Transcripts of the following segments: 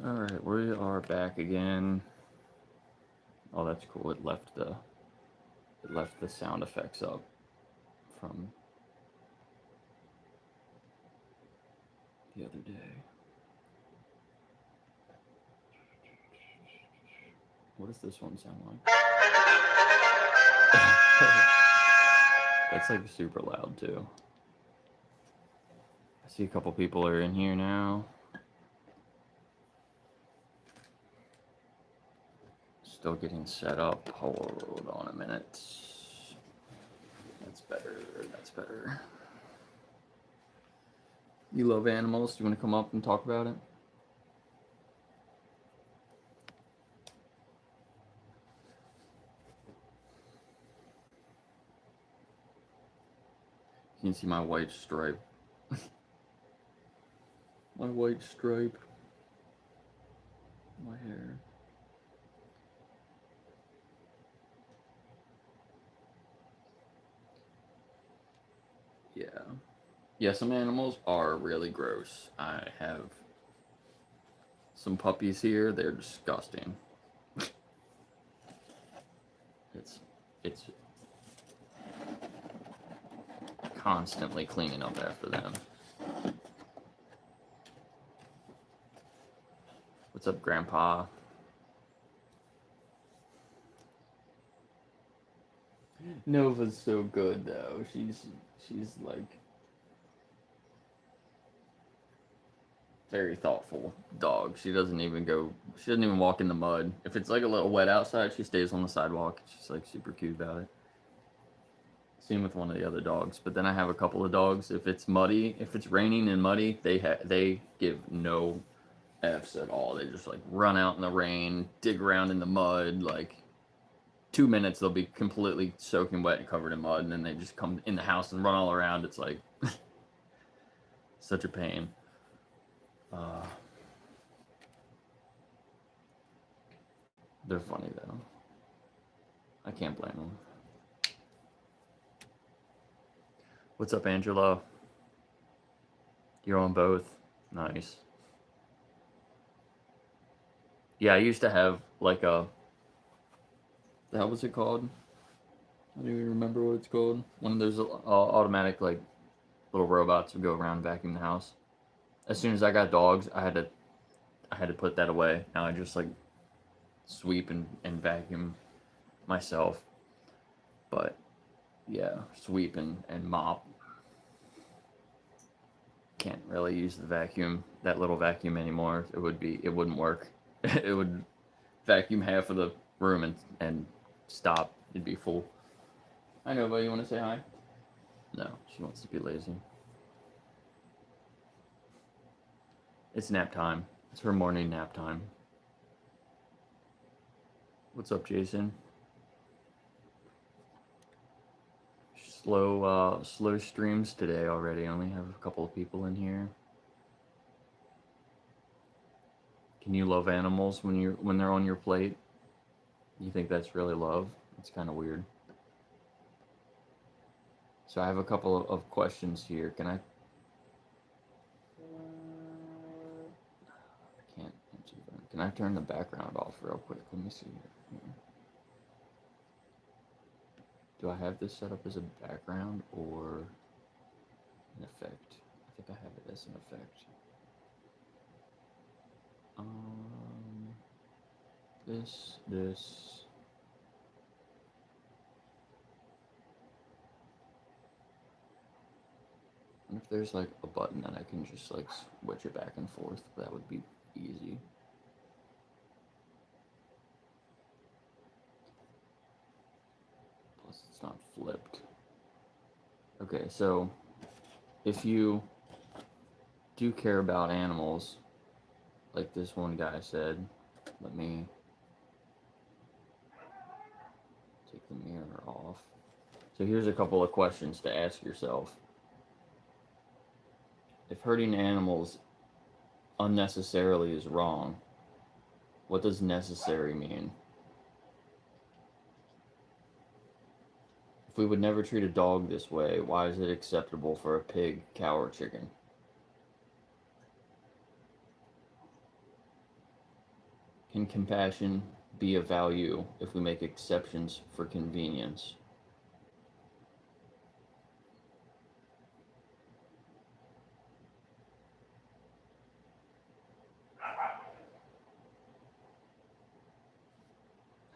Alright, we are back again. Oh, that's cool. It left the sound effects up from the other day. What does this one sound like? That's like super loud too. I see a couple people are in here now. Still getting set up. Hold on a minute. That's better. That's better. You love animals? Do you want to come up and talk about it? You can see my white stripe. My white stripe. My hair. Yeah. Yeah, some animals are really gross. I have some puppies here. They're disgusting. It's constantly cleaning up after them. What's up, Grandpa? Nova's so good though. She's like very thoughtful dog. She doesn't even walk in the mud. If it's like a little wet outside, she stays on the sidewalk. She's like super cute about it. Same with one of the other dogs. But then I have a couple of dogs. If it's muddy, if it's raining and muddy, they give no f's at all. They just like run out in the rain, dig around in the mud. Like 2 minutes, they'll be completely soaking wet and covered in mud, and then they just come in the house and run all around. It's like such a pain. Uh, they're funny though. I can't blame them. What's up, Angelo? You're on both. Nice. Yeah, I used to have like a. The hell was it called? I don't even remember what it's called. One of those automatic like little robots would go around and vacuum the house. As soon as I got dogs, I had to put that away. Now I just like sweep and vacuum myself. But yeah, sweep and mop. Can't really use the vacuum, that little vacuum anymore. It wouldn't work. It would vacuum half of the room and stop. It'd be full. I know, but you want to say hi? No, she wants to be lazy. It's nap time. It's her morning nap time. What's up, Jason? Slow streams today already. I only have a couple of people in here. Can you love animals when they're on your plate? You think that's really love? It's kind of weird. So I have a couple of questions here. I can't answer them. Can I turn the background off real quick? Let me see here. Do I have this set up as a background or an effect? I think I have it as an effect. This. And if there's like a button that I can just like switch it back and forth, that would be easy. Plus it's not flipped. Okay, so if you do care about animals, like this one guy said, let me take the mirror off. So here's a couple of questions to ask yourself. If hurting animals unnecessarily is wrong, what does necessary mean? If we would never treat a dog this way, why is it acceptable for a pig, cow, or chicken? and compassion be of value if we make exceptions for convenience?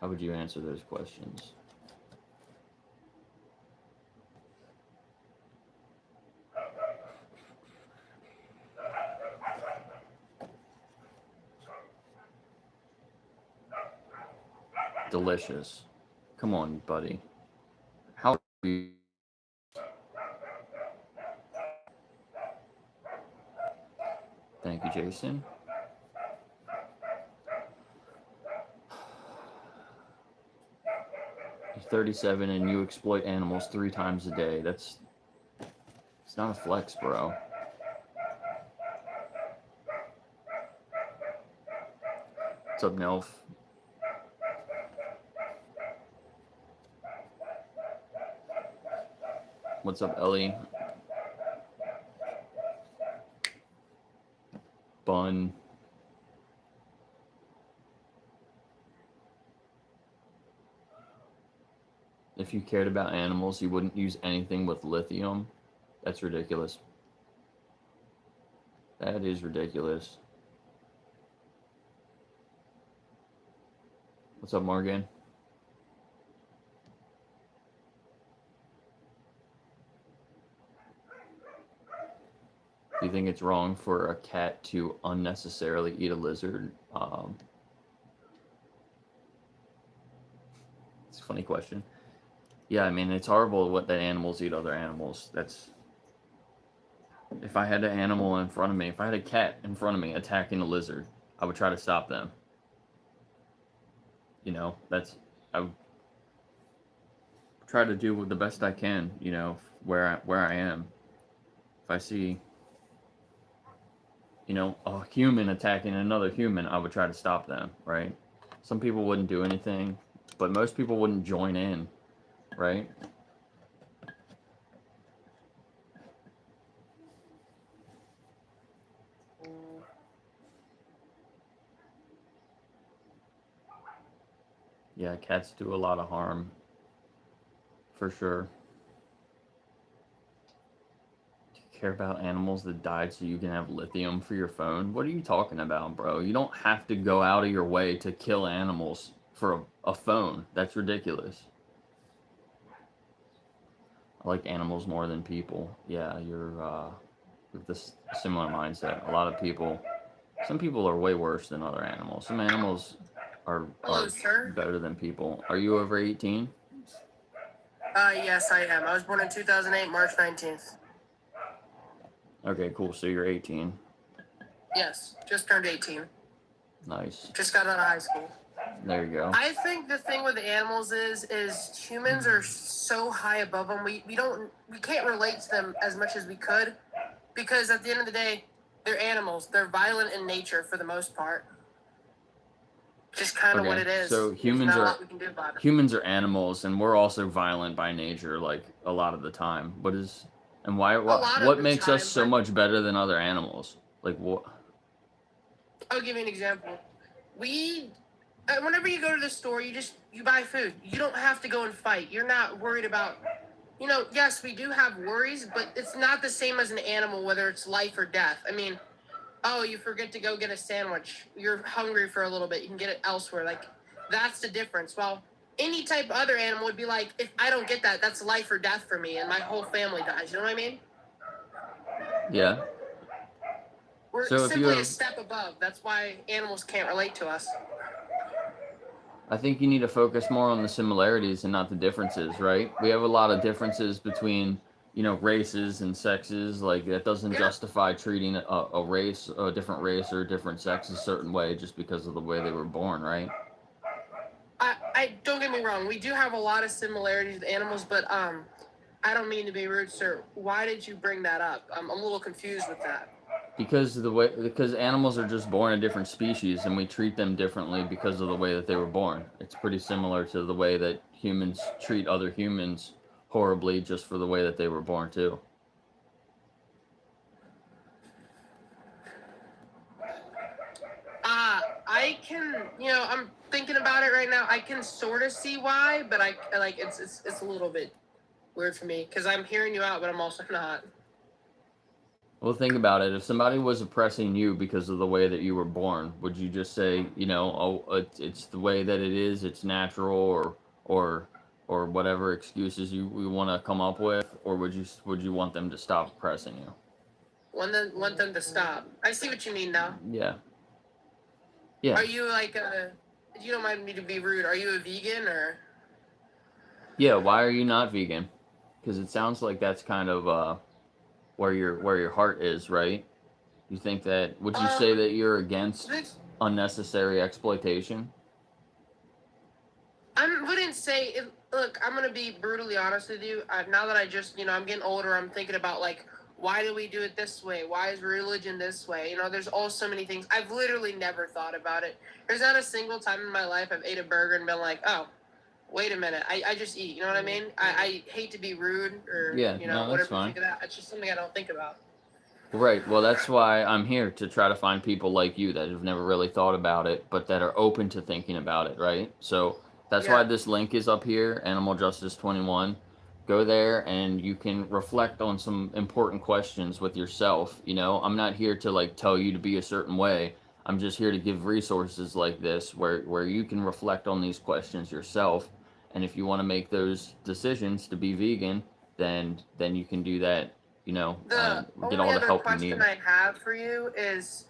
How would you answer those questions? Delicious. Come on, buddy. How are you? Thank you, Jason. You're 37 and you exploit animals 3 times a day. It's not a flex, bro. What's up, Nelf? What's up, Ellie? Bun. If you cared about animals, you wouldn't use anything with lithium. That's ridiculous. That is ridiculous. What's up, Morgan? Do you think it's wrong for a cat to unnecessarily eat a lizard? It's a funny question. Yeah, I mean, it's horrible what that animals eat other animals. That's... If I had an animal in front of me, if I had a cat in front of me attacking a lizard, I would try to stop them. You know, I would try to do the best I can, you know, where I am. If I see, you know, a human attacking another human, I would try to stop them, right? Some people wouldn't do anything, but most people wouldn't join in, right? Yeah, cats do a lot of harm, for sure. Do you care about animals that died so you can have lithium for your phone? What are you talking about, bro? You don't have to go out of your way to kill animals for a phone. That's ridiculous. I like animals more than people. Yeah, you're with this similar mindset. A lot of people, some people are way worse than other animals. Some animals are better than people. Are you over 18? Yes, I am. I was born in 2008, March 19th. Okay, cool. So you're 18. Yes, just turned 18. Nice. Just got out of high school. There you go. I think the thing with the animals is humans are so high above them. We can't relate to them as much as we could, because at the end of the day, they're animals. They're violent in nature for the most part. Just kind of what it is. So humans are animals, and we're also violent by nature, like a lot of the time. What makes us so much better than other animals? Like what? I'll give you an example. Whenever you go to the store, you buy food. You don't have to go and fight. You're not worried about, yes, we do have worries, but it's not the same as an animal, whether it's life or death. I mean, oh, you forget to go get a sandwich. You're hungry for a little bit. You can get it elsewhere. Like, that's the difference. Well, any type of other animal would be like, if I don't get that, that's life or death for me, and my whole family dies. You know what I mean? Yeah. We're simply a step above. That's why animals can't relate to us. I think you need to focus more on the similarities and not the differences, right? We have a lot of differences between, races and sexes. Like, that doesn't justify treating a different race or a different sex a certain way just because of the way they were born, right? I don't get me wrong. We do have a lot of similarities with animals, but I don't mean to be rude, sir. Why did you bring that up? I'm a little confused with that. Because animals are just born a different species, and we treat them differently because of the way that they were born. It's pretty similar to the way that humans treat other humans horribly just for the way that they were born too. I can sort of see why, but I like it's a little bit weird for me because I'm hearing you out, but I'm also not. Well, think about it. If somebody was oppressing you because of the way that you were born, would you just say, oh, it's the way that it is, it's natural, or or whatever excuses you want to come up with, or would you want them to stop oppressing you? Want them to stop. I see what you mean now. Yeah. Yeah. Are you like a? You don't mind me to be rude. Are you a vegan or? Yeah. Why are you not vegan? Because it sounds like that's kind of where your heart is, right? You think that? Would you say that you're against This, unnecessary exploitation? I wouldn't say it. Look, I'm gonna be brutally honest with you. Now that I just, I'm getting older, I'm thinking about like, why do we do it this way? Why is religion this way? There's all so many things. I've literally never thought about it. There's not a single time in my life I've ate a burger and been like, oh, wait a minute, I just eat. You know what I mean? I hate to be rude or Yeah, no, that's whatever you fine. think of that. It's just something I don't think about. Right. Well, that's why I'm here to try to find people like you that have never really thought about it, but that are open to thinking about it, right? So that's why Yeah. this link is up here, Animal Justice 21. Go there and you can reflect on some important questions with yourself. I'm not here to like tell you to be a certain way. I'm just here to give resources like this where you can reflect on these questions yourself. And if you want to make those decisions to be vegan, then you can do that, The get only all the other help you need. question I have for you is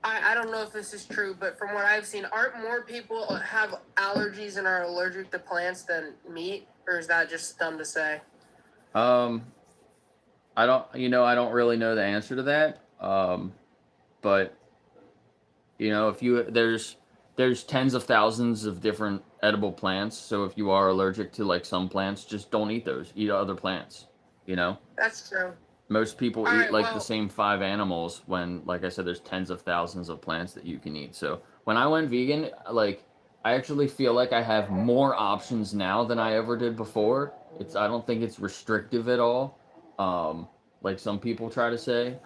I don't know if this is true, but from what I've seen, aren't more people have allergies and are allergic to plants than meat? Or is that just dumb to say? Um, I don't really know the answer to that. But if there's tens of thousands of different edible plants. So if you are allergic to like some plants, just don't eat those. Eat other plants. You know, That's true. most people All eat right, like the well, same five animals when, like I said, there's tens of thousands of plants that you can eat. So when I went vegan, like I actually feel like I have more options now than I ever did before. I don't think it's restrictive at all. Like some people try to say.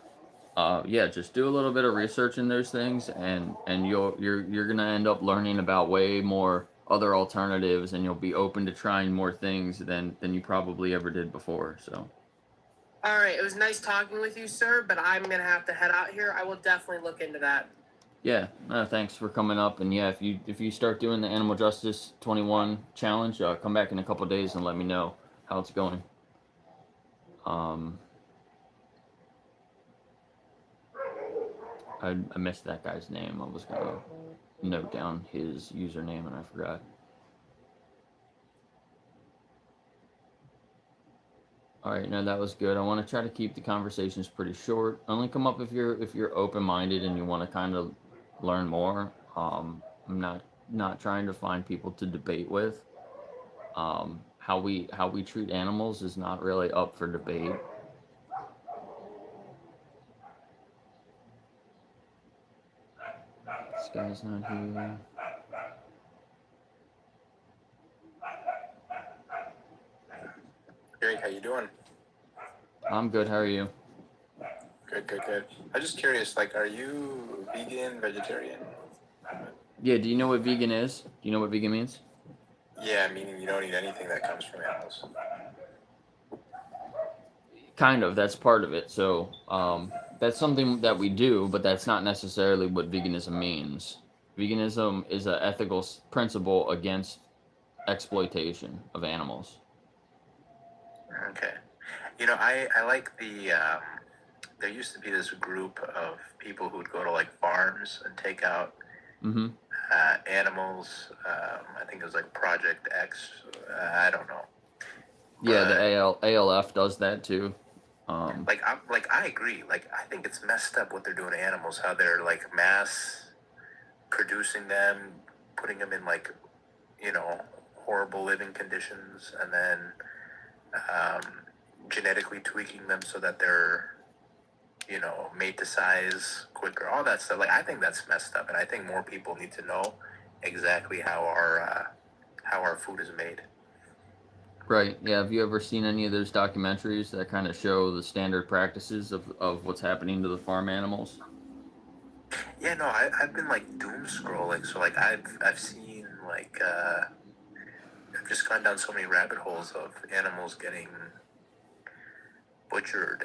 Yeah, just do a little bit of research in those things, and you're gonna end up learning about way more other alternatives, and you'll be open to trying more things than you probably ever did before. So all right. It was nice talking with you, sir, but I'm going to have to head out here. I will definitely look into that. yeah, thanks for coming up, and yeah, if you start doing the Animal Justice 21 challenge, come back in a couple days and let me know how it's going. Um, I missed that guy's name. I was gonna note down his username and I forgot. All right, no, that was good. I want to try to keep the conversations pretty short. Only come up if you're open minded and you want to kind of learn more. I'm not trying to find people to debate with. How we treat animals is not really up for debate. This guy's not here. Greg, how you doing? I'm good. How are you? Good, good, good. I'm just curious, like, are you vegan, vegetarian? Yeah. Do you know what vegan is? Do you know what vegan means? Yeah, meaning you don't eat anything that comes from animals. Kind of. That's part of it. So that's something that we do, but that's not necessarily what veganism means. Veganism is an ethical principle against exploitation of animals. Okay. I like there used to be this group of people who would go to like farms and take out Mm-hmm. animals. I think it was like Project X. I don't know. Yeah, the But ALF does that too. I agree. Like, I think it's messed up what they're doing to animals. How they're like mass producing them, putting them in like, horrible living conditions, and then um, genetically tweaking them so that they're, made to size quicker. All that stuff. Like, I think that's messed up, and I think more people need to know exactly how our food is made. Right. Yeah. Have you ever seen any of those documentaries that kind of show the standard practices of what's happening to the farm animals? Yeah, no, I've been like doom scrolling, so like I've seen Like, I've just gone down so many rabbit holes of animals getting butchered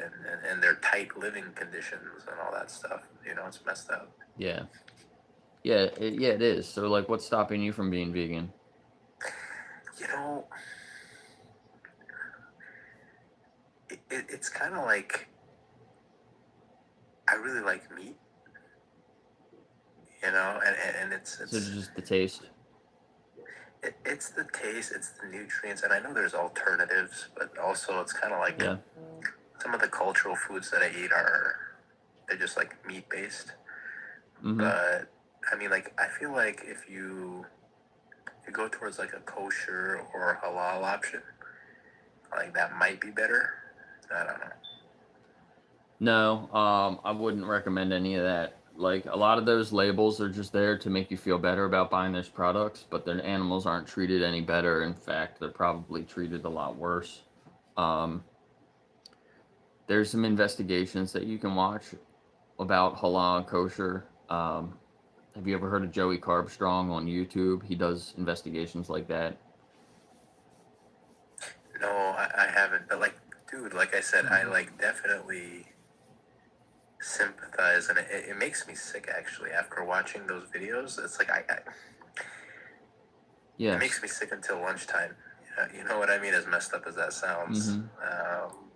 and their tight living conditions and all that stuff. You know, it's messed up. Yeah. Yeah, it is. So, like, what's stopping you from being vegan? You know, it's kind of like I really like meat. You know, and So just the taste. it's the taste, it's the nutrients, and I know there's alternatives, but also it's kind of like Yeah. some of the cultural foods that I eat they're just like meat based. Mm-hmm. But I mean, like, I feel like if you go towards like a kosher or halal option, like that might be better. I don't know. No, I wouldn't recommend any of that. Like, a lot of those labels are just there to make you feel better about buying those products, but their animals aren't treated any better. In fact, they're probably treated a lot worse. There's some investigations that you can watch about halal and kosher. Have you ever heard of Joey Carbstrong on YouTube? He does investigations like that. No, I haven't. But like, dude, like I said, I like definitely sympathize, and it makes me sick actually after watching those videos. It's like Yes. it makes me sick until lunchtime. You know what I mean? As messed up as that sounds.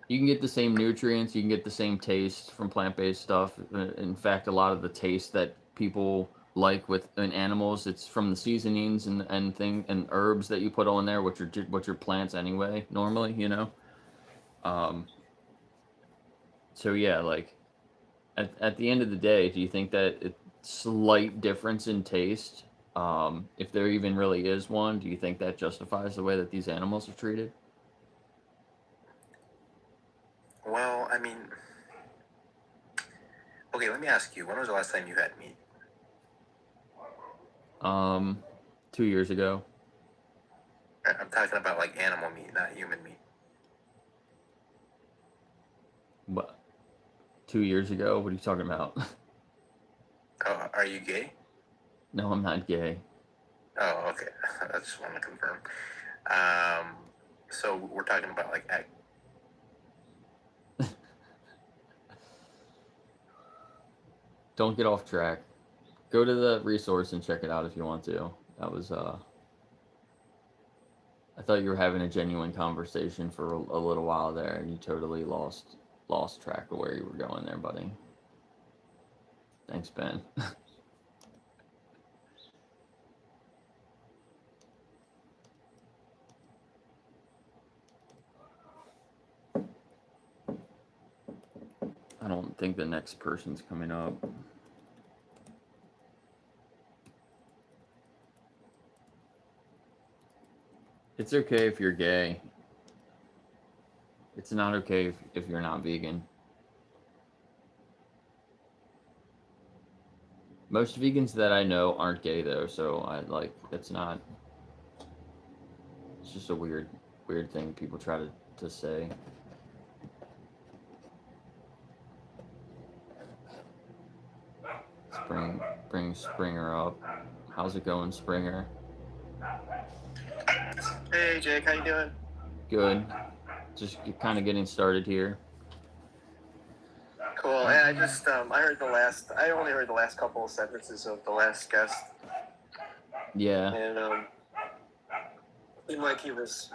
You can get the same nutrients, you can get the same taste from plant-based stuff. In fact, a lot of the taste that people like in animals, it's from the seasonings and herbs that you put on there, which are plants anyway, normally, you know. So yeah, like at the end of the day, do you think that slight difference in taste, if there even really is one, do you think that justifies the way that these animals are treated? Well, I mean, okay, let me ask you, when was the last time you had meat? 2 years ago. I'm talking about like animal meat, not human meat. What? 2 years ago? What are you talking about? Oh, are you gay? No, I'm not gay. Oh, okay. I just want to confirm. So we're talking about like egg. Don't get off track. Go to the resource and check it out if you want to. That was I thought you were having a genuine conversation for a little while there, and you totally lost track of where you were going there, buddy. Thanks, Ben. I don't think the next person's coming up. It's okay if you're gay. It's not okay if you're not vegan. Most vegans that I know aren't gay though, so it's not. It's just a weird thing people try to say. Bring Springer up. How's it going, Springer? Hey Jake, how you doing? Good. Just kind of getting started here. Cool. Yeah, I only heard the last couple of sentences of the last guest, Yeah. and seemed like he was,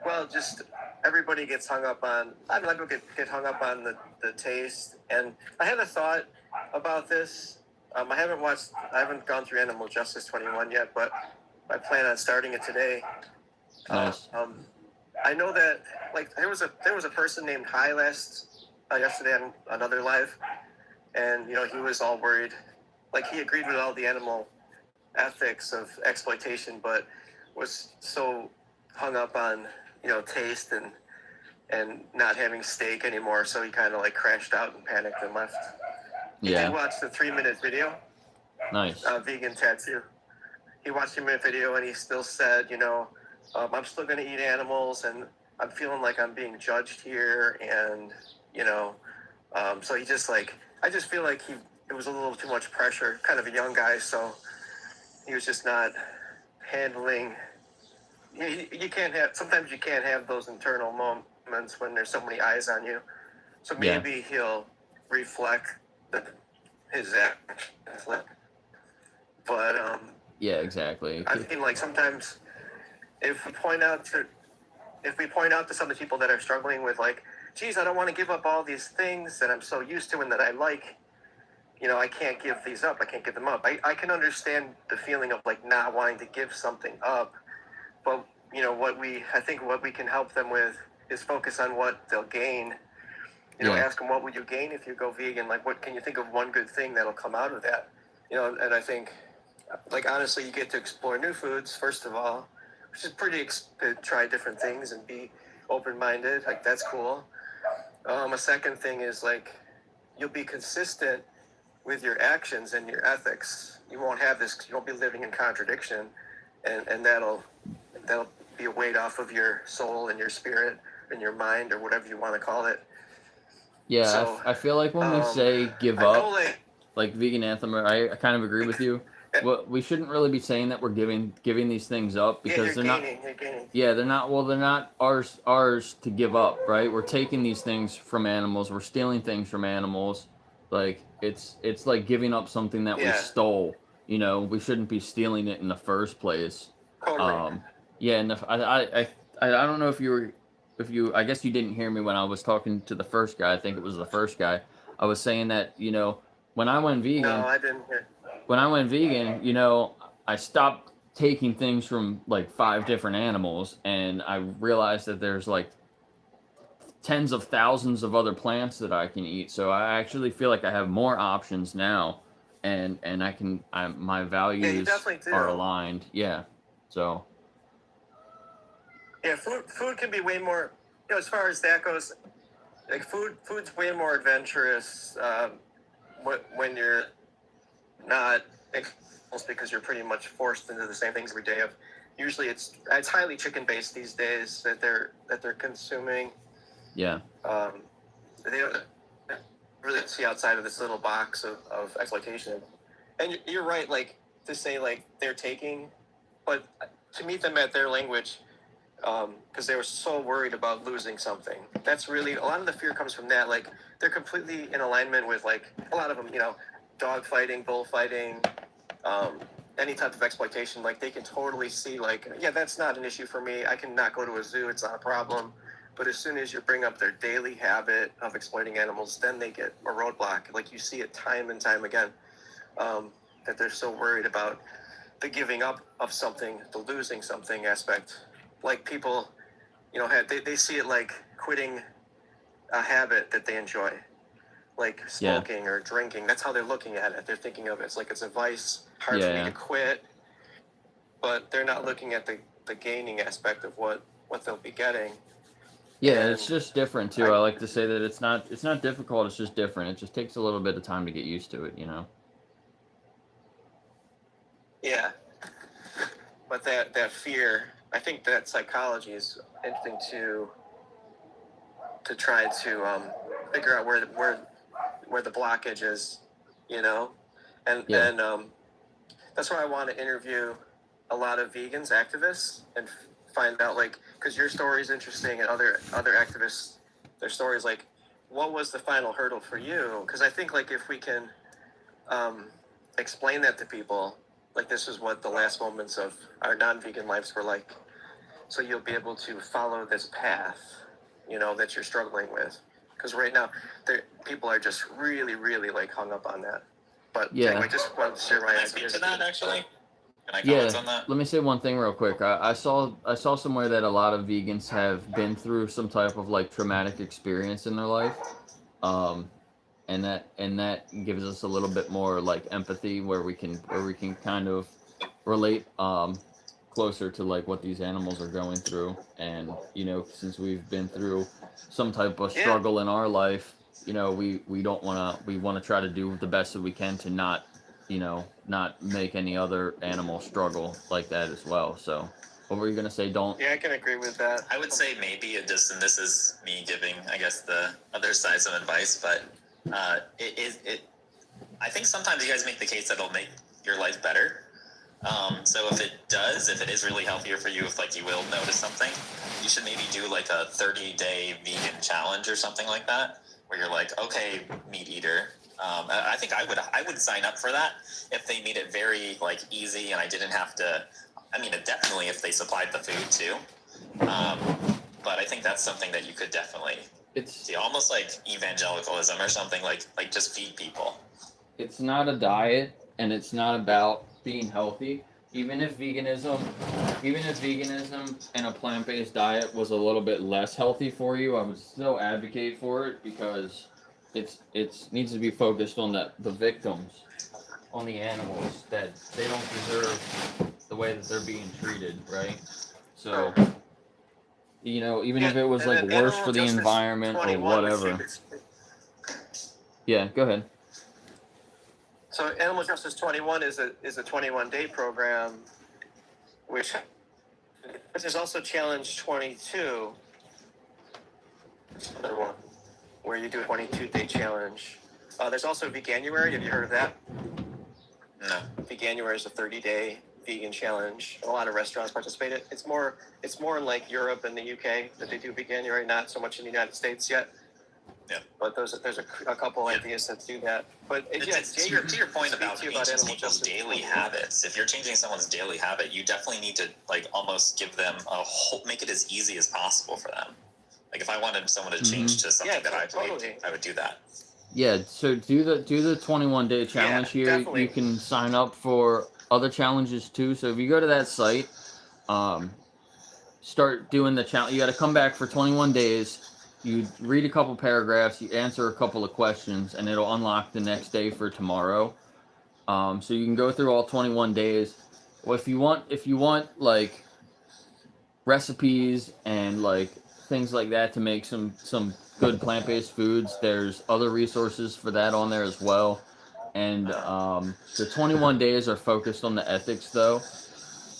well, just everybody gets hung up on. I mean, people get hung up on the taste, and I had a thought about this. I haven't gone through Animal Justice 21 yet, but I plan on starting it today. Nice. I know that like there was a person named Hi yesterday on another live, and he was all worried, like he agreed with all the animal ethics of exploitation, but was so hung up on taste and not having steak anymore, so he kind of like crashed out and panicked and left. He did watch the 3-minute video. Nice. Vegan tattoo. He watched the 3-minute video and he still said, I'm still going to eat animals and I'm feeling like I'm being judged here. And, so he just I just feel like it was a little too much pressure, kind of a young guy. So he was just not handling. You can't have. Sometimes you can't have those internal moments when there's so many eyes on you. So Yeah. maybe he'll reflect his actions. But Yeah, exactly. I think like sometimes if we point out to some of the people that are struggling with like, geez, I don't want to give up all these things that I'm so used to and that I like. I can't give these up. I can't give them up. I can understand the feeling of like not wanting to give something up. But, I think what we can help them with is focus on what they'll gain. Ask them, what would you gain if you go vegan? Like, what can you think of one good thing that'll come out of that? And I think, like, honestly, you get to explore new foods, first of all, which is to try different things and be open-minded. Like, that's cool. A second thing is, like, you'll be consistent with your actions and your ethics. You won't be living in contradiction, and that'll be a weight off of your soul and your spirit and your mind, or whatever you want to call it. Yeah, So, I feel like when we say give I know, up, like vegan anthem, I kind of agree with you. Well, we shouldn't really be saying that we're giving these things up, because you're they're gaining. Yeah, they're not. Well, they're not ours to give up, right? We're taking these things from animals. We're stealing things from animals. Like it's like giving up something that we stole. We shouldn't be stealing it in the first place. Totally. Yeah, and I don't know if I guess you didn't hear me when I was talking to the first guy. I think it was the first guy. I was saying that when I went vegan. No, I didn't hear. When I went vegan, I stopped taking things from like 5 different animals, and I realized that there's like tens of thousands of other plants that I can eat. So I actually feel like I have more options now, and my values are aligned. Yeah. So. Yeah, food can be way more. As far as that goes, like food's way more adventurous when you're not, almost because you're pretty much forced into the same things every day. Usually it's highly chicken based these days that they're consuming. Yeah. They don't really see outside of this little box of exploitation. And you're right, like to say like they're taking, but to meet them at their language, because they were so worried about losing something. That's really, a lot of the fear comes from that. Like they're completely in alignment with like a lot of them, dog fighting, bullfighting, any type of exploitation. Like they can totally see like, yeah, that's not an issue for me. I can not go to a zoo. It's not a problem. But as soon as you bring up their daily habit of exploiting animals, then they get a roadblock. Like you see it time and time again, that they're so worried about the giving up of something, the losing something aspect. Like people, they see it like quitting a habit that they enjoy, like smoking or drinking. That's how they're looking at it. They're thinking of it as like it's a vice, hard for me to quit. But they're not looking at the gaining aspect of what they'll be getting. Yeah, and it's just different too. I like to say that it's not difficult. It's just different. It just takes a little bit of time to get used to it. Yeah, but that fear. I think that psychology is interesting to try to figure out where the blockage is, and that's why I want to interview a lot of vegans, activists, and find out like, because your story is interesting, and other activists, their stories, like what was the final hurdle for you? Because I think like if we can explain that to people, like this is what the last moments of our non-vegan lives were like. So you'll be able to follow this path, that you're struggling with. Because right now, people are just really, really like hung up on that. But I just wanted to share my ideas. To that actually. Can I comment on that? Let me say one thing real quick. I saw somewhere that a lot of vegans have been through some type of like traumatic experience in their life, and that gives us a little bit more like empathy, where we can kind of relate closer to like what these animals are going through. And since we've been through some type of struggle in our life, we want to try to do the best that we can to not make any other animal struggle like that as well. So what were you gonna say? I can agree with that. I would say maybe and this is me giving, I guess, the other side some advice, but I think sometimes you guys make the case that it'll make your life better. So if it is really healthier for you, if like you will notice something, you should maybe do like a 30-day vegan challenge or something like that, where you're like, okay, meat eater. I think I would sign up for that if they made it very like easy and I didn't have to. I mean, definitely if they supplied the food too. But I think that's something that you could definitely do, almost like evangelicalism or something, like just feed people. It's not a diet, and it's not about being healthy. Even if veganism and a plant-based diet was a little bit less healthy for you, I would still advocate for it because it's needs to be focused on the victims, on the animals that they don't deserve the way that they're being treated, right? So, you know, even if it was like worse for the environment or whatever. Yeah, go ahead. So Animal Justice 21 is a 21-day program, which there's also Challenge 22, another one, where you do a 22-day challenge. There's also Veganuary. Have you heard of that? No. Veganuary is a 30-day vegan challenge. A lot of restaurants participate in it. It's more in like Europe and the UK that they do Veganuary, not so much in the United States yet. Yeah. But there's a couple ideas that do that. But to your point about changing people's daily habits, if you're changing someone's daily habit, you definitely need to like almost give them make it as easy as possible for them. Like if I wanted someone to change to something that I believed, I would do that. Yeah, so do the 21-day challenge here. Definitely. You can sign up for other challenges too. So if you go to that site, start doing the challenge. You got to come back for 21 days. You read a couple paragraphs, you answer a couple of questions, and it'll unlock the next day for tomorrow. So you can go through all 21 days. Well, if you want like recipes and like things like that to make some good plant-based foods, there's other resources for that on there as well. And the 21 days are focused on the ethics though.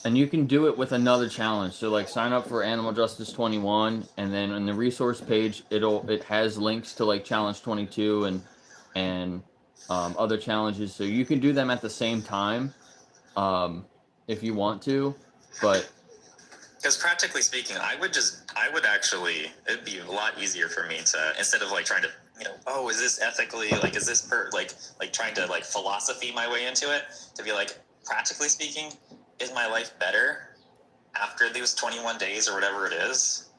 And you can do it with another challenge. So like sign up for Animal Justice 21, and then in the resource page, it has links to like Challenge 22 and other challenges. So you can do them at the same time if you want to. But because practically speaking, it'd be a lot easier for me to, instead of like trying to, oh, is this ethically, like, is this like trying to like philosophy my way into it, to be like, practically speaking, is my life better after those 21 days or whatever it is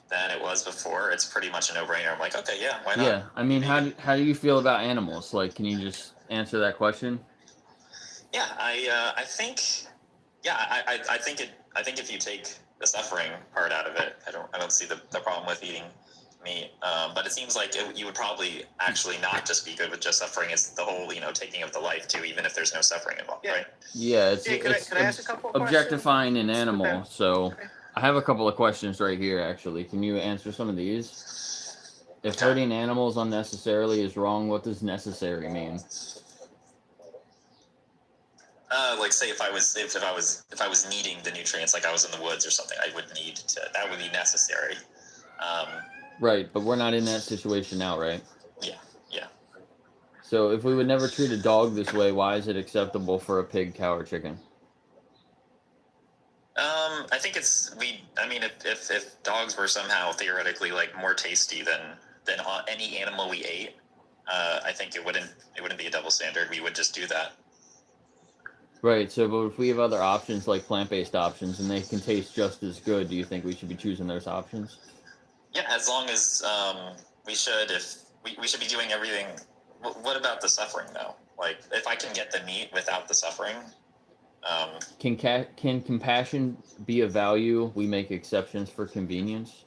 than it was before? It's pretty much a no-brainer. I'm like, okay, yeah, why not? Yeah, I mean, how do you feel about animals? Like, can you just answer that question? Yeah, I think if you take the suffering part out of it, I don't see the problem with eating meat. But it seems like you would probably actually not just be good with just suffering. It's the whole, taking of the life too, even if there's no suffering involved, right? Yeah, it's can I ask a couple of objectifying an animal. Okay. So I have a couple of questions right here, actually. Can you answer some of these? If hurting animals unnecessarily is wrong, what does necessary mean? Like say if I was needing the nutrients, like I was in the woods or something, I would need to. That would be necessary. Right, but we're not in that situation now, right? Yeah. So if we would never treat a dog this way, why is it acceptable for a pig, cow, or chicken? I think if dogs were somehow theoretically like more tasty than any animal we ate, I think it wouldn't be a double standard. We would just do that. Right, so but if we have other options like plant-based options and they can taste just as good, do you think we should be choosing those options? Yeah, as long as we should be doing everything. What about the suffering though? Like if I can get the meat without the suffering. Can compassion be a value? We make exceptions for convenience.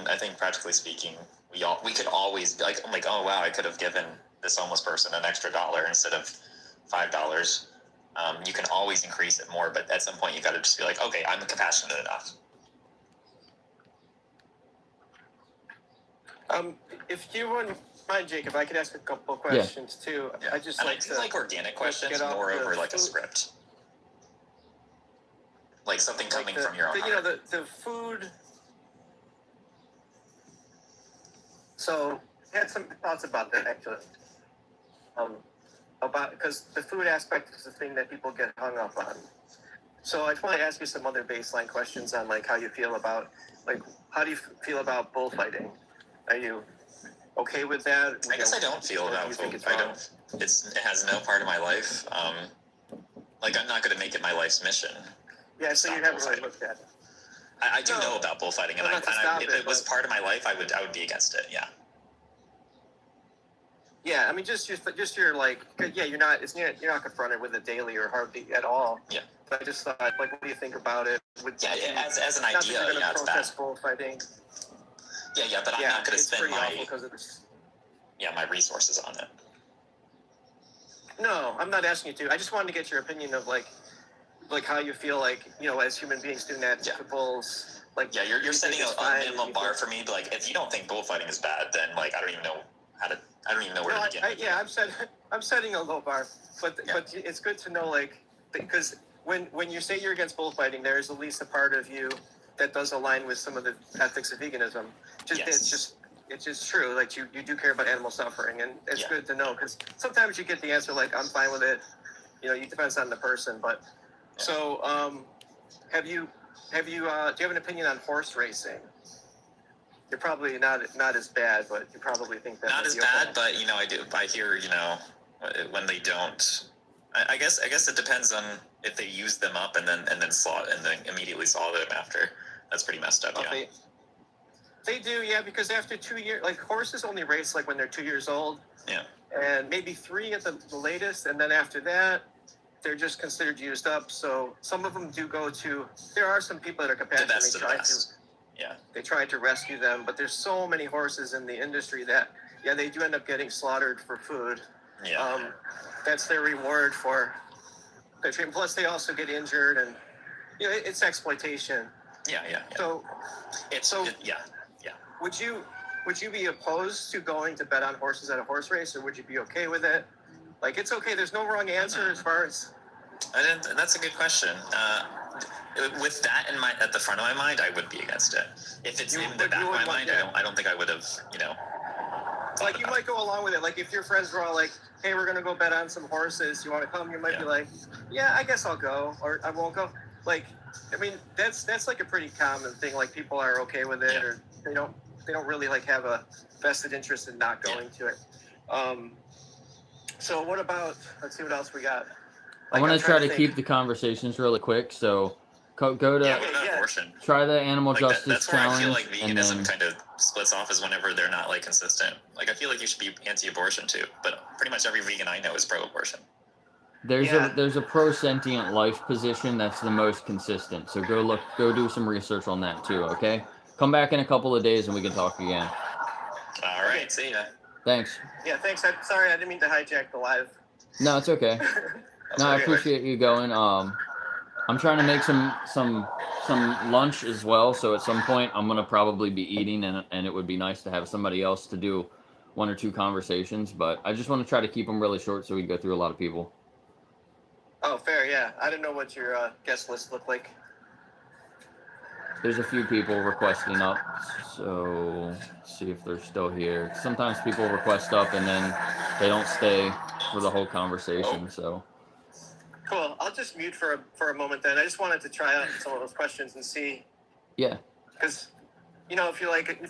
I think practically speaking, we could always like, I'm like, oh wow, I could have given this homeless person an extra $1 instead of $5. You can always increase it more, but at some point you got to just be like, okay, I'm compassionate enough. If you wouldn't mind, Jake, if I could ask a couple questions too. Yeah. I just I do like organic questions more over like a script, like something coming from your own heart. The food. So had some thoughts about that actually. About because the food aspect is the thing that people get hung up on. So I just want to ask you some other baseline questions on like how you feel about like how do you feel about bullfighting? Are you okay with that? I guess I don't feel about food. I don't. It has no part of my life. Like I'm not going to make it my life's mission. Yeah, so you haven't really looked at it. I do know about bullfighting, and, if it was part of my life, I would be against it. Yeah. Yeah, I mean, just your like, yeah, you're not confronted with it daily or hardly at all. Yeah. But I just thought, like, what do you think about it? As an not idea, that you're yeah, it's bad. protest bullfighting. Yeah, but I'm not going to spend my resources on it. No, I'm not asking you to. I just wanted to get your opinion of like how you feel like, you know, as human beings doing that to bulls. Like, yeah, you're setting a minimum bar for me. But like, if you don't think bullfighting is bad, then like I don't even know where to begin. I'm setting a low bar, but it's good to know, like, because when you say you're against bullfighting, there is at least a part of you that does align with some of the ethics of veganism. It's just true. Like you do care about animal suffering, and it's good to know because sometimes you get the answer like I'm fine with it. You know, it depends on the person. But so, do you have an opinion on horse racing? You're probably not as bad, but you probably think that not as bad. But you know, I hear when they don't. I guess it depends on if they use them up and then slaughter and then immediately slaughter them after. That's pretty messed up. Yeah. They do, yeah, because after 2 years, like horses only race like when they're 2 years old. Yeah. And maybe 3 at the latest, and then after that, they're just considered used up. So some of them do go to. There are some people that are compassionate. They try to rescue them, but there's so many horses in the industry that they do end up getting slaughtered for food. Yeah. That's their reward for their treatment. Plus, they also get injured, and it's exploitation. Yeah. Would you be opposed to going to bet on horses at a horse race, or would you be okay with it? Like, it's okay. There's no wrong answer as far as. That's a good question. With that at the front of my mind, I would be against it. If it's in the back of my mind, I don't think I would have. Like you might go along with it. Like if your friends were all like, "Hey, we're gonna go bet on some horses. You want to come?" You might be like, "Yeah, I guess I'll go," or "I won't go." Like, I mean, that's like a pretty common thing. Like people are okay with it, or they don't really like have a vested interest in not going to it. So what about? Let's see what else we got. I want to try to keep the conversations really quick. So go to abortion. Try the animal justice that's where challenge. I feel like veganism kind of splits off is whenever they're not like consistent. Like I feel like you should be anti-abortion too, but pretty much every vegan I know is pro-abortion. There's a pro-sentient life position that's the most consistent. So go do some research on that too. Okay, come back in a couple of days and we can talk again. All right, see ya. Thanks. Yeah, thanks. I'm sorry, I didn't mean to hijack the live. No, it's okay. No, I appreciate you going. I'm trying to make some lunch as well. So at some point, I'm gonna probably be eating, and it would be nice to have somebody else to do 1 or 2 conversations. But I just want to try to keep them really short so we can go through a lot of people. Oh, fair. Yeah, I didn't know what your guest list looked like. There's a few people requesting up, so let's see if they're still here. Sometimes people request up and then they don't stay for the whole conversation. So. Cool. I'll just mute for a moment then. I just wanted to try out some of those questions and see. Yeah. Because, if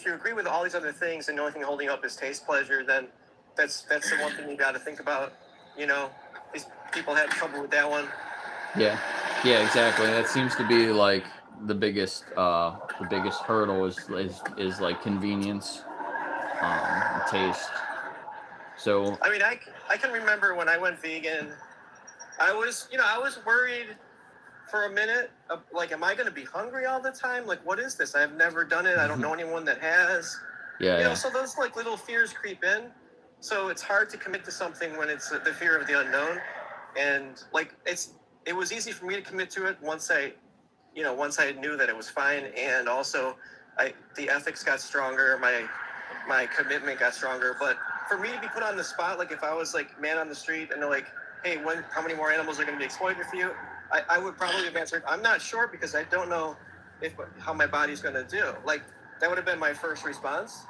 you agree with all these other things and the only thing holding up is taste pleasure, then that's the one thing you got to think about. These people had trouble with that one. Yeah. Yeah. Exactly. That seems to be like the biggest hurdle is like convenience, taste. So. I mean, I can remember when I went vegan. I was worried for a minute. Like, am I going to be hungry all the time? Like, what is this? I've never done it. I don't know anyone that has. Yeah. So those like little fears creep in. So it's hard to commit to something when it's the fear of the unknown. And like, it was easy for me to commit to it once I knew that it was fine. And also the ethics got stronger. My commitment got stronger. But for me to be put on the spot, like if I was like man on the street and they're like, hey, how many more animals are going to be exploited for you? I would probably have answered, I'm not sure because I don't know how my body's going to do. Like, that would have been my first response.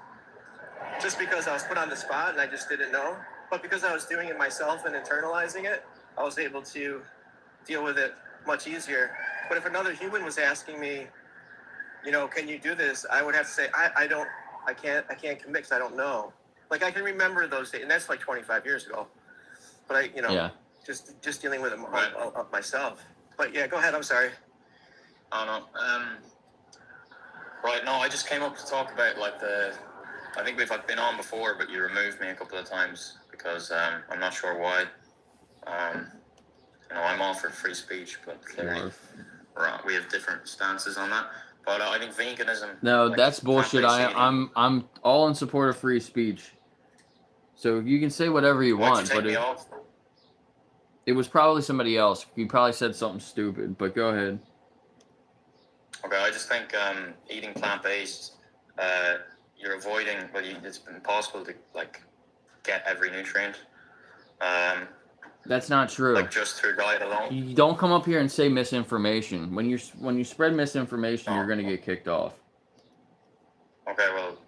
just because I was put on the spot and I just didn't know. But because I was doing it myself and internalizing it, I was able to deal with it much easier. But if another human was asking me, can you do this? I would have to say, I can't commit because I don't know. Like I can remember those days, and that's like 25 years ago. But Yeah. just dealing with it myself. But yeah, go ahead. I'm sorry. Oh no. Right. No, I just came up to talk about like I think we've been on before, but you removed me a couple of times because I'm not sure why. I'm all for free speech, but clearly we have different stances on that. But I think veganism. No, like, that's bullshit. plant-based eating- I'm all in support of free speech. So you can say whatever you Why'd want, you take but me off? it was probably somebody else. You probably said something stupid, but go ahead. Okay, I just think eating plant-based, you're avoiding. Well, it's impossible to like get every nutrient. That's not true. Like just through diet alone. You don't come up here and say misinformation. When you spread misinformation, you're gonna get kicked off. Okay, well,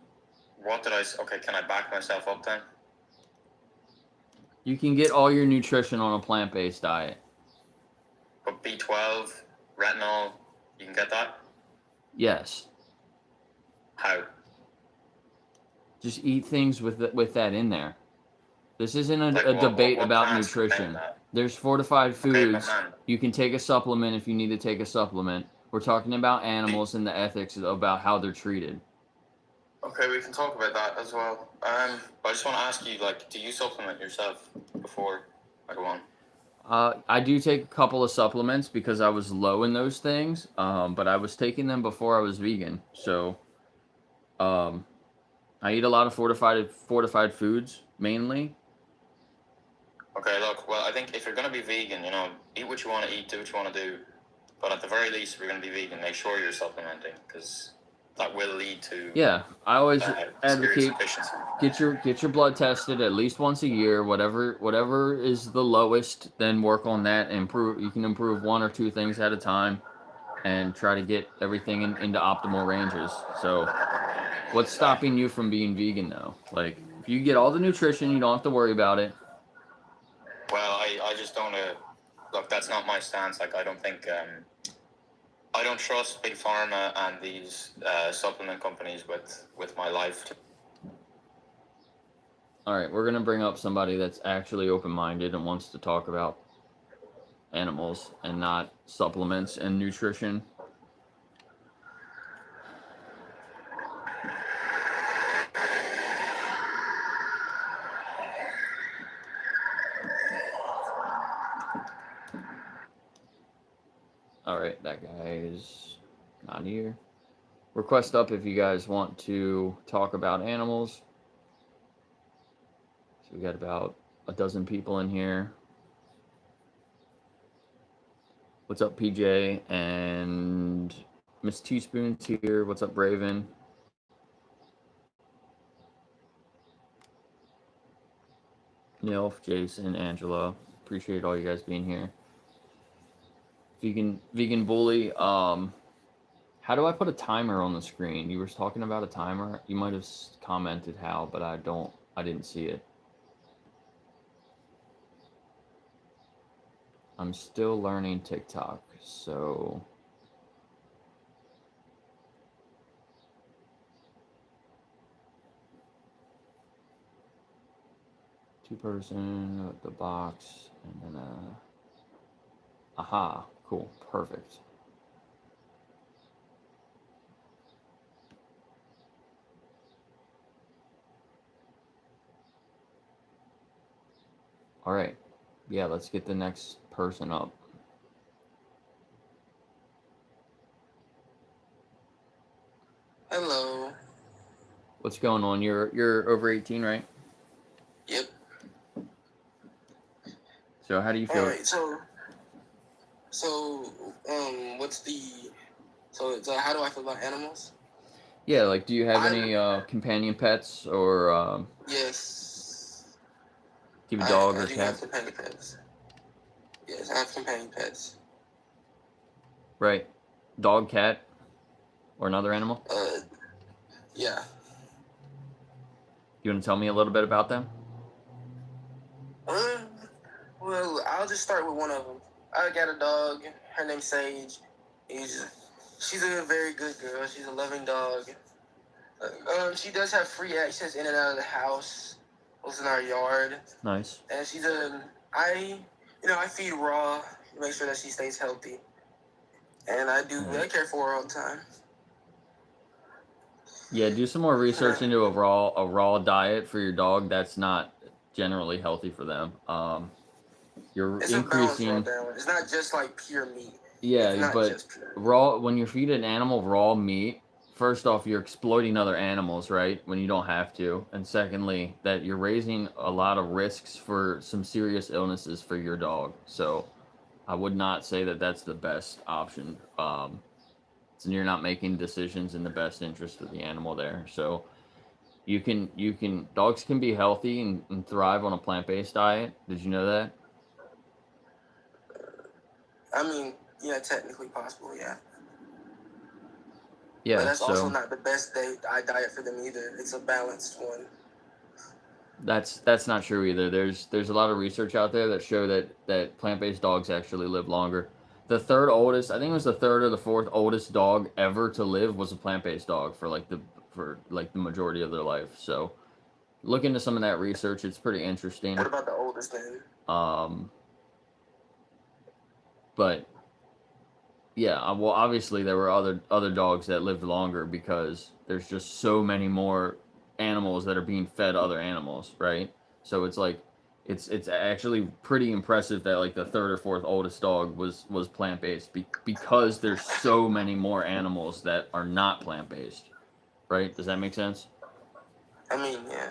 what did I? Okay, can I back myself up then? You can get all your nutrition on a plant-based diet. But B12, retinol, you can get that. Yes. How? Just eat things with that in there. This isn't a Like debate what about plants contain nutrition. that? There's fortified Okay, but foods. man, You can take a supplement if you need to take a supplement. We're talking about animals and the ethics about how they're treated. okay, we can talk about that as well. I just want to ask you, like, do you supplement yourself before I go on? I do take a couple of supplements because I was low in those things, but I was taking them before I was vegan. So I eat a lot of fortified foods, mainly. Okay, look, well, I think if you're going to be vegan, eat what you want to eat, do what you want to do. But at the very least, if you're going to be vegan, make sure you're supplementing because that will lead to Yeah, I always serious advocate deficiency. get your blood tested at least once a year. Whatever is the lowest, then work on that. Improve. You can improve one or two things at a time, and try to get everything into optimal ranges. So, what's stopping you from being vegan though? Like, if you get all the nutrition, you don't have to worry about it. Well, I just don't. Look, that's not my stance. Like, I don't think. I don't trust big pharma and these supplement companies with my life. All right, we're gonna bring up somebody that's actually open-minded and wants to talk about animals and not supplements and nutrition. All right, that guy is not here. Request up if you guys want to talk about animals. So we got about a dozen people in here. What's up, PJ? And Miss Teaspoon's here. What's up, Raven? Nilf, Jason, Angela. Appreciate all you guys being here. Vegan bully. How do I put a timer on the screen? You were talking about a timer. You might have commented how, but I didn't see it. I'm still learning TikTok, so two-person with the box and then aha, cool, perfect. All right, yeah, let's get the next person up. Hello. What's going on? You're over 18, right? Yep. So how do you feel? All right. So, how do I feel about animals? Yeah, like, do you have any companion pets or Yes. do you have a dog or I do cat? have companion pets. Yes, I have companion pets. Right. Dog, cat, or another animal? Yeah. You want to tell me a little bit about them? Well, I'll just start with one of them. I got a dog. Her name's Sage. She's a very good girl. She's a loving dog. She does have free access in and out of the house. Lives in our yard. Nice. And I feed raw, make sure that she stays healthy. And I care for her all the time. Yeah, do some more research into a raw diet for your dog. That's not generally healthy for them. You're It's increasing. a balanced raw diet. It's not just like pure meat. Yeah, but raw, when you feed an animal raw meat, first off, you're exploiting other animals, right? When you don't have to. And secondly, that you're raising a lot of risks for some serious illnesses for your dog. So I would not say that that's the best option. So you're not making decisions in the best interest of the animal there. So dogs can be healthy and thrive on a plant-based diet. Did you know that? I mean, yeah, technically possible, yeah. Yeah, but that's so also not the best diet for them either. It's a balanced one. that's not true either. There's a lot of research out there that show that plant-based dogs actually live longer. The third oldest, I think it was the third or the fourth oldest dog ever to live was a plant-based dog for the majority of their life. So look into some of that research. It's pretty interesting. What about the oldest then? But yeah, well, obviously there were other dogs that lived longer because there's just so many more animals that are being fed other animals, right? So it's like it's actually pretty impressive that like the third or fourth oldest dog was plant-based because there's so many more animals that are not plant-based, right? Does that make sense? I mean, yeah,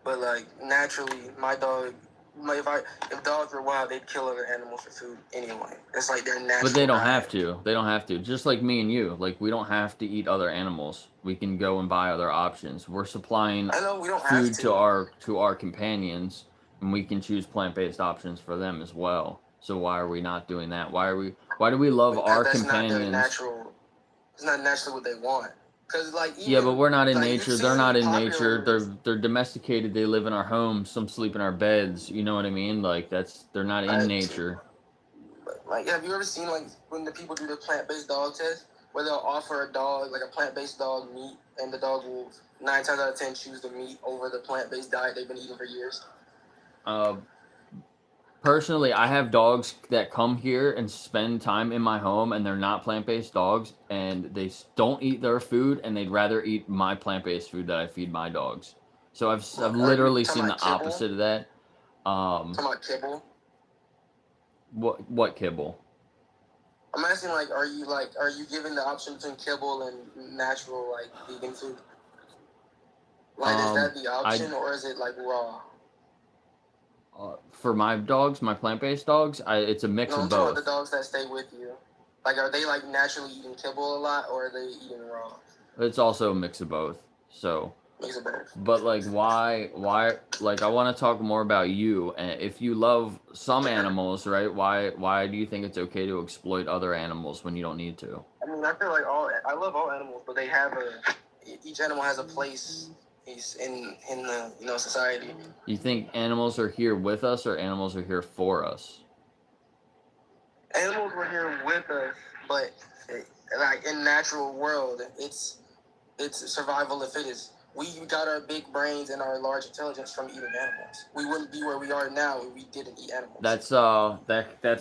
but like naturally, my dog. If dogs were wild, they'd kill other animals for food anyway. It's like their natural. But they don't diet. have to. They don't have to. Just like me and you, like we don't have to eat other animals. We can go and buy other options. We're supplying I know we don't food have to. to our companions, and we can choose plant-based options for them as well. So why are we not doing that? Why do we love our That's companions? not their natural. It's not naturally what they want. Cause like even, Yeah, but we're not in like, nature. They're not in nature. They're domesticated. They live in our homes. Some sleep in our beds. You know what I mean? Like they're not in nature. Like, have you ever seen like when the people do the plant-based dog test, where they'll offer a dog like a plant-based dog meat, and the dog will 9 times out of 10 choose the meat over the plant-based diet they've been eating for years? Personally, I have dogs that come here and spend time in my home, and they're not plant-based dogs, and they don't eat their food, and they'd rather eat my plant-based food that I feed my dogs. So I've literally seen the opposite of that. Talking about kibble? What kibble? I'm asking, like, are you given the option between kibble and natural, like, vegan food? Like, is that the option, or is it, like, raw? For my dogs, my plant-based dogs, it's a mix of both. I'm talking about the dogs that stay with you. Like, are they, like, naturally eating kibble a lot, or are they eating raw? It's also a mix of both, so... Mix of both. But, like, why, like, I want to talk more about you, and if you love some animals, right, why do you think it's okay to exploit other animals when you don't need to? I mean, I feel like I love all animals, but they have each animal has a place in the society. You think animals are here with us or animals are here for us? Animals were here with us, but like in natural world, it's survival of the fittest. We got our big brains and our large intelligence from eating animals. We wouldn't be where we are now if we didn't eat animals. That's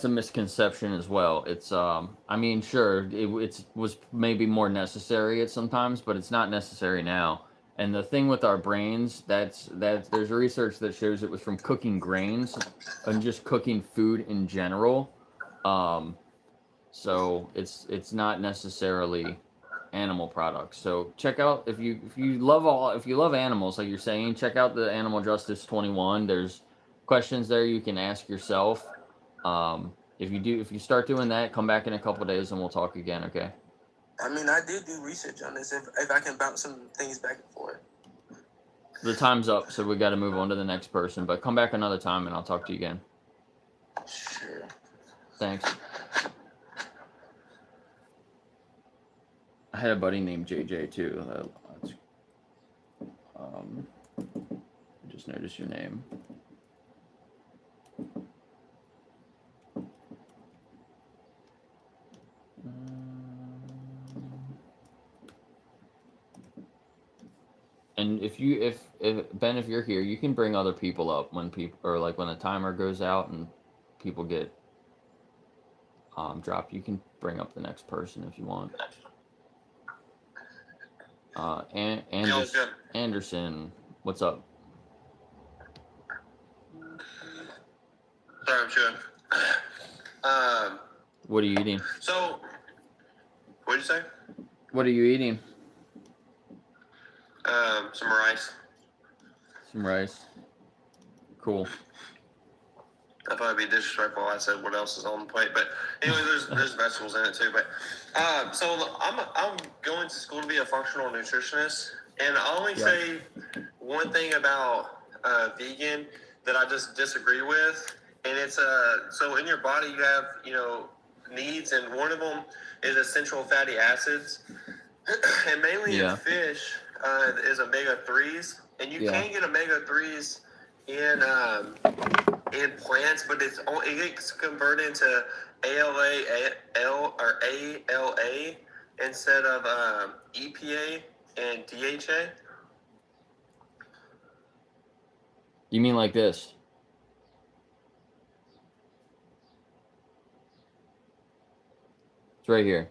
a misconception as well. It's I mean, sure, it was maybe more necessary at sometimes, but it's not necessary now. And the thing with our brains, that's there's research that shows it was from cooking grains and just cooking food in general. So it's not necessarily animal products. So check out if you love animals like you're saying, check out the Animal Justice 21. There's questions there you can ask yourself. If you start doing that, come back in a couple of days and we'll talk again, okay? I mean, I did do research on this. If I can bounce some things back and forth. The time's up, so we got to move on to the next person. But come back another time, and I'll talk to you again. Sure. Thanks. I had a buddy named JJ too. just noticed your name. And if Ben, if you're here, you can bring other people up when people, or like when a timer goes out and people get dropped. You can bring up the next person if you want. Anderson, what's up? Sorry, I'm chewing. What are you eating? So, what'd you say? What are you eating? Some rice. Some rice. Cool. I thought it'd be disrespectful. I said what else is on the plate, but anyway, there's vegetables in it too. But so I'm going to school to be a functional nutritionist, and I'll only say one thing about vegan that I just disagree with, and it's so in your body you have needs, and one of them is essential fatty acids, and mainly in fish is omega-3s, and you can get omega-3s in plants, but it gets converted into ALA instead of EPA and DHA. You mean like this? It's right here.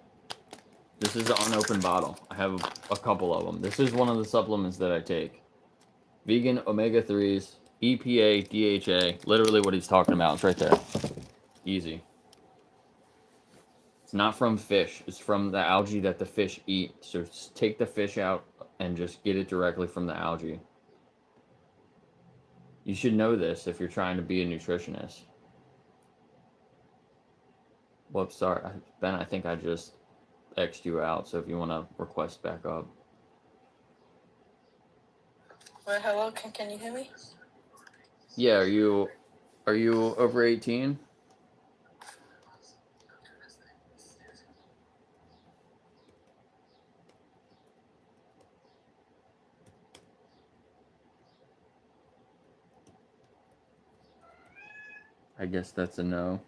This is an unopened bottle. I have a couple of them. This is one of the supplements that I take. Vegan omega-3s, EPA, DHA. Literally what he's talking about. It's right there. Easy. It's not from fish. It's from the algae that the fish eat. So just take the fish out and just get it directly from the algae. You should know this if you're trying to be a nutritionist. Whoops, sorry. Ben, I think I just X'd you out, so if you want to request back up. Well, hello, can you hear me? Yeah, are you over 18? I guess that's a no.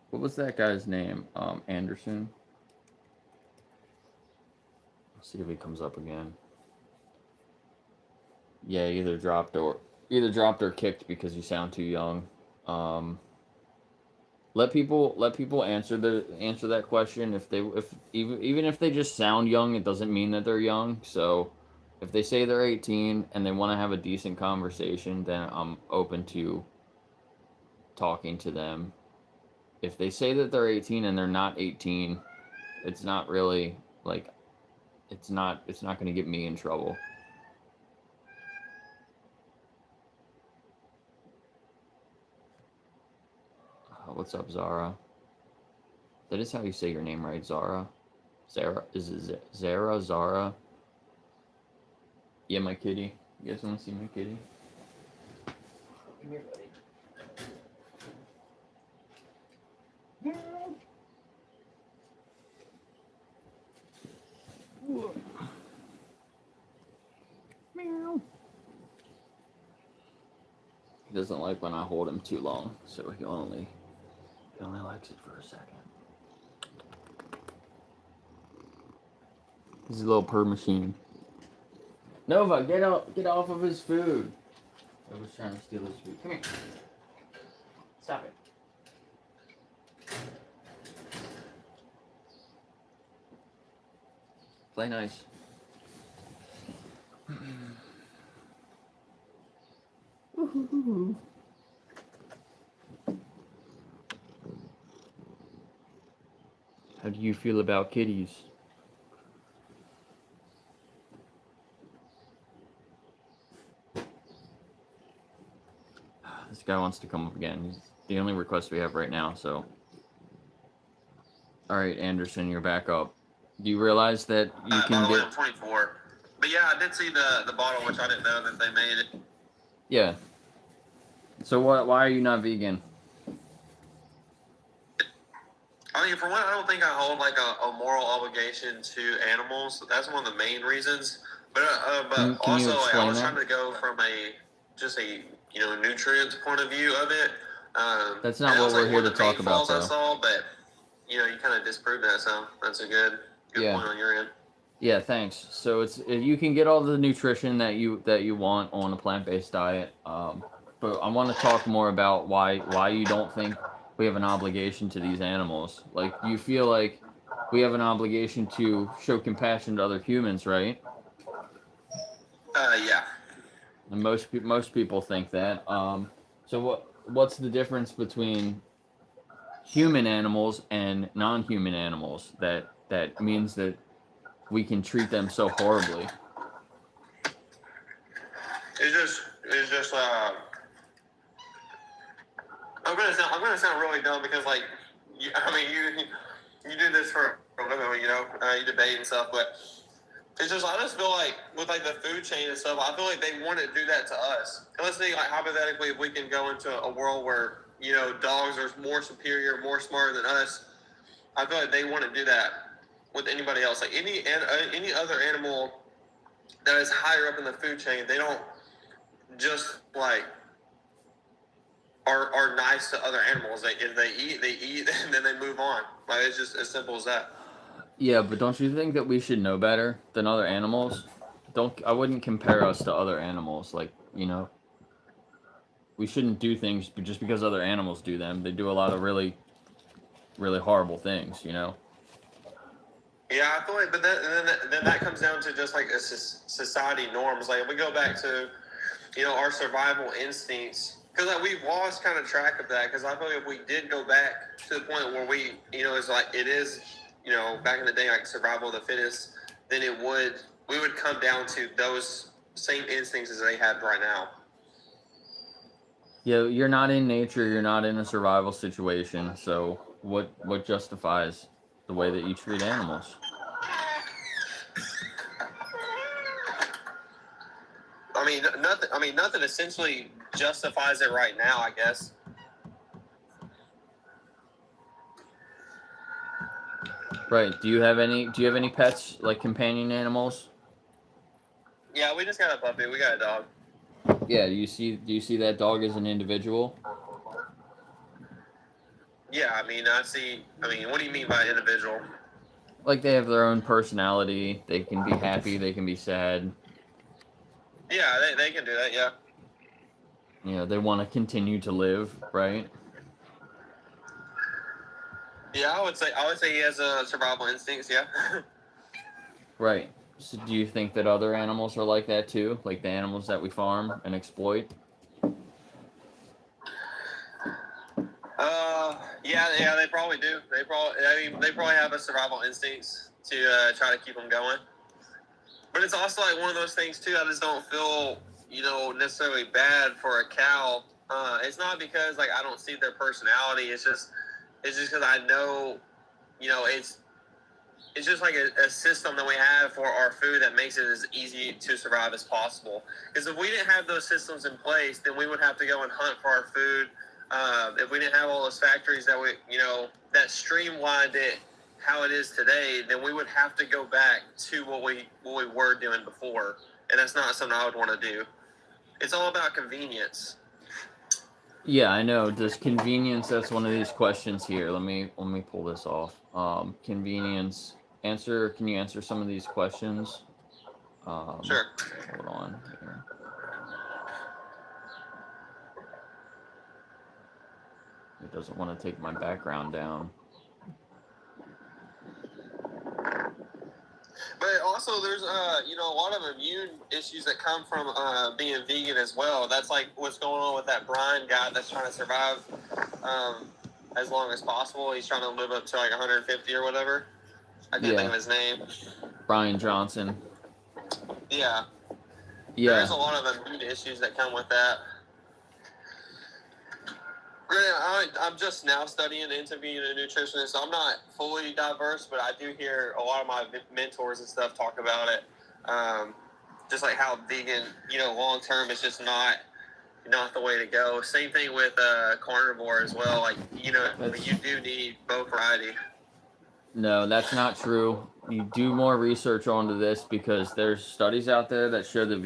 What was that guy's name? Anderson? Let's see if he comes up again. Yeah, either dropped or kicked because you sound too young. Let people answer that question. Even if they just sound young, it doesn't mean that they're young. So if they say they're 18 and they want to have a decent conversation, then I'm open to talking to them. If they say that they're 18 and they're not 18, it's not really like it's not going to get me in trouble. What's up, Zara? That is how you say your name, right, Zara? Zara? Is it Zara? Zara? Yeah, my kitty. You guys want to see my kitty? Come here, buddy. Meow. He doesn't like when I hold him too long, so he only likes it for a second. He's a little purr machine. Nova, get off of his food. I was trying to steal his food. Come here. Stop it. Play nice. How do you feel about kitties? This guy wants to come up again. He's the only request we have right now, so. Alright, Anderson, you're back up. Do you realize that you can Bottle get... 24. But yeah, I did see the bottle, which I didn't know that they made it. Yeah. So why are you not vegan? I mean, for one, I don't think I hold like a moral obligation to animals. That's one of the main reasons. But Can you also, I explain was that? trying to go from just a nutrient point of view of it. That's not and that what was, we're like, here one to of the main talk about, flaws I though. saw, but you kind of disproved that, so that's a good Yeah. point on your end. Yeah, thanks. So it's you can get all the nutrition that you want on a plant-based diet. But I want to talk more about why you don't think we have an obligation to these animals. Like you feel like we have an obligation to show compassion to other humans, right? Yeah. And most people think that. So what's the difference between human animals and non-human animals that means that we can treat them so horribly? It's just I'm gonna sound really dumb because like you do this for a living, you debate and stuff, but it's just I just feel like with like the food chain and stuff, I feel like they want to do that to us. And let's say like hypothetically if we can go into a world where dogs are more superior, more smarter than us, I feel like they want to do that with anybody else. Like any other animal that is higher up in the food chain, they don't just like are nice to other animals. If they eat, and then they move on. Like it's just as simple as that. Yeah, but don't you think that we should know better than other animals? I wouldn't compare us to other animals. Like, we shouldn't do things just because other animals do them. They do a lot of really, really horrible things, Yeah, I feel like, but then that comes down to just like a society norms. Like if we go back to, our survival instincts, because like we've lost kind of track of that. Because I feel like if we did go back to the point where we, it's like it is, back in the day like survival of the fittest, then we would come down to those same instincts as they have right now. Yeah, you're not in nature. You're not in a survival situation. So what justifies the way that you treat animals? Nothing essentially justifies it right now, I guess. Right. Do you have any pets, like companion animals? Yeah, we just got a puppy. We got a dog. Yeah. Do you see that dog as an individual? Yeah, I see. What do you mean by individual? Like they have their own personality. They can be happy. They can be sad. Yeah, they can do that. Yeah. They want to continue to live, right? Yeah, I would say he has a survival instincts. Yeah. Right. So do you think that other animals are like that too? Like the animals that we farm and exploit? Yeah, they probably do. They probably have a survival instincts to try to keep them going. But it's also like one of those things too. I just don't feel necessarily bad for a cow. It's not because like I don't see their personality. It's just because I know, it's just like a system that we have for our food that makes it as easy to survive as possible. Because if we didn't have those systems in place, then we would have to go and hunt for our food. If we didn't have all those factories that that streamlined it how it is today, then we would have to go back to what we were doing before, and that's not something I would want to do. It's all about convenience. Yeah, I know. Does convenience? That's one of these questions here. Let me pull this off. Convenience. Can you answer some of these questions? Sure. Hold on here. It doesn't want to take my background down. But also, there's a lot of immune issues that come from being vegan as well. That's like what's going on with that Brian guy that's trying to survive as long as possible. He's trying to live up to like 150 or whatever. I can't think of his name. Brian Johnson. Yeah. Yeah. There's a lot of immune issues that come with that. I'm just now studying to be a nutritionist, so I'm not fully diverse, but I do hear a lot of my mentors and stuff talk about it. Just like how vegan, long term is just not the way to go. Same thing with carnivore as well. Like, you do need both variety. No, that's not true. You do more research onto this because there's studies out there that show that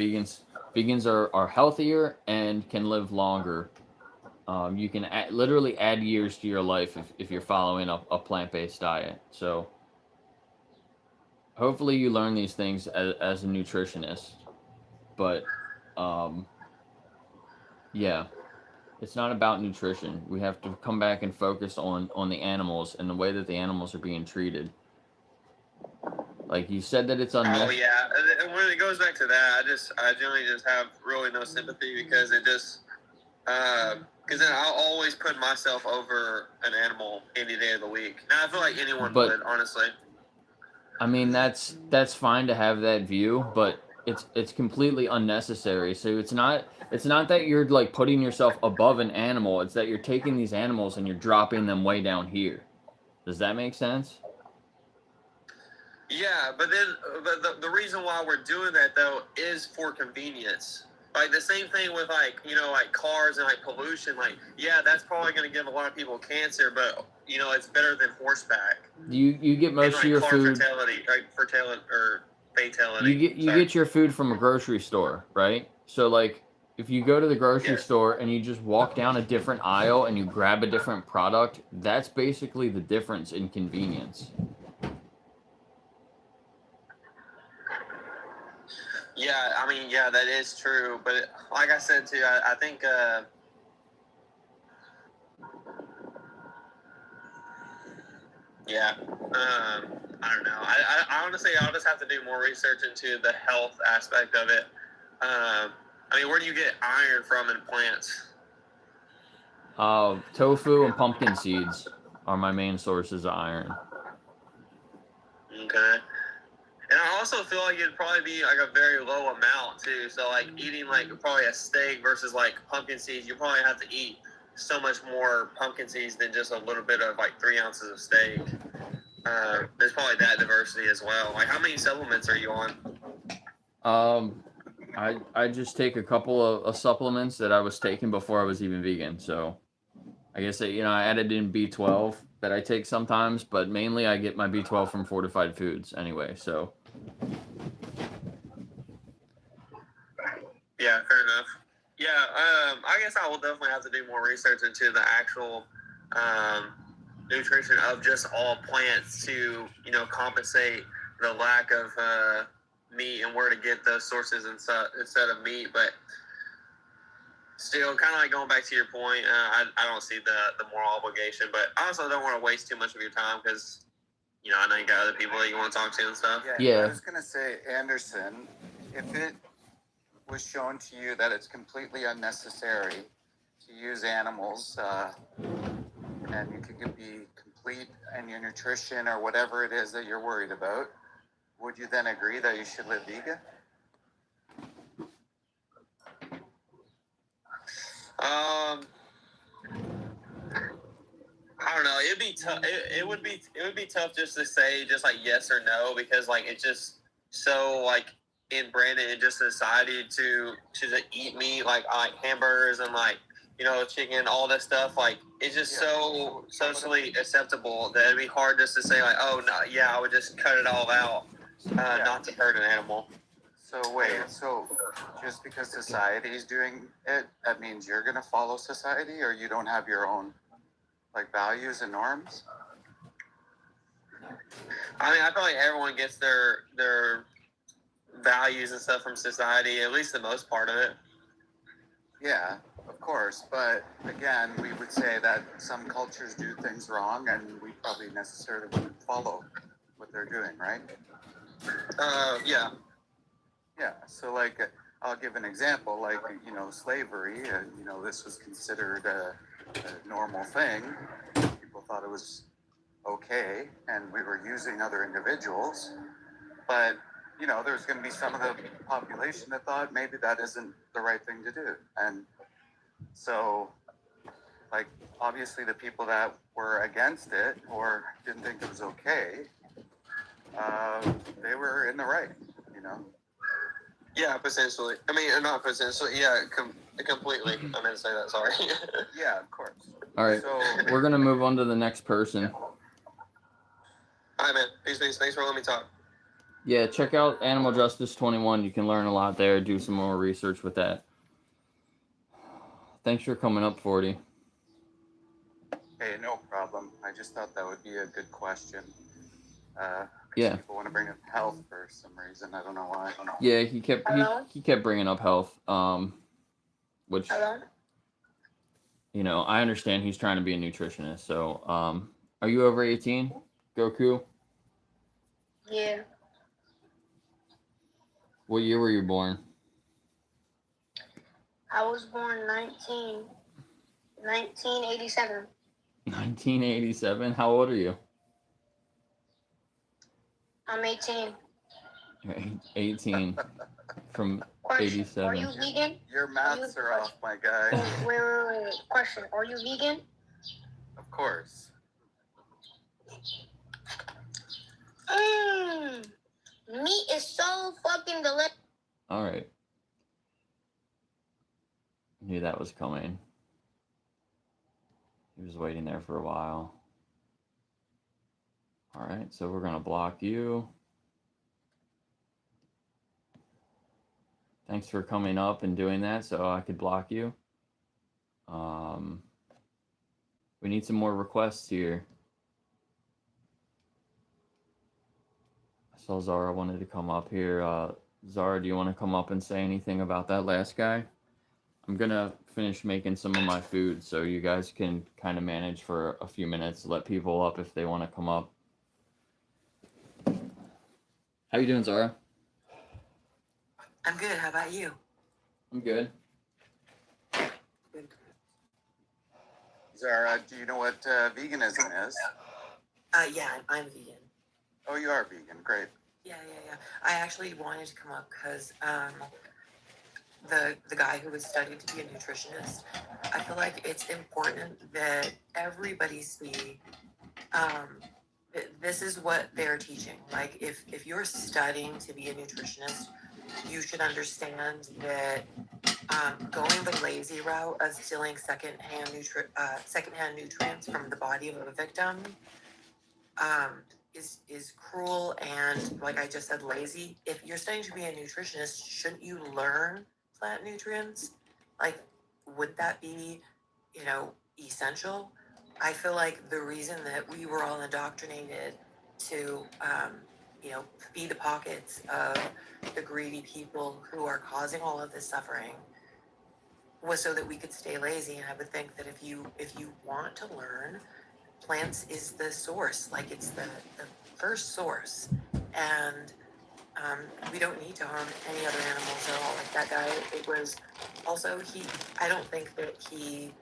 Vegans are healthier and can live longer. You can literally add years to your life if you're following a plant-based diet. So hopefully you learn these things as a nutritionist. But yeah, it's not about nutrition. We have to come back and focus on the animals and the way that the animals are being treated. Like you said that it's Oh unnecessary. yeah, and when it goes back to that, I generally just have really no sympathy because it just because then I'll always put myself over an animal any day of the week. Now I feel like anyone would, honestly. I mean, that's fine to have that view, but it's completely unnecessary. So it's not that you're like putting yourself above an animal. It's that you're taking these animals and you're dropping them way down here. Does that make sense? Yeah, but the reason why we're doing that though is for convenience. Like the same thing with like like cars and like pollution. Like yeah, that's probably going to give a lot of people cancer, but it's better than horseback. You get most and, like, of your car food. Fatality. You get your food from a grocery store, right? So like if you go to the grocery store and you just walk down a different aisle and you grab a different product, that's basically the difference in convenience. Yeah, I mean, yeah, that is true. But like I said too, I think yeah, I don't know. I honestly, I'll just have to do more research into the health aspect of it. I mean, where do you get iron from in plants? Tofu and pumpkin seeds are my main sources of iron. Okay. And I also feel like it'd probably be like a very low amount too. So like eating like probably a steak versus like pumpkin seeds, you probably have to eat so much more pumpkin seeds than just a little bit of like 3 ounces of steak. There's probably that diversity as well. Like how many supplements are you on? I just take a couple of supplements that I was taking before I was even vegan. So I guess I added in B12 that I take sometimes, but mainly I get my B12 from fortified foods anyway. So yeah, fair enough. Yeah, I guess I will definitely have to do more research into the actual nutrition of just all plants to compensate the lack of meat and where to get those sources instead of meat. But still, kind of like going back to your point, I don't see the moral obligation, but I also don't want to waste too much of your time because I know you got other people that you want to talk to and stuff. Yeah. I was gonna say, Anderson, if it was shown to you that it's completely unnecessary to use animals, and you could be complete in your nutrition or whatever it is that you're worried about, would you then agree that you should live vegan? I don't know. It'd be tough. It would be tough just to say just like yes or no because like it's just so like inbred in just society to eat meat like hamburgers and like chicken, all that stuff. Like it's just so socially acceptable that it'd be hard just to say like, oh no, yeah, I would just cut it all out, not to hurt an animal. So wait, so just because society is doing it, that means you're gonna follow society, or you don't have your own like values and norms? I mean, I feel like everyone gets their values and stuff from society, at least the most part of it. Yeah, of course. But again, we would say that some cultures do things wrong, and we probably necessarily wouldn't follow what they're doing, right? Yeah. Yeah. So, like, I'll give an example. Like, slavery. This was considered a normal thing. People thought it was okay, and we were using other individuals. But there's going to be some of the population that thought maybe that isn't the right thing to do. And so, like, obviously the people that were against it or didn't think it was okay, they were in the right, Yeah, potentially. I mean, not potentially. Yeah, completely. I meant to say that. Sorry. Yeah, of course. all right, So, we're gonna move on to the next person. All right, man. Peace. Thanks for letting me talk. Yeah, check out Animal Justice 21. You can learn a lot there. Do some more research with that. Thanks for coming up, 40. Hey, no problem. I just thought that would be a good question. 'Cause Yeah. people want to bring up health for some reason. I don't know why. Yeah, he kept bringing up health. Which Hello? you know, I understand he's trying to be a nutritionist. So, are you over 18, Goku? Yeah. What year were you born? I was born 1987. 1987. How old are you? I'm 18. You're 18 from Question, 87. are you vegan? Your maths are off, my guy. Wait. Question, are you vegan? Of course. Meat is so fucking delicious. All right. Knew that was coming. He was waiting there for a while. All right, so we're gonna block you. Thanks for coming up and doing that so I could block you. We need some more requests here. I saw Zara wanted to come up here. Zara, do you want to come up and say anything about that last guy? I'm gonna finish making some of my food so you guys can kind of manage for a few minutes, let people up if they want to come up. How you doing, Zara? I'm good. How about you? I'm good. Good. Zara, do you know what veganism is? Yeah, I'm vegan. Oh, you are vegan. Great. Yeah. I actually wanted to come up because the guy who was studied to be a nutritionist, I feel like it's important that everybody see this is what they're teaching. Like if you're studying to be a nutritionist, you should understand that going the lazy route of stealing secondhand nutrients from the body of a victim is cruel and, like I just said, lazy. If you're studying to be a nutritionist, shouldn't you learn plant nutrients? Like, would that be, essential? I feel like the reason that we were all indoctrinated to, feed the pockets of the greedy people who are causing all of this suffering was so that we could stay lazy. And I would think that if you want to learn, plants is the source. Like, it's the first source. And we don't need to harm any other animals at all. Like that guy, it was also, I don't think that he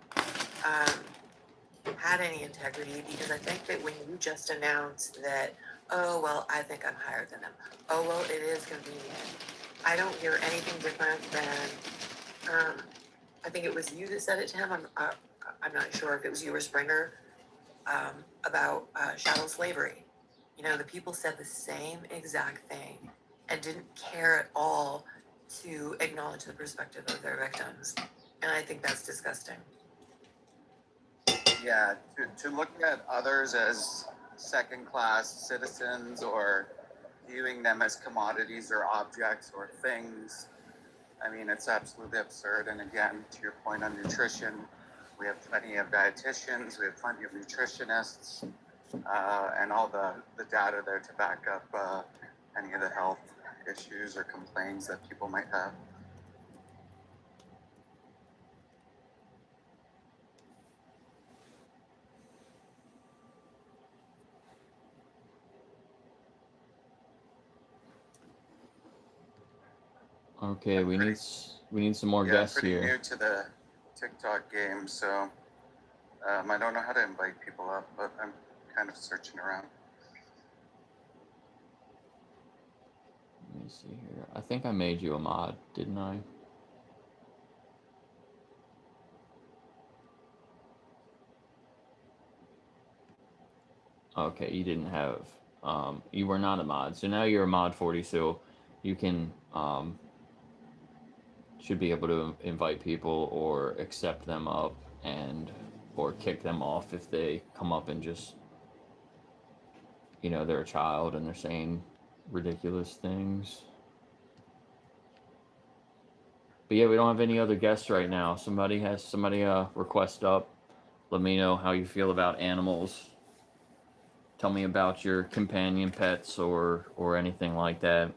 had any integrity, because I think that when you just announce that, oh, well, I think I'm higher than him. Oh, well, it is convenient. I don't hear anything different than, I think it was you that said it to him. I'm not sure if it was you or Springer, about chattel slavery. The people said the same exact thing and didn't care at all to acknowledge the perspective of their victims. And I think that's disgusting. Yeah, to look at others as second-class citizens or viewing them as commodities or objects or things, I mean, it's absolutely absurd. And again, to your point on nutrition, we have plenty of dietitians, we have plenty of nutritionists, and all the data there to back up any of the health issues or complaints that people might have. Okay, we need some more guests I'm pretty here. new to the TikTok game, so I don't know how to invite people up, but I'm kind of searching around. Let me see here. I think I made you a mod, didn't I? Okay, you didn't have. You were not a mod, so now you're a mod 40. So you can should be able to invite people or accept them up or kick them off if they come up and just they're a child and they're saying ridiculous things. But yeah, we don't have any other guests right now. Somebody request up. Let me know how you feel about animals. Tell me about your companion pets or anything like that.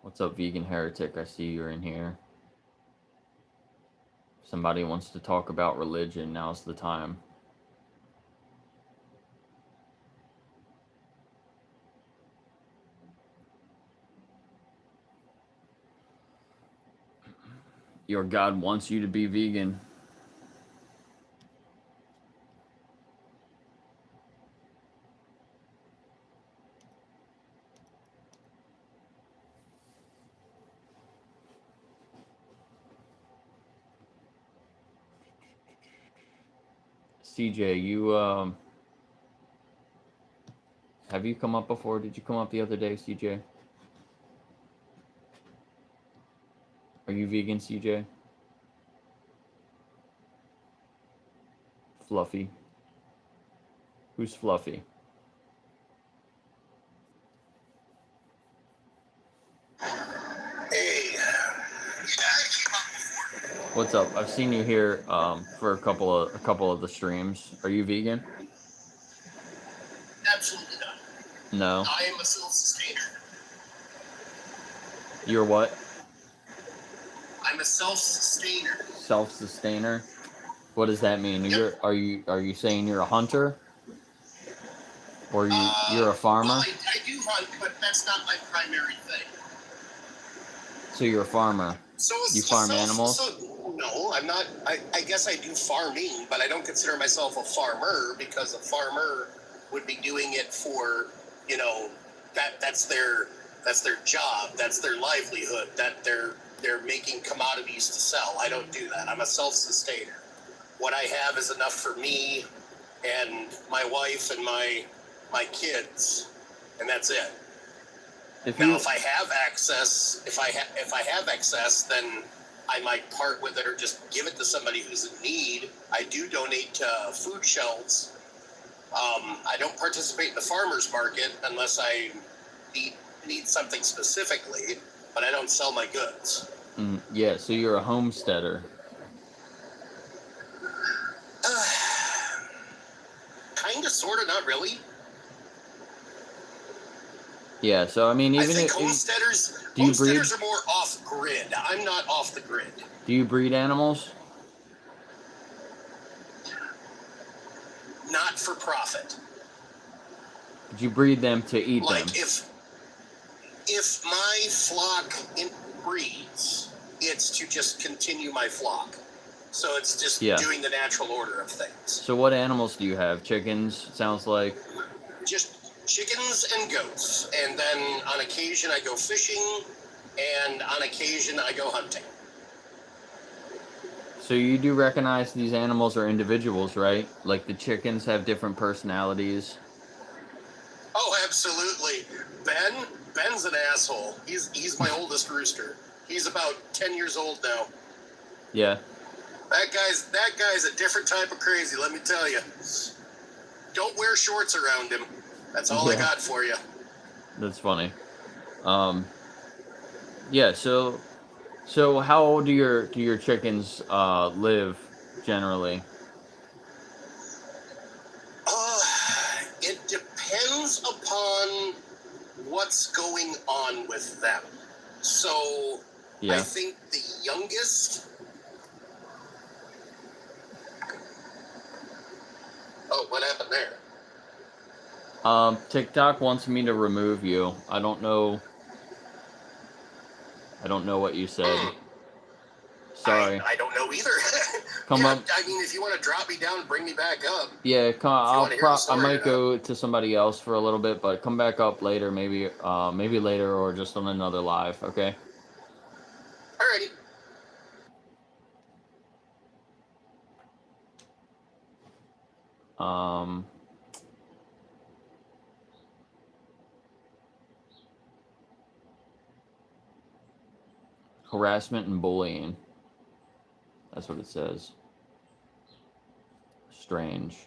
What's up, vegan heretic? I see you're in here. Somebody wants to talk about religion. Now's the time. Your God wants you to be vegan. CJ, you have you come up before? Did you come up the other day, CJ? Are you vegan, CJ? Fluffy. Who's Fluffy? Hey. What's up? I've seen you here for a couple of the streams. Are you vegan? Absolutely not. No. I am a self-sustainer. You're what? I'm a self-sustainer. Self-sustainer? What does that mean? Yep. Are you saying you're a hunter? Or you're a farmer? Well, I do hunt, but that's not my primary thing. So you're a farmer. So You farm animals? No, I'm not. I guess I do farming, but I don't consider myself a farmer because a farmer would be doing it for, that's their job, that's their livelihood, that they're making commodities to sell. I don't do that. I'm a self-sustainer. What I have is enough for me and my wife and my kids, and that's it. If I have access, if I have excess, then I might part with it or just give it to somebody who's in need. I do donate to food shelves. I don't participate in the farmers market unless I need something specifically, but I don't sell my goods. Yeah, so you're a homesteader. Kind of, sort of, not really. Yeah, so I mean, even I think if homesteaders are more off grid. I'm not off the grid. Do you breed animals? Not for profit. Did you breed them to eat them? Like if my flock breeds, it's to just continue my flock. So it's just doing the natural order of things. So what animals do you have? Chickens, sounds like? Just chickens and goats. And then on occasion I go fishing, and on occasion I go hunting. So you do recognize these animals are individuals, right? Like the chickens have different personalities. Oh, absolutely. Ben's an asshole. He's my oldest rooster. He's about 10 years old now. Yeah. That guy's a different type of crazy, let me tell you. Don't wear shorts around him. That's all I got for you. That's funny. Yeah, so how old do your chickens live generally? It depends upon what's going on with them. So I think the youngest. Oh, what happened there? TikTok wants me to remove you. I don't know what you said. Sorry. I don't know either. Come up. I mean, if you want to drop me down and bring me back up. Yeah, I might go to somebody else for a little bit, but come back up later, maybe later or just on another live, okay? Alrighty. Um, harassment and bullying. That's what it says. Strange.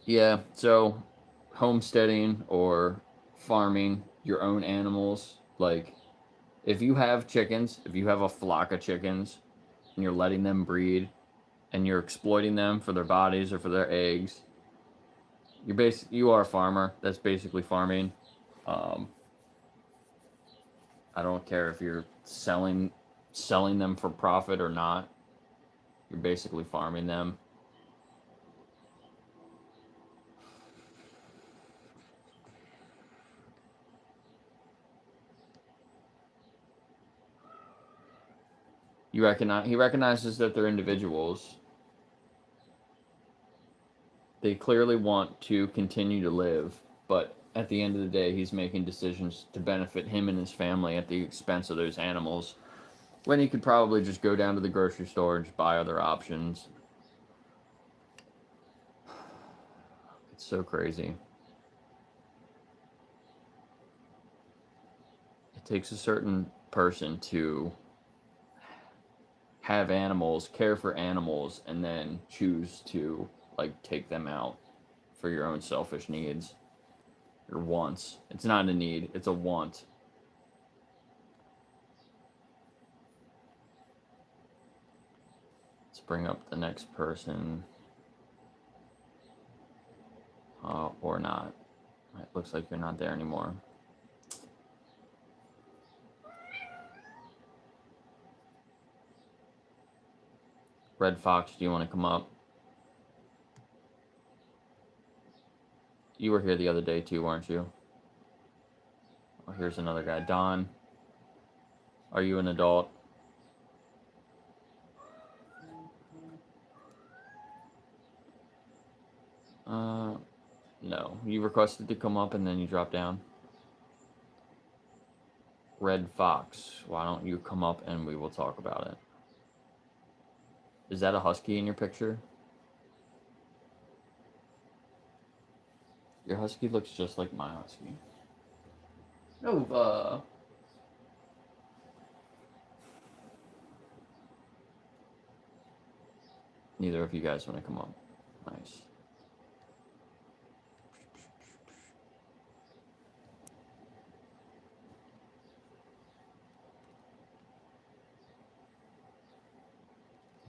Yeah, so homesteading or farming your own animals, like if you have chickens, if you have a flock of chickens and you're letting them breed and you're exploiting them for their bodies or for their eggs, you are a farmer. That's basically farming. Um, I don't care if you're selling them for profit or not. You're basically farming them. He recognizes that they're individuals. They clearly want to continue to live, but at the end of the day, he's making decisions to benefit him and his family at the expense of those animals, when he could probably just go down to the grocery store and just buy other options. It's so crazy. It takes a certain person to have animals, care for animals, and then choose to like take them out for your own selfish needs. Your wants. It's not a need, it's a want. Let's bring up the next person. Or not. It looks like you're not there anymore. Red Fox, do you want to come up? You were here the other day too, weren't you? Oh, here's another guy. Don, are you an adult? No. You requested to come up and then you dropped down. Red Fox, why don't you come up and we will talk about it? Is that a husky in your picture? Your husky looks just like my husky. Nova. Neither of you guys want to come up. Nice.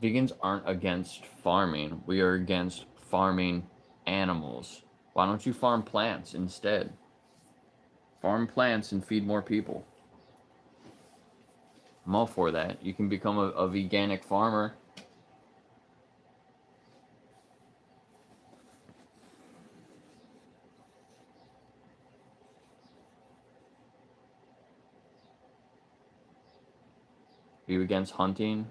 Vegans aren't against farming. We are against farming animals. Why don't you farm plants instead? Farm plants and feed more people. I'm all for that. You can become a veganic farmer. Are you against hunting?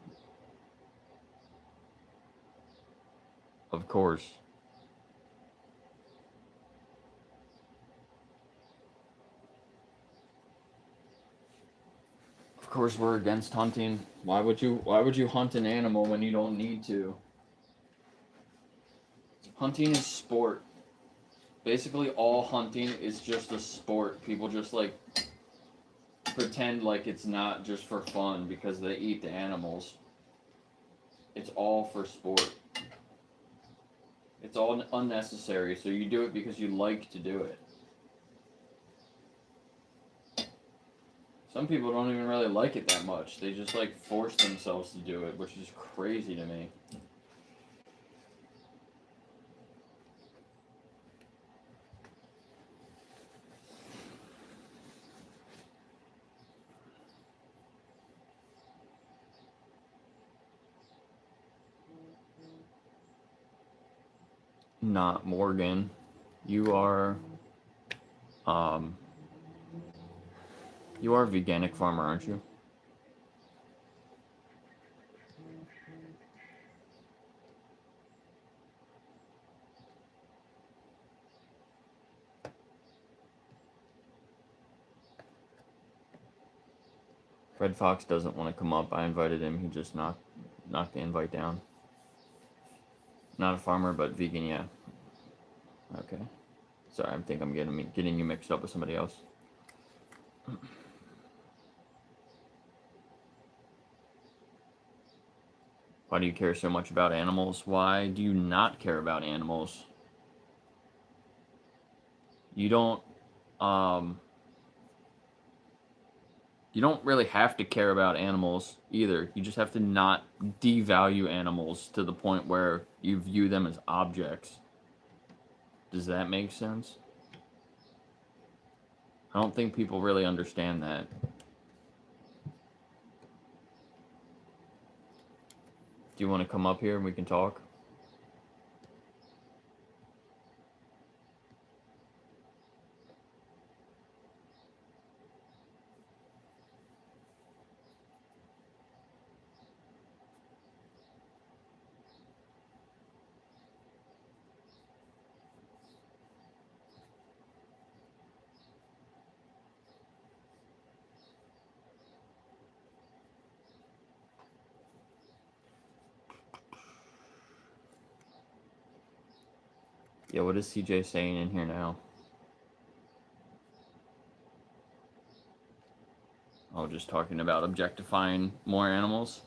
Of course. Of course we're against hunting. Why would you hunt an animal when you don't need to? Hunting is sport. Basically all hunting is just a sport. People just like pretend like it's not just for fun because they eat the animals. It's all for sport. It's all unnecessary, so you do it because you like to do it. Some people don't even really like it that much. They just like force themselves to do it, which is crazy to me. Not Morgan. You are a veganic farmer, aren't you? Red Fox doesn't want to come up. I invited him. He just knocked the invite down. Not a farmer, but vegan, yeah. Okay. Sorry, I think I'm getting you mixed up with somebody else. Why do you care so much about animals? Why do you not care about animals? You don't really have to care about animals either. You just have to not devalue animals to the point where you view them as objects. Does that make sense? I don't think people really understand that. Do you want to come up here and we can talk? Yeah, what is CJ saying in here now? Oh, just talking about objectifying more animals.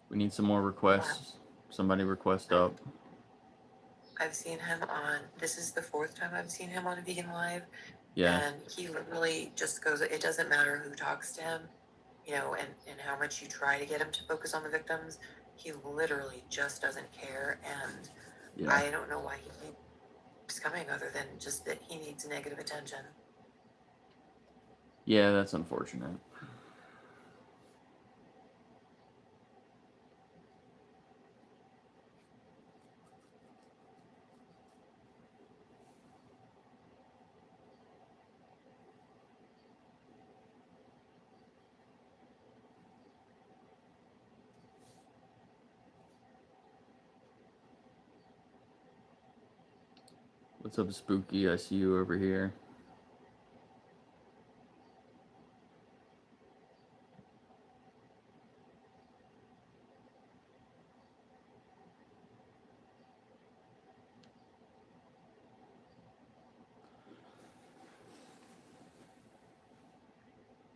We need some more requests. Somebody request up. I've seen him on, this is the 4th time I've seen him on a Vegan Live. Yeah. And he literally just goes, it doesn't matter who talks to him, you know, and how much you try to get him to focus on the victims. He literally just doesn't care. And Yeah. I don't know why he keeps coming other than just that he needs negative attention. Yeah, that's unfortunate. What's up, Spooky? I see you over here.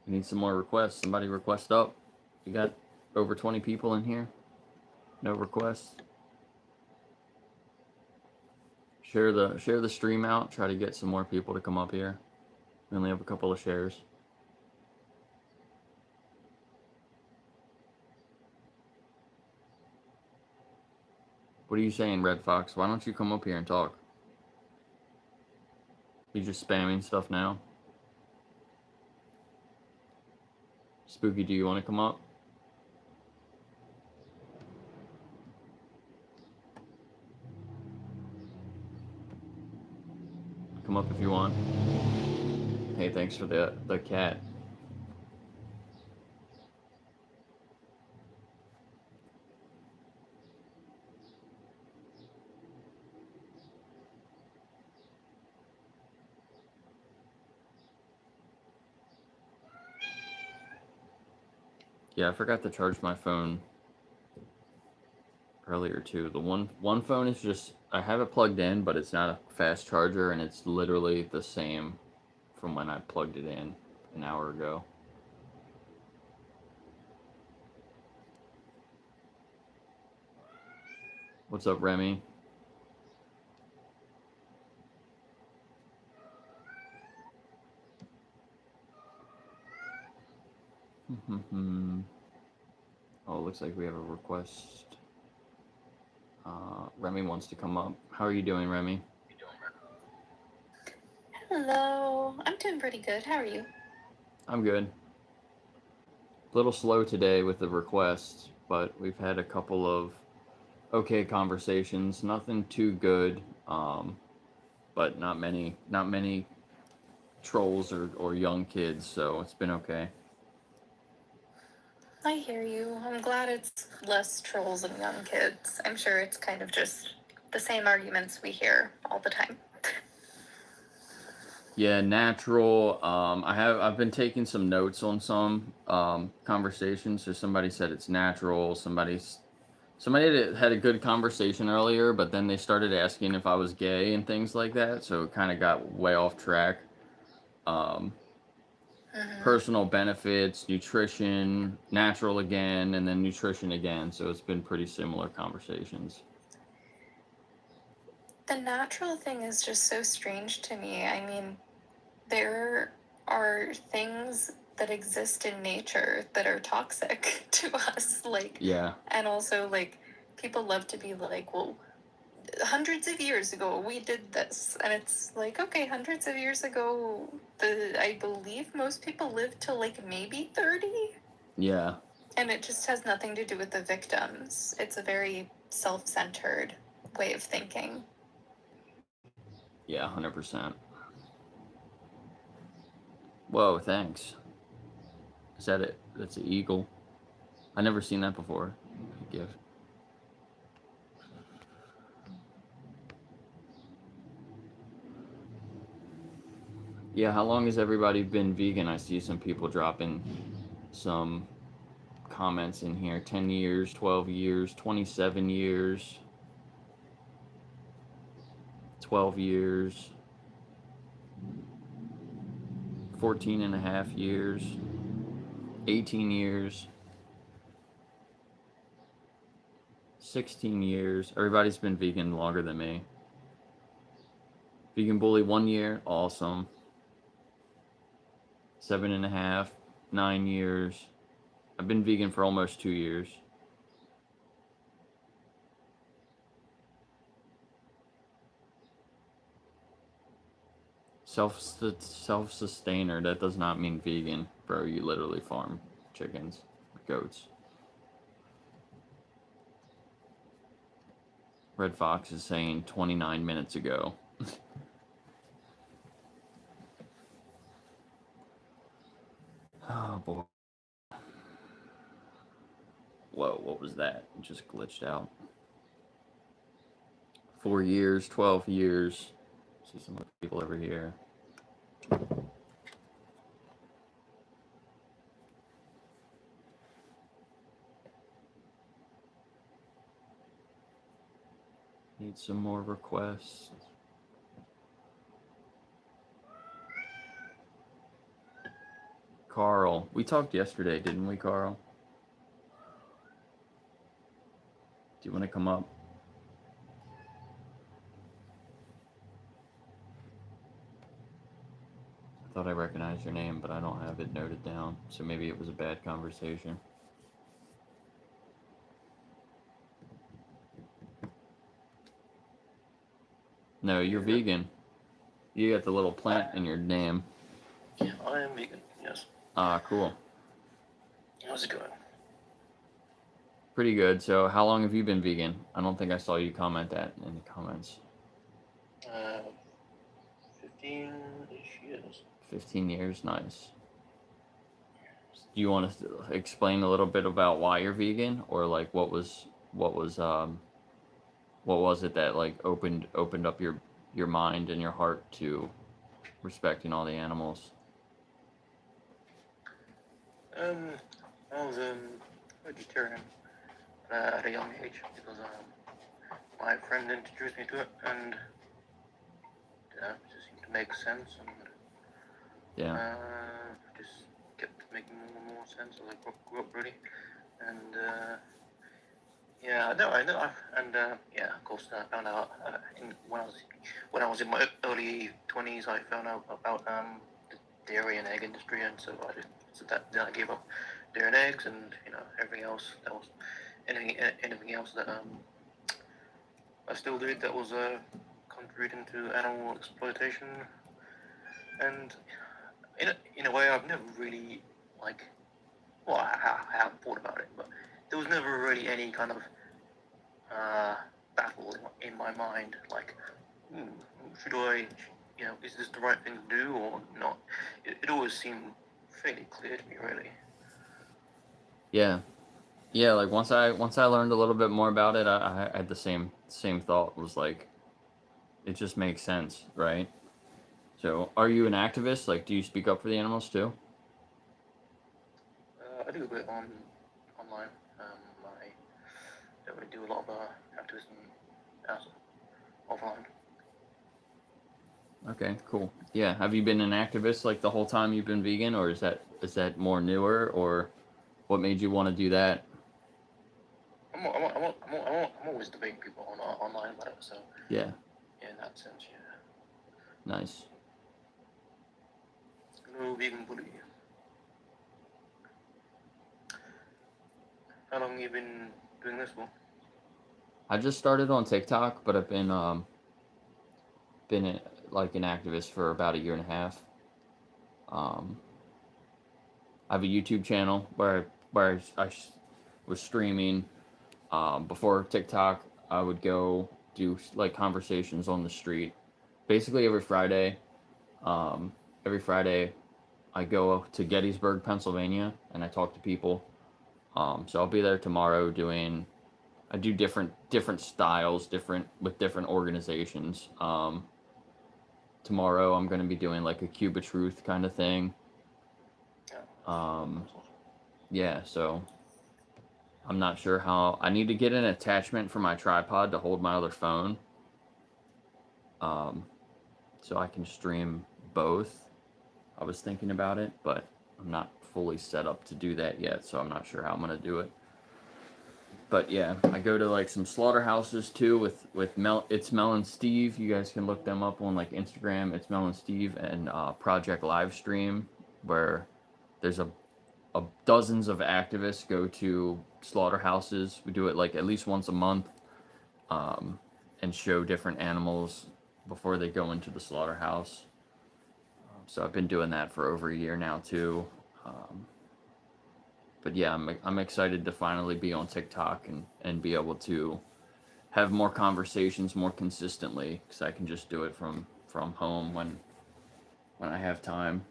We need some more requests. Somebody request up. You got over 20 people in here. No requests. Share the stream out. Try to get some more people to come up here. We only have a couple of shares. What are you saying, Red Fox? Why don't you come up here and talk? You just spamming stuff now? Spooky, do you want to come up? Come up if you want. Hey, thanks for the cat. Yeah, I forgot to charge my phone earlier too. The one phone is just, I have it plugged in, but it's not a fast charger, and it's literally the same from when I plugged it in an hour ago. What's up, Remy? Oh, it looks like we have a request. Remy wants to come up. How are you doing, Remy? Hello. I'm doing pretty good. How are you? I'm good. A little slow today with the requests, but we've had a couple of okay conversations. Nothing too good, but not many trolls or young kids, so it's been okay. I hear you. I'm glad it's less trolls and young kids. I'm sure it's kind of just the same arguments we hear all the time. Yeah, natural. I've been taking some notes on some conversations. So somebody said it's natural. Somebody had a good conversation earlier, but then they started asking if I was gay and things like that. So it kind of got way off track. Personal benefits, nutrition, natural again, and then nutrition again. So it's been pretty similar conversations. The natural thing is just so strange to me. I mean, there are things that exist in nature that are toxic to us, like, Yeah. and also, like, people love to be like, well, hundreds of years ago we did this, and it's like, okay, hundreds of years ago, I believe most people lived till like maybe 30. Yeah. And it just has nothing to do with the victims. It's a very self-centered way of thinking. Yeah, 100%. Whoa, thanks. Is that it? That's an eagle. I never seen that before. Gift. Yeah, how long has everybody been vegan? I see some people dropping some comments in here. 10 years, 12 years, 27 years, 12 years, 14 and a half years, 18 years, 16 years. Everybody's been vegan longer than me. Vegan bully 1 year, awesome. 7 and a half, 9 years. I've been vegan for almost 2 years. Self-sustainer, that does not mean vegan, bro. You literally farm chickens, goats. Red Fox is saying 29 minutes ago. Oh boy. Whoa, what was that? It just glitched out. 4 years, 12 years. See some other people over here. Need some more requests. Carl. We talked yesterday, didn't we, Carl? Do you want to come up? I thought I recognized your name, but I don't have it noted down. So maybe it was a bad conversation. No, you're vegan. You got the little plant in your name. Yeah, I am vegan, yes. Ah, cool. How's it going? Pretty good. So how long have you been vegan? I don't think I saw you comment that in the comments. 15-ish years. 15 years, nice. Do you want to explain a little bit about why you're vegan, or like what was it that like opened up your mind and your heart to respecting all the animals? I was vegetarian at a young age because my friend introduced me to it, and it just seemed to make sense, and just kept making more and more sense as I grew up, really. And yeah, I know, and yeah, of course, I found out when I was in my early 20s, I found out about the dairy and egg industry, and so then I gave up dairy and eggs, and everything else anything else that I still did that was contributing to animal exploitation. And in a way, I've never really I have thought about it, but there was never really any kind of battle in my mind, like, should I, is this the right thing to do or not? It always seemed fairly clear to me, really. Yeah. yeah, like once I learned a little bit more about it, I had the same thought. Was like, it just makes sense, right? So, are you an activist? Like, do you speak up for the animals too? I do a bit on online. I don't really do a lot of activism out offline. Okay, cool. Yeah, have you been an activist like the whole time you've been vegan, or is that more newer, or what made you want to do that? I'm always debating people on online about it. So Yeah, yeah, in that sense, yeah. nice. No vegan bully. How long have you been doing this for? I just started on TikTok, but I've been like an activist for about a year and a half. Um, I have a YouTube channel where was streaming. Before TikTok, I would go do like conversations on the street. Basically every Friday. Um, every Friday, I go to Gettysburg, Pennsylvania, and I talk to people. So I'll be there tomorrow doing. I do different styles, different organizations. Tomorrow I'm going to be doing like a Cube of Truth kind of thing. Um, yeah, so I'm not sure how. I need to get an attachment for my tripod to hold my other phone, um, so I can stream both. I was thinking about it, but I'm not fully set up to do that yet, so I'm not sure how I'm gonna do it. But yeah, I go to like some slaughterhouses too with It's Mel and Steve. You guys can look them up on like Instagram. It's Mel and Steve and Project Livestream, where there's a dozens of activists go to slaughterhouses. We do it like at least once a month, and show different animals before they go into the slaughterhouse. So I've been doing that for over a year now too. Um, but yeah, I'm excited to finally be on TikTok and be able to have more conversations more consistently, because I can just do it from home when I have time.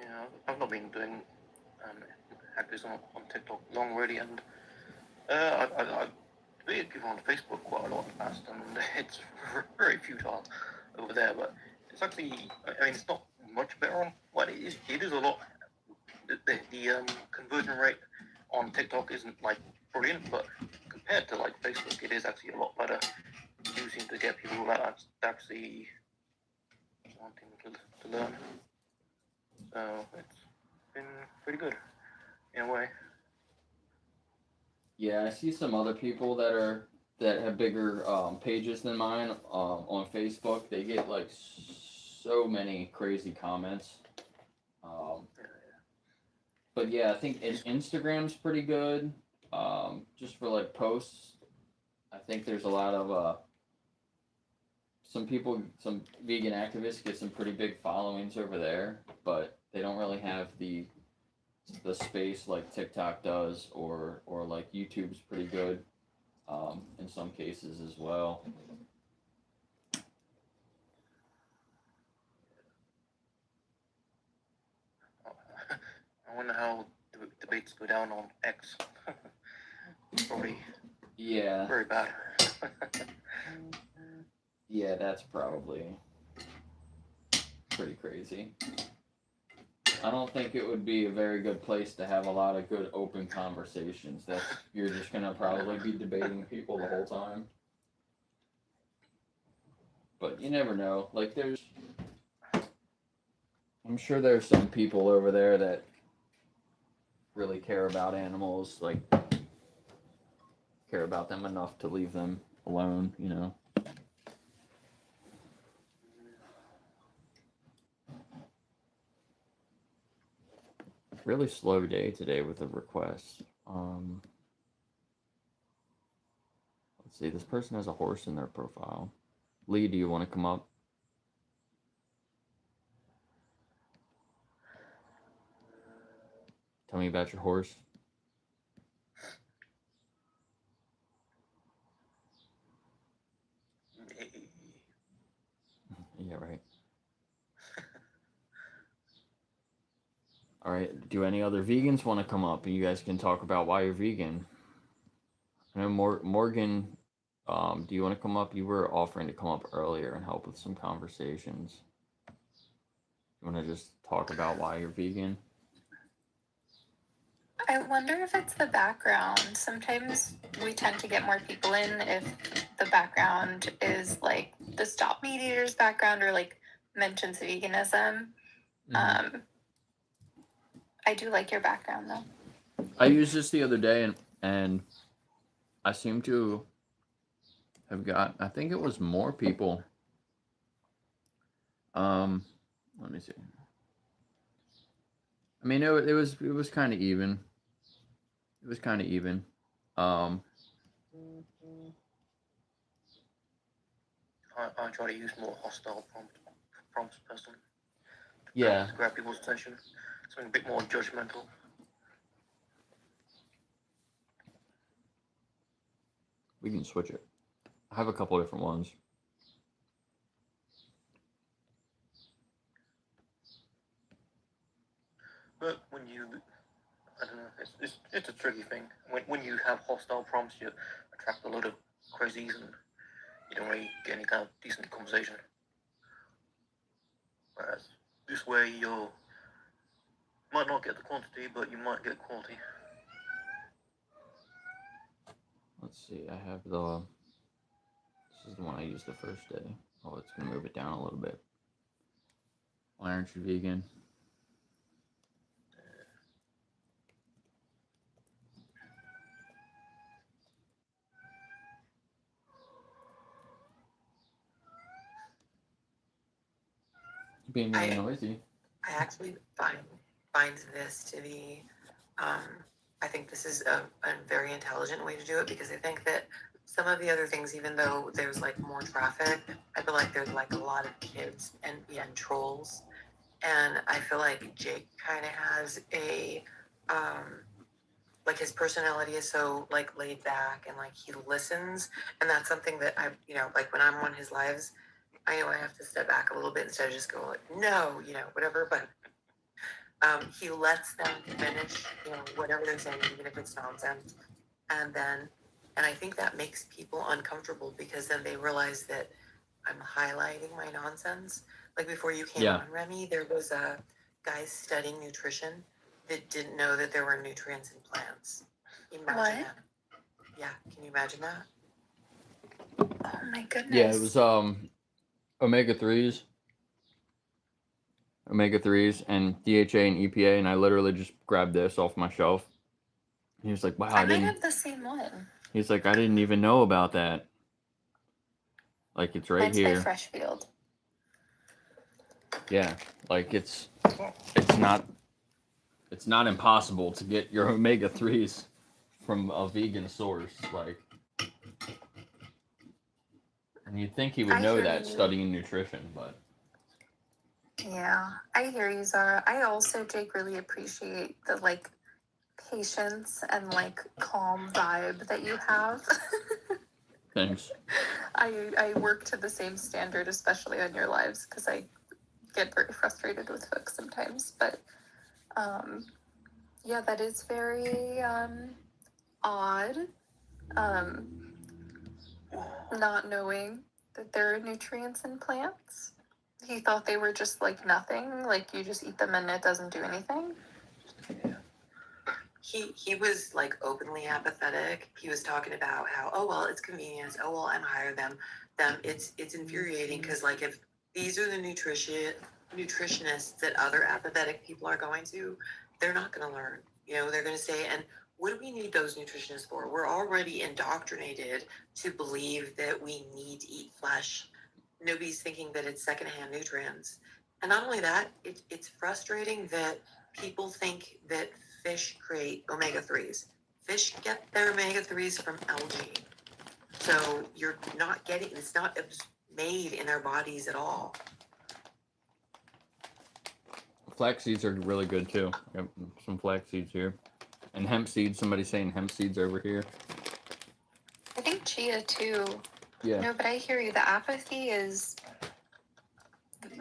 Yeah, I've not been doing activism on TikTok long already, and I debated people on Facebook quite a lot in the past, and it's very futile over there. But it's actually, I mean, it's not much better on. Well, it is a lot. The conversion rate on TikTok isn't like brilliant, but compared to like Facebook, it is actually a lot better. You seem to get people that are actually wanting to learn. So it's been pretty good in a way. Yeah, I see some other people that have bigger pages than mine on Facebook. They get like so many crazy comments. But yeah, I think Instagram's pretty good. Just for like posts, I think there's a lot of some vegan activists get some pretty big followings over there, but they don't really have the space like TikTok does, or like YouTube's pretty good in some cases as well. I wonder how debates go down on X. Probably Yeah, very bad. yeah, that's probably pretty crazy. I don't think it would be a very good place to have a lot of good open conversations. That you're just gonna probably be debating people the whole time. But you never know. Like I'm sure there's some people over there that really care about animals, like care about them enough to leave them alone, you know. Really slow day today with the requests. Let's see, this person has a horse in their profile. Lee, do you want to come up? Tell me about your horse. Yeah, right. All right. Do any other vegans want to come up and you guys can talk about why you're vegan? I know Morgan. Do you want to come up? You were offering to come up earlier and help with some conversations. You want to just talk about why you're vegan? I wonder if it's the background. Sometimes we tend to get more people in if the background is like the Stop Meat Eaters background or like mentions veganism. Mm-hmm. I do like your background though. I used this the other day and I seem to have got, I think it was more people. Let me see. I mean, it was kind of even. It was kind of even. I try to use more hostile prompts personally. Yeah. To grab people's attention. Something a bit more judgmental. We can switch it. I have a couple different ones. But when you, I don't know, it's a tricky thing. When you have hostile prompts, you attract a lot of crazies and you don't really get any kind of decent conversation. Whereas this way you might not get the quantity, but you might get quality. Let's see. I have the. This is the one I used the first day. Oh, it's gonna move it down a little bit. Why aren't you vegan? Being really noisy. I actually find this to be, I think this is a very intelligent way to do it because I think that some of the other things, even though there's like more traffic, I feel like there's like a lot of kids and trolls, and I feel like Jake kind of has a, like his personality is so like laid back and like he listens, and that's something that I, like when I'm on his lives, I know I have to step back a little bit instead of just go like, no, whatever. But he lets them finish, whatever they're saying, even if it's nonsense. And I think that makes people uncomfortable because then they realize that I'm highlighting my nonsense. Like before you came on, Remy, there was a guy studying nutrition that didn't know that there were nutrients in plants. Imagine that. Yeah, can you imagine that? Oh my goodness. Yeah, it was omega-3s and DHA and EPA, and I literally just grabbed this off my shelf. He was like, wow, I might have the same one. He's like, I didn't even know about that. Like, it's right Mine's here. by Freshfield. Yeah, like it's not impossible to get your omega-3s from a vegan source, like. And you'd think he would know that studying nutrition, but. Yeah, I hear you, Zara. I also, Jake, really appreciate the like patience and like calm vibe that you have. Thanks. I work to the same standard, especially on your lives, because I get very frustrated with folks sometimes. But yeah, that is very odd. Not knowing that there are nutrients in plants. He thought they were just like nothing, like you just eat them and it doesn't do anything. He was like openly apathetic. He was talking about how, oh well, it's convenience. Oh well, I'm higher than them. It's infuriating because like if these are the nutritionists that other apathetic people are going to, they're not going to learn. They're going to say, and what do we need those nutritionists for? We're already indoctrinated to believe that we need to eat flesh. Nobody's thinking that it's secondhand nutrients. And not only that, it's frustrating that people think that fish create omega-3s. Fish get their omega-3s from algae. So you're not getting, it's not made in their bodies at all. Flax seeds are really good too. Yep, some flax seeds here. And hemp seeds, somebody's saying hemp seeds over here. I think chia too. Yeah. No, but I hear you. The apathy is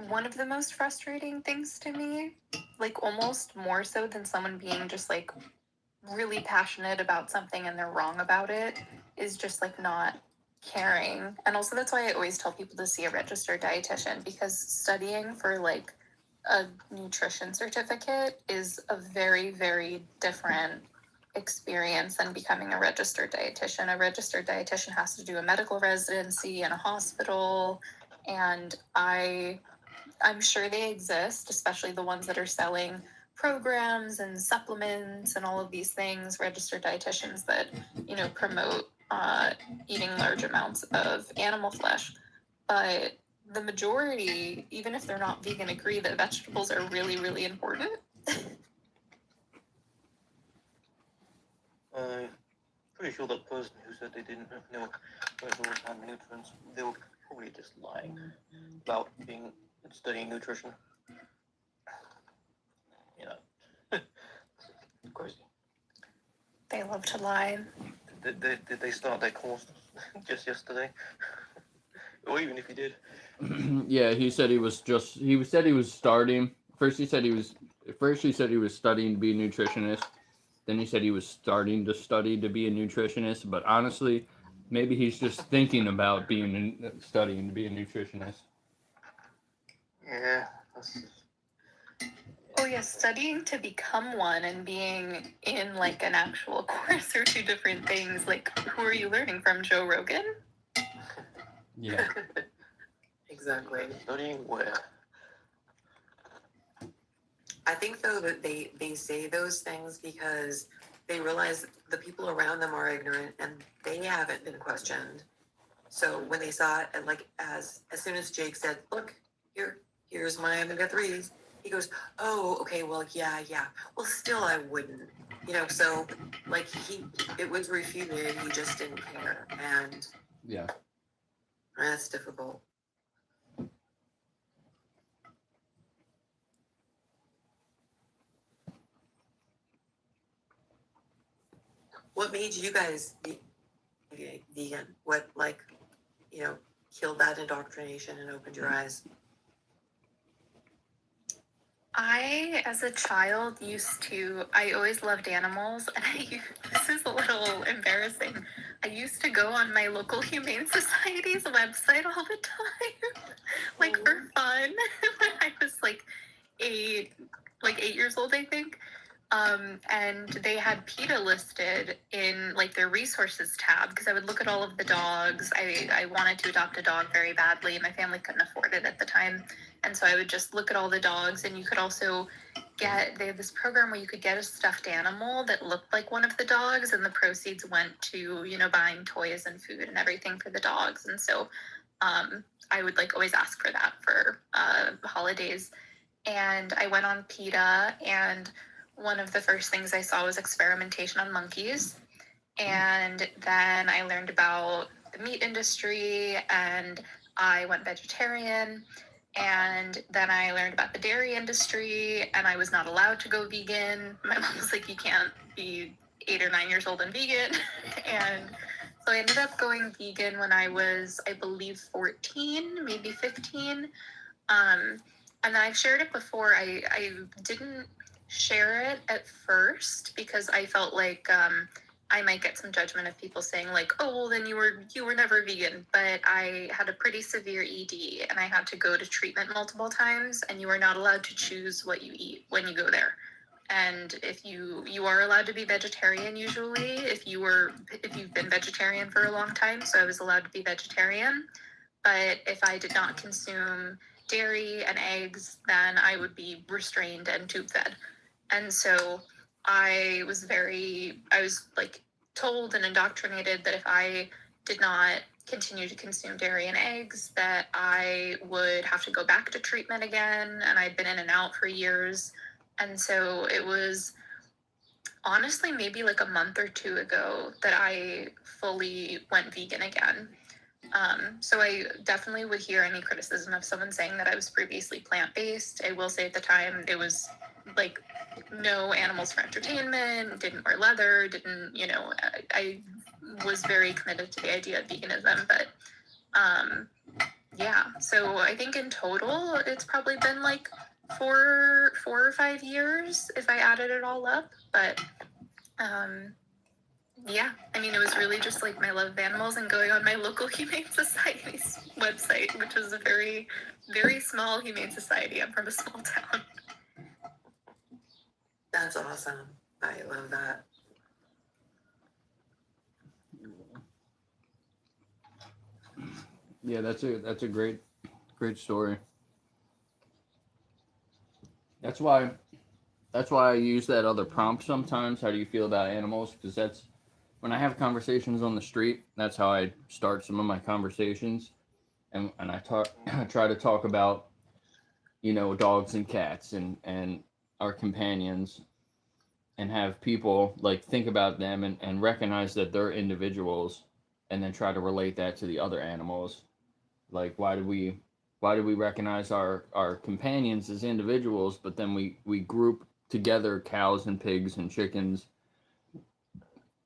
one of the most frustrating things to me. like almost more so than someone being just like really passionate about something and they're wrong about it, is just like not caring. And also that's why I always tell people to see a registered dietitian, because studying for like a nutrition certificate is a very, very different experience than becoming a registered dietitian. A registered dietitian has to do a medical residency in a hospital, and I'm sure they exist, especially the ones that are selling programs and supplements and all of these things, registered dietitians that, you know, promote eating large amounts of animal flesh. But the majority, even if they're not vegan, agree that vegetables are really, really important. I'm pretty sure that person who said they didn't know vegetables had nutrients, they were probably just lying about studying nutrition. You know, crazy. They love to lie. Did they start their course just yesterday? Or even if you did. Yeah, he said he said he was starting. First he said he was studying to be a nutritionist. Then he said he was starting to study to be a nutritionist, but honestly, maybe he's just thinking about studying to be a nutritionist. Yeah. Oh yeah, studying to become one and being in like an actual course are two different things. Like, who are you learning from, Joe Rogan? Yeah. Exactly. Studying where? I think though that they say those things because they realize the people around them are ignorant and they haven't been questioned. So when they saw it, and like as soon as Jake said, "Look, here's my omega-3s," he goes, "Oh, okay, well, yeah. Well, still, I wouldn't, you know." So like it was refuted. He just didn't care, and Yeah. that's difficult. What made you guys vegan? What, like, you know, killed that indoctrination and opened your eyes? I, as a child, I always loved animals, and this is a little embarrassing. I used to go on my local Humane Society's website all the time, like for fun, when I was like 8 years old, I think. And they had PETA listed in like their resources tab, because I would look at all of the dogs. I wanted to adopt a dog very badly. My family couldn't afford it at the time. And so I would just look at all the dogs, and you could also they had this program where you could get a stuffed animal that looked like one of the dogs, and the proceeds went to, you know, buying toys and food and everything for the dogs. And so I would like always ask for that for holidays. And I went on PETA, and one of the first things I saw was experimentation on monkeys. And then I learned about the meat industry, and I went vegetarian. And then I learned about the dairy industry, and I was not allowed to go vegan. My mom was like, "You can't be 8 or 9 years old and vegan." And so I ended up going vegan when I was, I believe, 14, maybe 15. And then I've shared it before. I didn't share it at first because I felt like I might get some judgment of people saying like, "Oh, well, then you were never vegan." But I had a pretty severe ED, and I had to go to treatment multiple times, and you are not allowed to choose what you eat when you go there. And if you are allowed to be vegetarian usually, if you've been vegetarian for a long time. So I was allowed to be vegetarian, but if I did not consume dairy and eggs, then I would be restrained and tube fed. And so I was like told and indoctrinated that if I did not continue to consume dairy and eggs, that I would have to go back to treatment again. And I'd been in and out for years. And so it was honestly maybe like a month or 2 ago that I fully went vegan again. So I definitely would hear any criticism of someone saying that I was previously plant-based. I will say at the time it was like no animals for entertainment, didn't wear leather, didn't, you know, I was very committed to the idea of veganism. But yeah, so I think in total it's probably been like 4 or 5 years if I added it all up. But yeah, I mean, it was really just like my love of animals and going on my local Humane Society's website, which is a very, very small Humane Society. I'm from a small town. That's awesome. I love that. Yeah, that's a great story. That's why I use that other prompt sometimes. How do you feel about animals? Because that's when I have conversations on the street. That's how I start some of my conversations, and I talk I try to talk about dogs and cats and our companions, and have people like think about them and recognize that they're individuals, and then try to relate that to the other animals. Like why do we recognize our companions as individuals, but then we group together cows and pigs and chickens,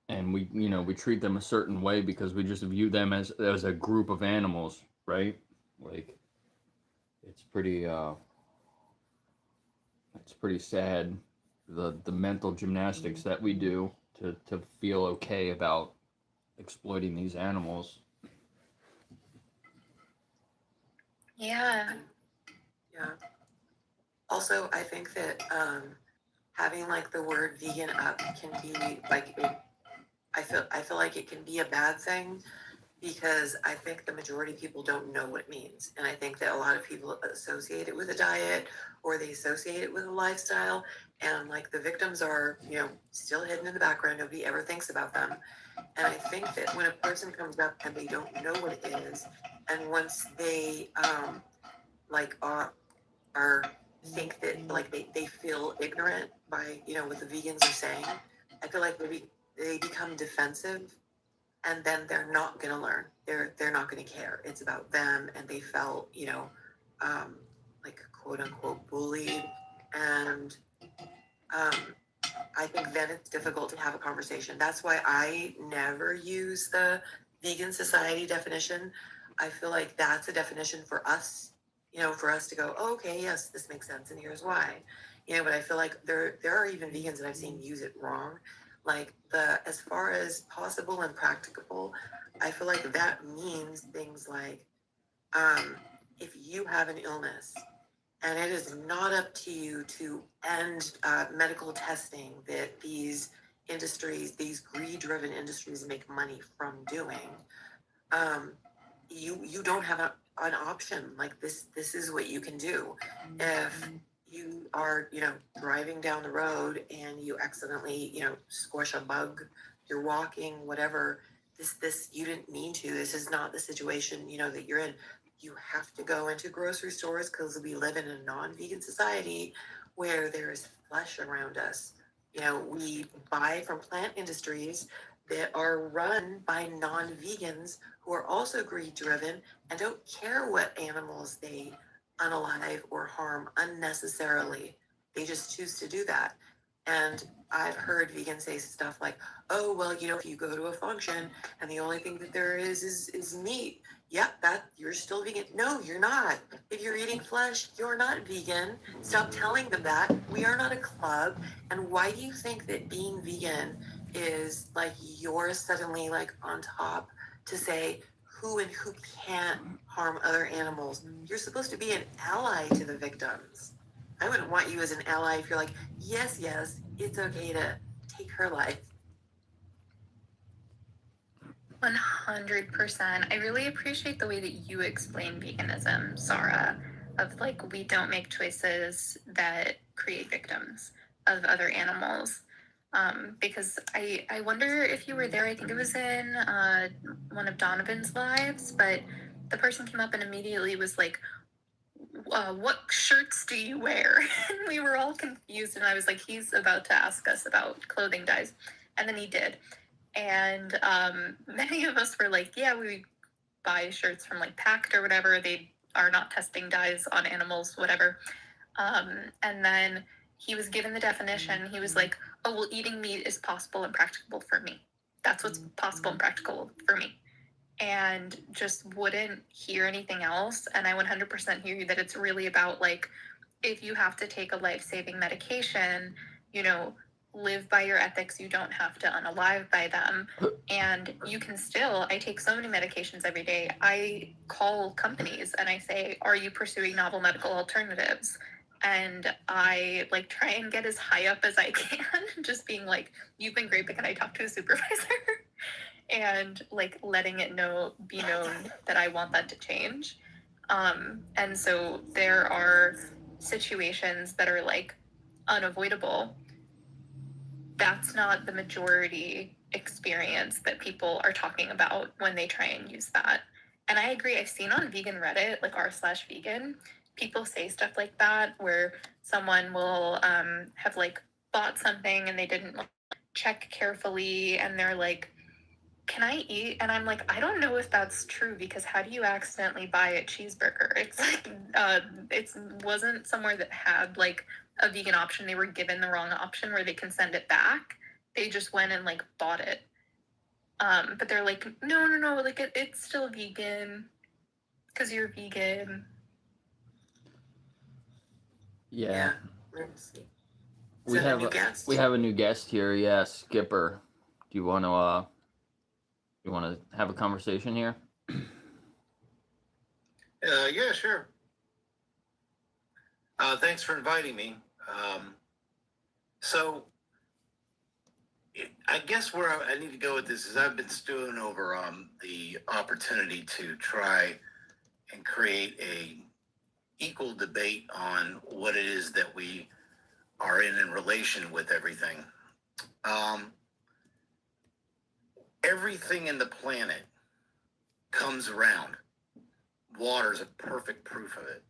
and we treat them a certain way because we just view them as a group of animals, right? Like it's pretty sad, the mental gymnastics that we do to feel okay about exploiting these animals. Yeah. Yeah. Also, I think that having like the word vegan up can be like I feel like it can be a bad thing because I think the majority of people don't know what it means. And I think that a lot of people associate it with a diet or they associate it with a lifestyle. And like the victims are, still hidden in the background. Nobody ever thinks about them. And I think that when a person comes up and they don't know what it is, and once they are think that like they feel ignorant by what the vegans are saying, I feel like they become defensive, and then they're not going to learn. They're not going to care. It's about them, and they felt like quote unquote bullied, and I think then it's difficult to have a conversation. That's why I never use the vegan society definition. I feel like that's a definition for us, for us to go, oh, okay, yes, this makes sense, and here's why. But I feel like there are even vegans that I've seen use it wrong. Like as far as possible and practicable, I feel like that means things like if you have an illness and it is not up to you to end medical testing that these industries, these greed-driven industries, make money from doing. You don't have an option. Like this is what you can do. If you are driving down the road and you accidentally squish a bug, you're walking, whatever. This you didn't mean to. This is not the situation that you're in. You have to go into grocery stores because we live in a non-vegan society where there is flesh around us. We buy from plant industries that are run by non-vegans who are also greed-driven and don't care what animals they unalive or harm unnecessarily. They just choose to do that. And I've heard vegans say stuff like, oh, well, if you go to a function and the only thing that there is meat, yep, you're still vegan. No, you're not. If you're eating flesh, you're not vegan. Stop telling them that. We are not a club. And why do you think that being vegan is like you're suddenly like on top to say who and who can't harm other animals? You're supposed to be an ally to the victims. I wouldn't want you as an ally if you're like, yes, it's okay to take her life. 100%. I really appreciate the way that you explain veganism, Sarah, of like we don't make choices that create victims of other animals. Because I wonder if you were there. I think it was in one of Donovan's lives, but the person came up and immediately was like, what shirts do you wear? And we were all confused, and I was like, he's about to ask us about clothing dyes. And then he did. And many of us were like, yeah, we buy shirts from like Pact or whatever. They are not testing dyes on animals, whatever. And then he was given the definition. He was like, oh, well, eating meat is possible and practicable for me. That's what's possible and practical for me. And just wouldn't hear anything else. And I 100% hear you that it's really about like, if you have to take a life-saving medication, you know, live by your ethics. You don't have to unalive by them. And you can still, I take so many medications every day. I call companies and I say, are you pursuing novel medical alternatives? And I like try and get as high up as I can, just being like, you've been great, but can I talk to a supervisor? And like letting it be known that I want that to change. And so there are situations that are like unavoidable. That's not the majority experience that people are talking about when they try and use that. And I agree. I've seen on vegan Reddit, like r/vegan, people say stuff like that where someone will have like bought something and they didn't like, check carefully, and they're like, can I eat? And I'm like, I don't know if that's true, because how do you accidentally buy a cheeseburger? It's like, it wasn't somewhere that had like a vegan option. They were given the wrong option where they can send it back. They just went and like bought it. But they're like, no, like it's still vegan because you're vegan. Yeah. Let's see. We have a new guest here. Yeah, Skipper. Do you want to have a conversation here? Yeah, sure. Thanks for inviting me. So I guess where I need to go with this is I've been stewing over the opportunity to try and create a equal debate on what it is that we are in relation with everything. Everything in the planet comes around. Water is a perfect proof of it.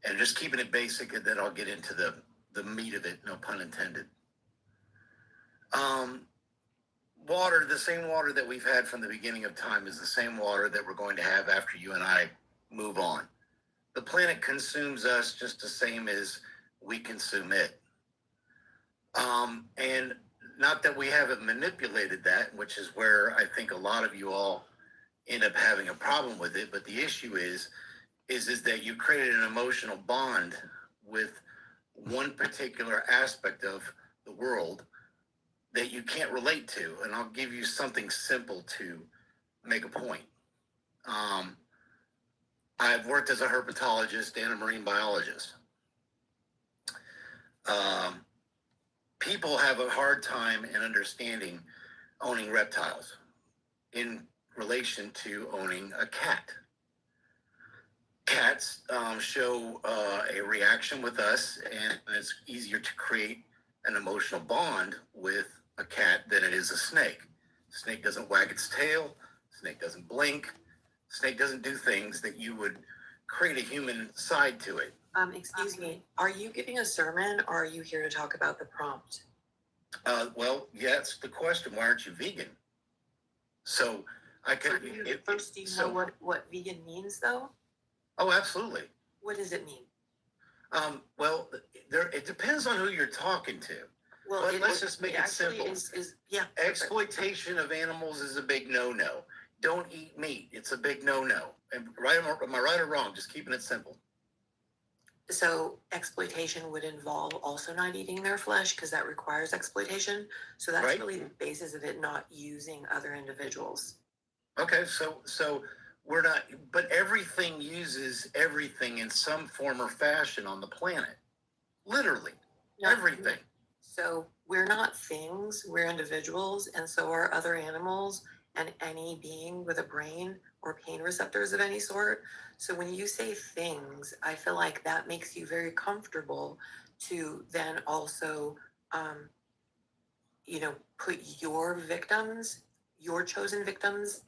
And just keeping it basic, and then I'll get into the meat of it, no pun intended. Water, the same water that we've had from the beginning of time, is the same water that we're going to have after you and I move on. The planet consumes us just the same as we consume it. And not that we haven't manipulated that, which is where I think a lot of you all end up having a problem with it. But the issue is that you created an emotional bond with one particular aspect of the world that you can't relate to. And I'll give you something simple to make a point. I've worked as a herpetologist and a marine biologist. People have a hard time in understanding owning reptiles in relation to owning a cat. Cats show a reaction with us, and it's easier to create an emotional bond with a cat than it is a snake. Snake doesn't wag its tail. Snake doesn't blink. Snake doesn't do things that you would create a human side to it. Excuse me, are you giving a sermon or are you here to talk about the prompt? Well, yeah, that's the question. Why aren't you vegan? So I could. First, do you know what vegan means, though? Oh, absolutely. What does it mean? Well, it depends on who you're talking to. Well, let's just make it simple. Yeah. Exploitation of animals is a big no-no. Don't eat meat. It's a big no-no. And am I right or wrong? Just keeping it simple. So exploitation would involve also not eating their flesh, because that requires exploitation. So that's right. Really the basis of it, not using other individuals. Okay, so we're not, but everything uses everything in some form or fashion on the planet. Literally, everything. So we're not things, we're individuals, and so are other animals and any being with a brain or pain receptors of any sort. So when you say things, I feel like that makes you very comfortable to then also, put your victims, your chosen victims,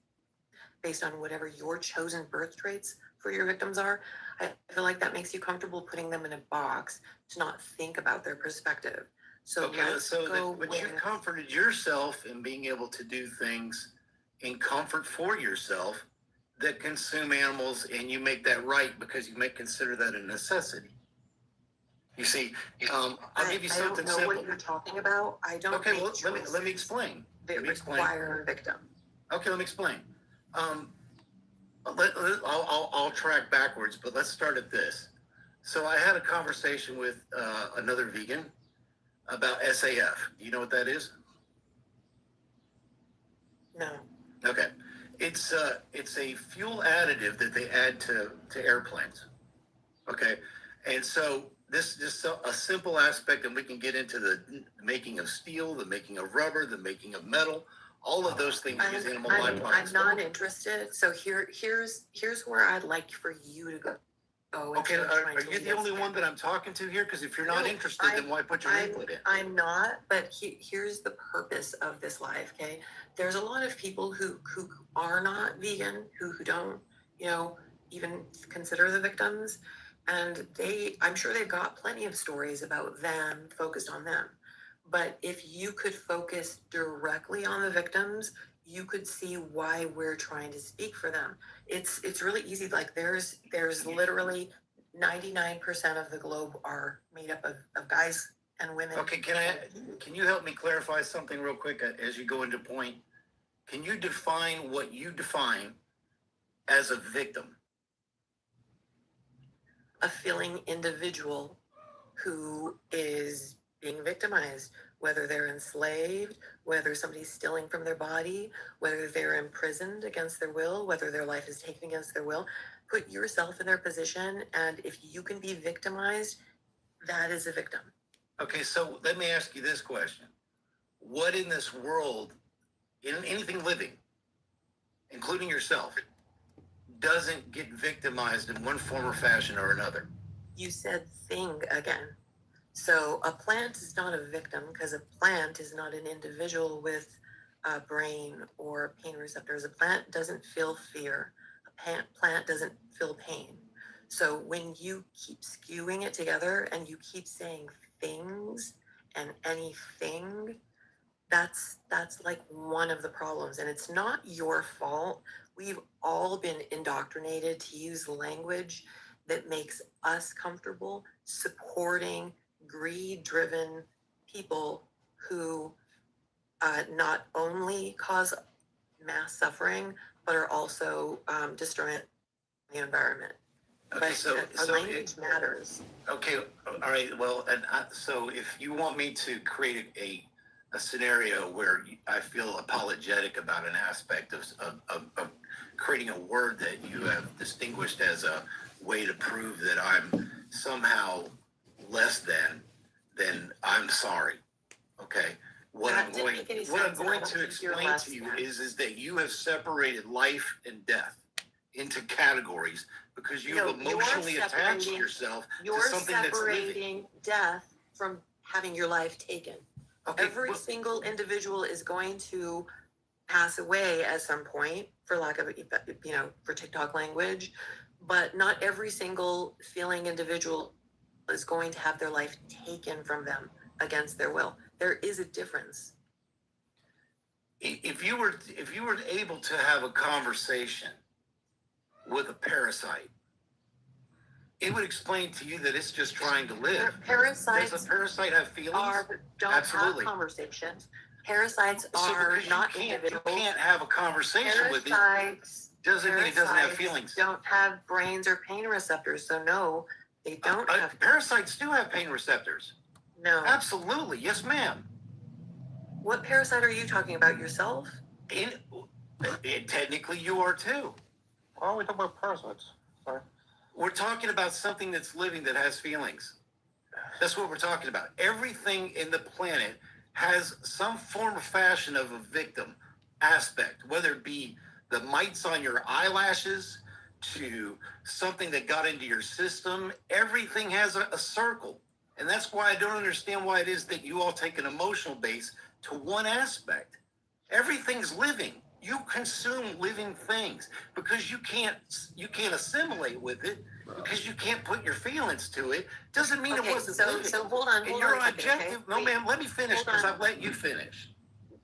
based on whatever your chosen birth traits for your victims are. I feel like that makes you comfortable putting them in a box to not think about their perspective. So but you've comforted yourself in being able to do things in comfort for yourself that consume animals, and you make that right because you may consider that a necessity. You see, I'll give you something simple. I don't know what you're talking about. I don't. Okay, well, let me explain. That require a victim. Okay, let me explain. I'll track backwards, but let's start at this. So I had a conversation with another vegan about SAF. Do you know what that is? No. Okay. It's a fuel additive that they add to airplanes. Okay. And so this is just a simple aspect, and we can get into the making of steel, the making of rubber, the making of metal, all of those things use animal byproducts. I'm not interested. So here's where I'd like for you to go. Okay, are you the only one that I'm talking to here? Because if you're not interested, then why put your input in? I'm not, but here's the purpose of this live, okay? There's a lot of people who are not vegan, who don't, even consider the victims. And I'm sure they've got plenty of stories about them, focused on them. But if you could focus directly on the victims, you could see why we're trying to speak for them. It's really easy. Like there's literally 99% of the globe are made up of guys and women. Okay, can you help me clarify something real quick as you go into point? Can you define what you define as a victim? A feeling individual who is being victimized, whether they're enslaved, whether somebody's stealing from their body, whether they're imprisoned against their will, whether their life is taken against their will. Put yourself in their position, and if you can be victimized, that is a victim. Okay, so let me ask you this question. What in this world, in anything living, including yourself, doesn't get victimized in one form or fashion or another? You said thing again. So a plant is not a victim because a plant is not an individual with a brain or pain receptors. A plant doesn't feel fear. A plant doesn't feel pain. So when you keep skewing it together and you keep saying things and anything, that's like one of the problems. And it's not your fault. We've all been indoctrinated to use language that makes us comfortable supporting greed-driven people who not only cause mass suffering, but are also destroying the environment. Okay, But language matters. Okay, all right. Well, and so if you want me to create a scenario where I feel apologetic about an aspect of creating a word that you have distinguished as a way to prove that I'm somehow less than, then I'm sorry. Okay. What I'm going to explain to you is that you have separated life and death into categories because you've emotionally attached yourself to something that's living. You're separating death from having your life taken. Okay, Every single individual is going to pass away at some point, for lack of, for TikTok language, but not every single feeling individual is going to have their life taken from them against their will. There is a difference. If you were able to have a conversation with a parasite, it would explain to you that it's just trying to live. Parasites Does a parasite have feelings? Don't Absolutely. have conversations. Parasites are not individuals. You can't have a conversation with it. Doesn't mean it doesn't have feelings. Don't have brains or pain receptors, so no, they don't have. Parasites do have pain receptors. No. Absolutely, yes, ma'am. What parasite are you talking about? Yourself? Technically, you are too. Why are we talking about parasites? Sorry. We're talking about something that's living that has feelings. That's what we're talking about. Everything in the planet has some form or fashion of a victim aspect, whether it be the mites on your eyelashes to something that got into your system. Everything has a circle. And that's why I don't understand why it is that you all take an emotional base to one aspect. Everything's living. You consume living things because you can't assimilate with it because you can't put your feelings to it. Doesn't mean it wasn't living. So hold on. Your objective, no, ma'am, let me finish because I've let you finish.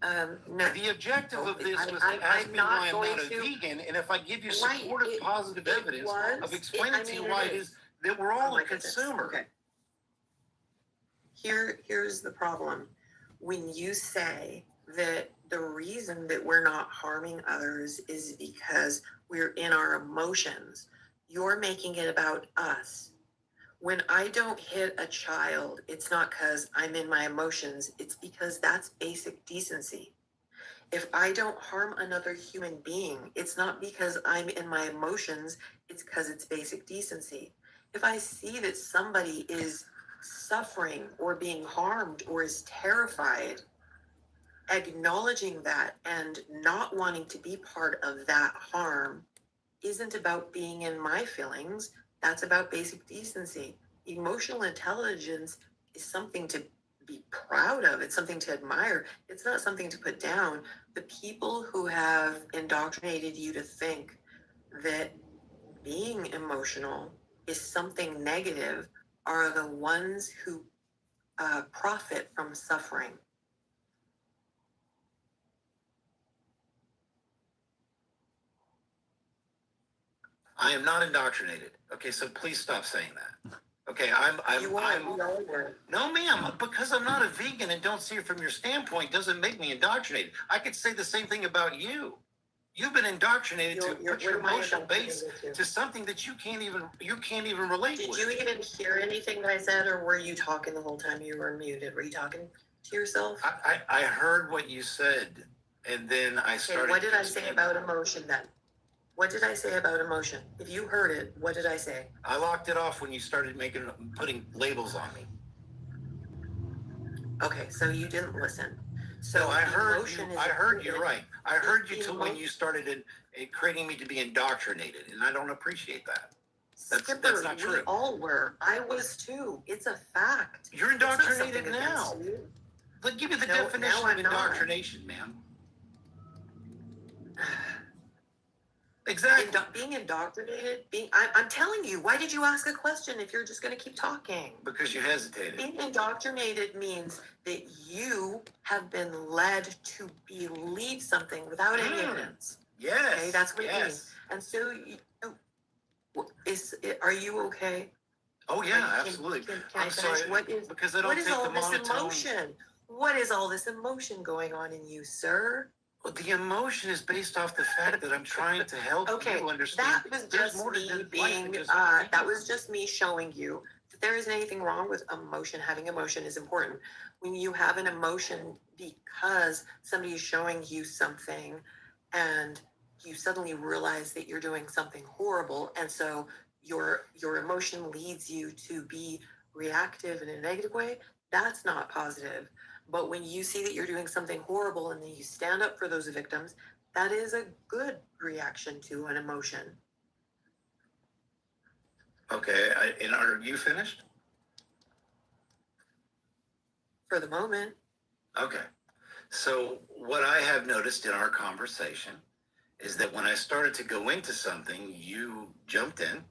No. The objective of this was to ask me why I'm not a vegan, and if I give you supportive, positive evidence of explaining to you why it is that we're all a consumer. Okay. Here's the problem. When you say that the reason that we're not harming others is because we're in our emotions, you're making it about us. When I don't hit a child, it's not because I'm in my emotions, it's because that's basic decency. If I don't harm another human being, it's not because I'm in my emotions, it's because it's basic decency. If I see that somebody is suffering or being harmed or is terrified, acknowledging that and not wanting to be part of that harm isn't about being in my feelings. That's about basic decency. Emotional intelligence is something to be proud of. It's something to admire. It's not something to put down. The people who have indoctrinated you to think that being emotional is something negative are the ones who profit from suffering. I am not indoctrinated. Okay, so please stop saying that. Okay, You are. We all were. No, ma'am, because I'm not a vegan and don't see it from your standpoint doesn't make me indoctrinated. I could say the same thing about you. You've been indoctrinated to put your emotional base to something that you can't even relate Did with. you even hear anything that I said, or were you talking the whole time you were muted? Were you talking to yourself? I heard what you said, and then I started. Okay, what did I say about emotion then? What did I say about emotion? If you heard it, what did I say? I locked it off when you started putting labels on me. Okay, so you didn't listen. So No, I heard emotion you. is I heard you important. right. I heard you till when you started creating me to be indoctrinated, and I don't appreciate that. Skipper, That's not we true. all were. I was too. It's a fact. You're indoctrinated now. You. But give me the No, definition now of I'm not. indoctrination, ma'am. Exactly. Being indoctrinated, I'm telling you, why did you ask a question if you're just going to keep talking? Because you hesitated. Being indoctrinated means that you have been led to believe something without any evidence. Yes. Okay, that's what it means. And so, are you okay? Oh yeah, absolutely. Can I'm I finish? sorry. What is because I don't take all the this monotone. emotion? What is all this emotion going on in you, sir? Well, the emotion is based off the fact that I'm trying to help you understand. That was There's just more to me life being. than just That was just me showing you that there isn't anything wrong with emotion. Having emotion is important. When you have an emotion because somebody is showing you something, and you suddenly realize that you're doing something horrible, and so your emotion leads you to be reactive in a negative way. That's not positive. But when you see that you're doing something horrible and then you stand up for those victims, that is a good reaction to an emotion. Okay, and are you finished? For the moment. Okay. So what I have noticed in our conversation is that when I started to go into something, you jumped in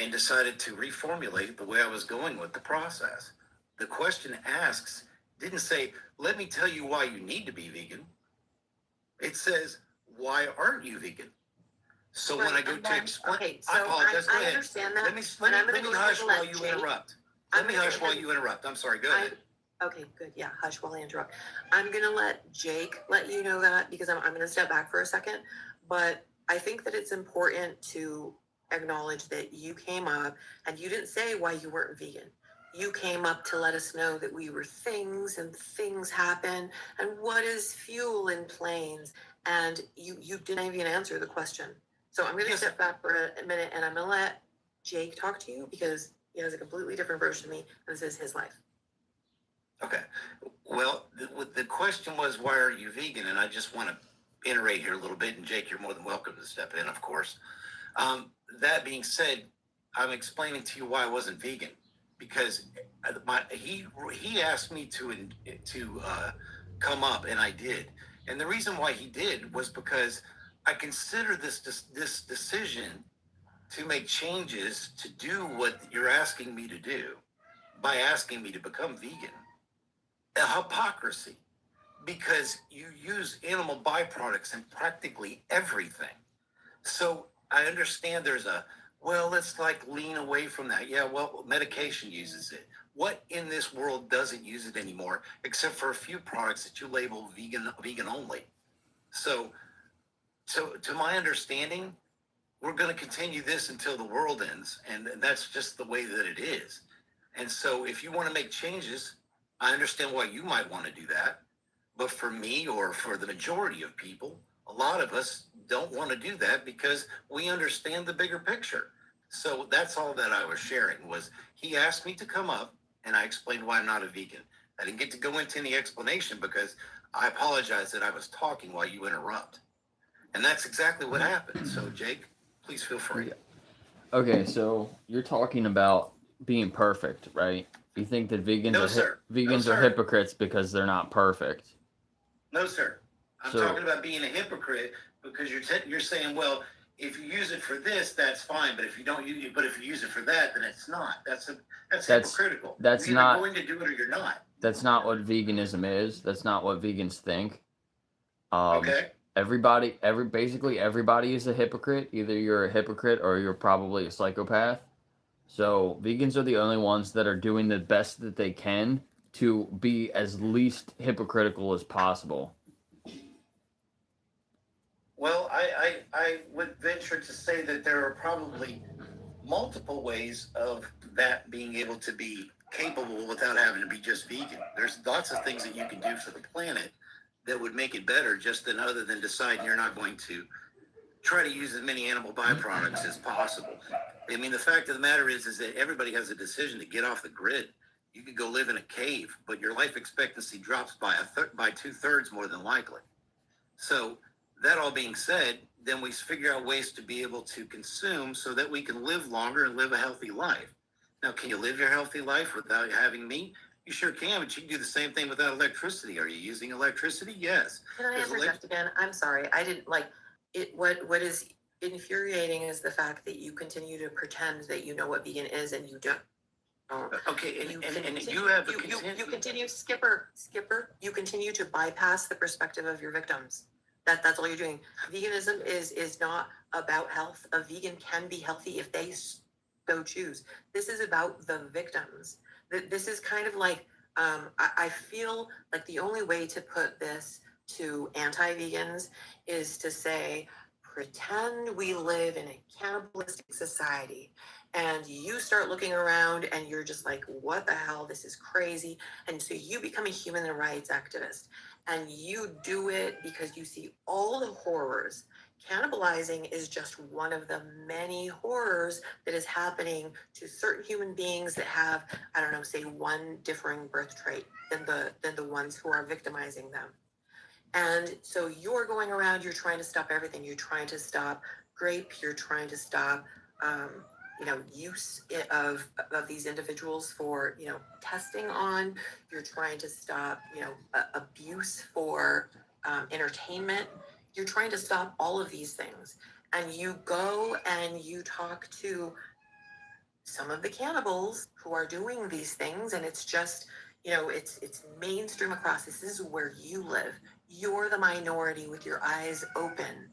and decided to reformulate the way I was going with the process. The question asks, didn't say, let me tell you why you need to be vegan. It says, why aren't you vegan? So when I go to explain, okay, so I apologize. Go I ahead. understand that. Let me hush while you interrupt. Let me hush while you interrupt. I'm sorry. Go ahead. Okay, good. Yeah, hush while I interrupt. I'm going to let Jake let you know that because I'm going to step back for a second. But I think that it's important to acknowledge that you came up and you didn't say why you weren't vegan. You came up to let us know that we were things and things happen and what is fuel in planes. And you didn't even answer the question. So I'm going to step back for a minute and I'm going to let Jake talk to you because he has a completely different version of me and this is his life. Okay. Well, the question was, why are you vegan? And I just want to iterate here a little bit. And Jake, you're more than welcome to step in, of course. That being said, I'm explaining to you why I wasn't vegan. Because he asked me to come up, and I did. And the reason why he did was because I consider this decision to make changes to do what you're asking me to do by asking me to become vegan a hypocrisy, because you use animal byproducts in practically everything. So I understand there's let's lean away from that. Yeah, well, medication uses it. What in this world doesn't use it anymore, except for a few products that you label vegan only? So to my understanding, we're going to continue this until the world ends. And that's just the way that it is. And so if you want to make changes, I understand why you might want to do that. But for me, or for the majority of people, a lot of us don't want to do that because we understand the bigger picture. So that's all that I was sharing. Was he asked me to come up and I explained why I'm not a vegan. I didn't get to go into any explanation because I apologize that I was talking while you interrupt. And that's exactly what happened. So Jake, please feel free. Okay, so you're talking about being perfect, right? You think that vegans No, are sir. vegans No, are sir. hypocrites because they're not perfect. No, sir. I'm So- talking about being a hypocrite because you're saying, well, if you use it for this, that's fine, but if you don't use it, but if you use it for that, then it's not. That's hypocritical. That's you're not- either going to do it or you're not. That's not what veganism is. That's not what vegans think. Okay. Basically everybody is a hypocrite. Either you're a hypocrite or you're probably a psychopath. So vegans are the only ones that are doing the best that they can to be as least hypocritical as possible. Well, I would venture to say that there are probably multiple ways of that being able to be capable without having to be just vegan. There's lots of things that you can do for the planet that would make it better, just than other than deciding you're not going to try to use as many animal byproducts as possible. I mean, the fact of the matter is that everybody has a decision to get off the grid. You could go live in a cave, but your life expectancy drops by by 2/3 more than likely. So that all being said, then we figure out ways to be able to consume so that we can live longer and live a healthy life. Now, can you live your healthy life without having meat? You sure can, but you can do the same thing without electricity. Are you using electricity? Yes. Can I interject again? I'm sorry. I didn't like it. What is infuriating is the fact that you continue to pretend that you know what vegan is and you don't. Okay, and continue, you have a you continue, Skipper, you continue to bypass the perspective of your victims. That's all you're doing. Veganism is not about health. A vegan can be healthy if they so choose. This is about the victims. This is kind of like, I feel like the only way to put this to anti-vegans is to say, pretend we live in a cannibalistic society, and you start looking around and you're just like, what the hell, this is crazy. And so you become a human rights activist, and you do it because you see all the horrors. Cannibalizing is just one of the many horrors that is happening to certain human beings that have, I don't know, say one differing birth trait than the ones who are victimizing them. And so you're going around, you're trying to stop everything. You're trying to stop grape, you're trying to stop use of these individuals for, testing on. You're trying to stop, abuse for entertainment. You're trying to stop all of these things. And you go and you talk to some of the cannibals who are doing these things, and it's just, it's mainstream across. This is where you live. You're the minority with your eyes open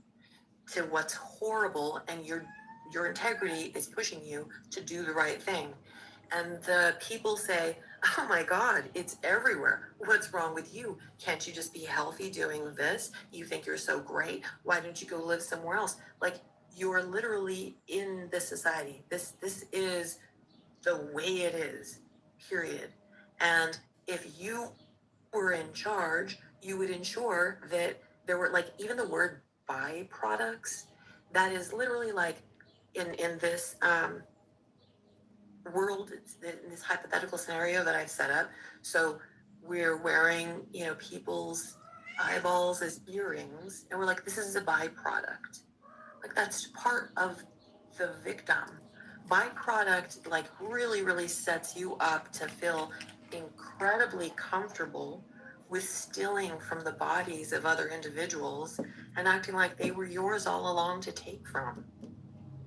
to what's horrible, and your integrity is pushing you to do the right thing. And the people say, oh my God, it's everywhere. What's wrong with you? Can't you just be healthy doing this? You think you're so great. Why don't you go live somewhere else? Like, you're literally in this society. This is the way it is, period. And if you were in charge, you would ensure that there were, like, even the word byproducts, that is literally like in this world, in this hypothetical scenario that I've set up. So we're wearing, people's eyeballs as earrings, and we're like, this is a byproduct. Like, that's part of the victim. Byproduct, like, really, really sets you up to feel incredibly comfortable with stealing from the bodies of other individuals and acting like they were yours all along to take from.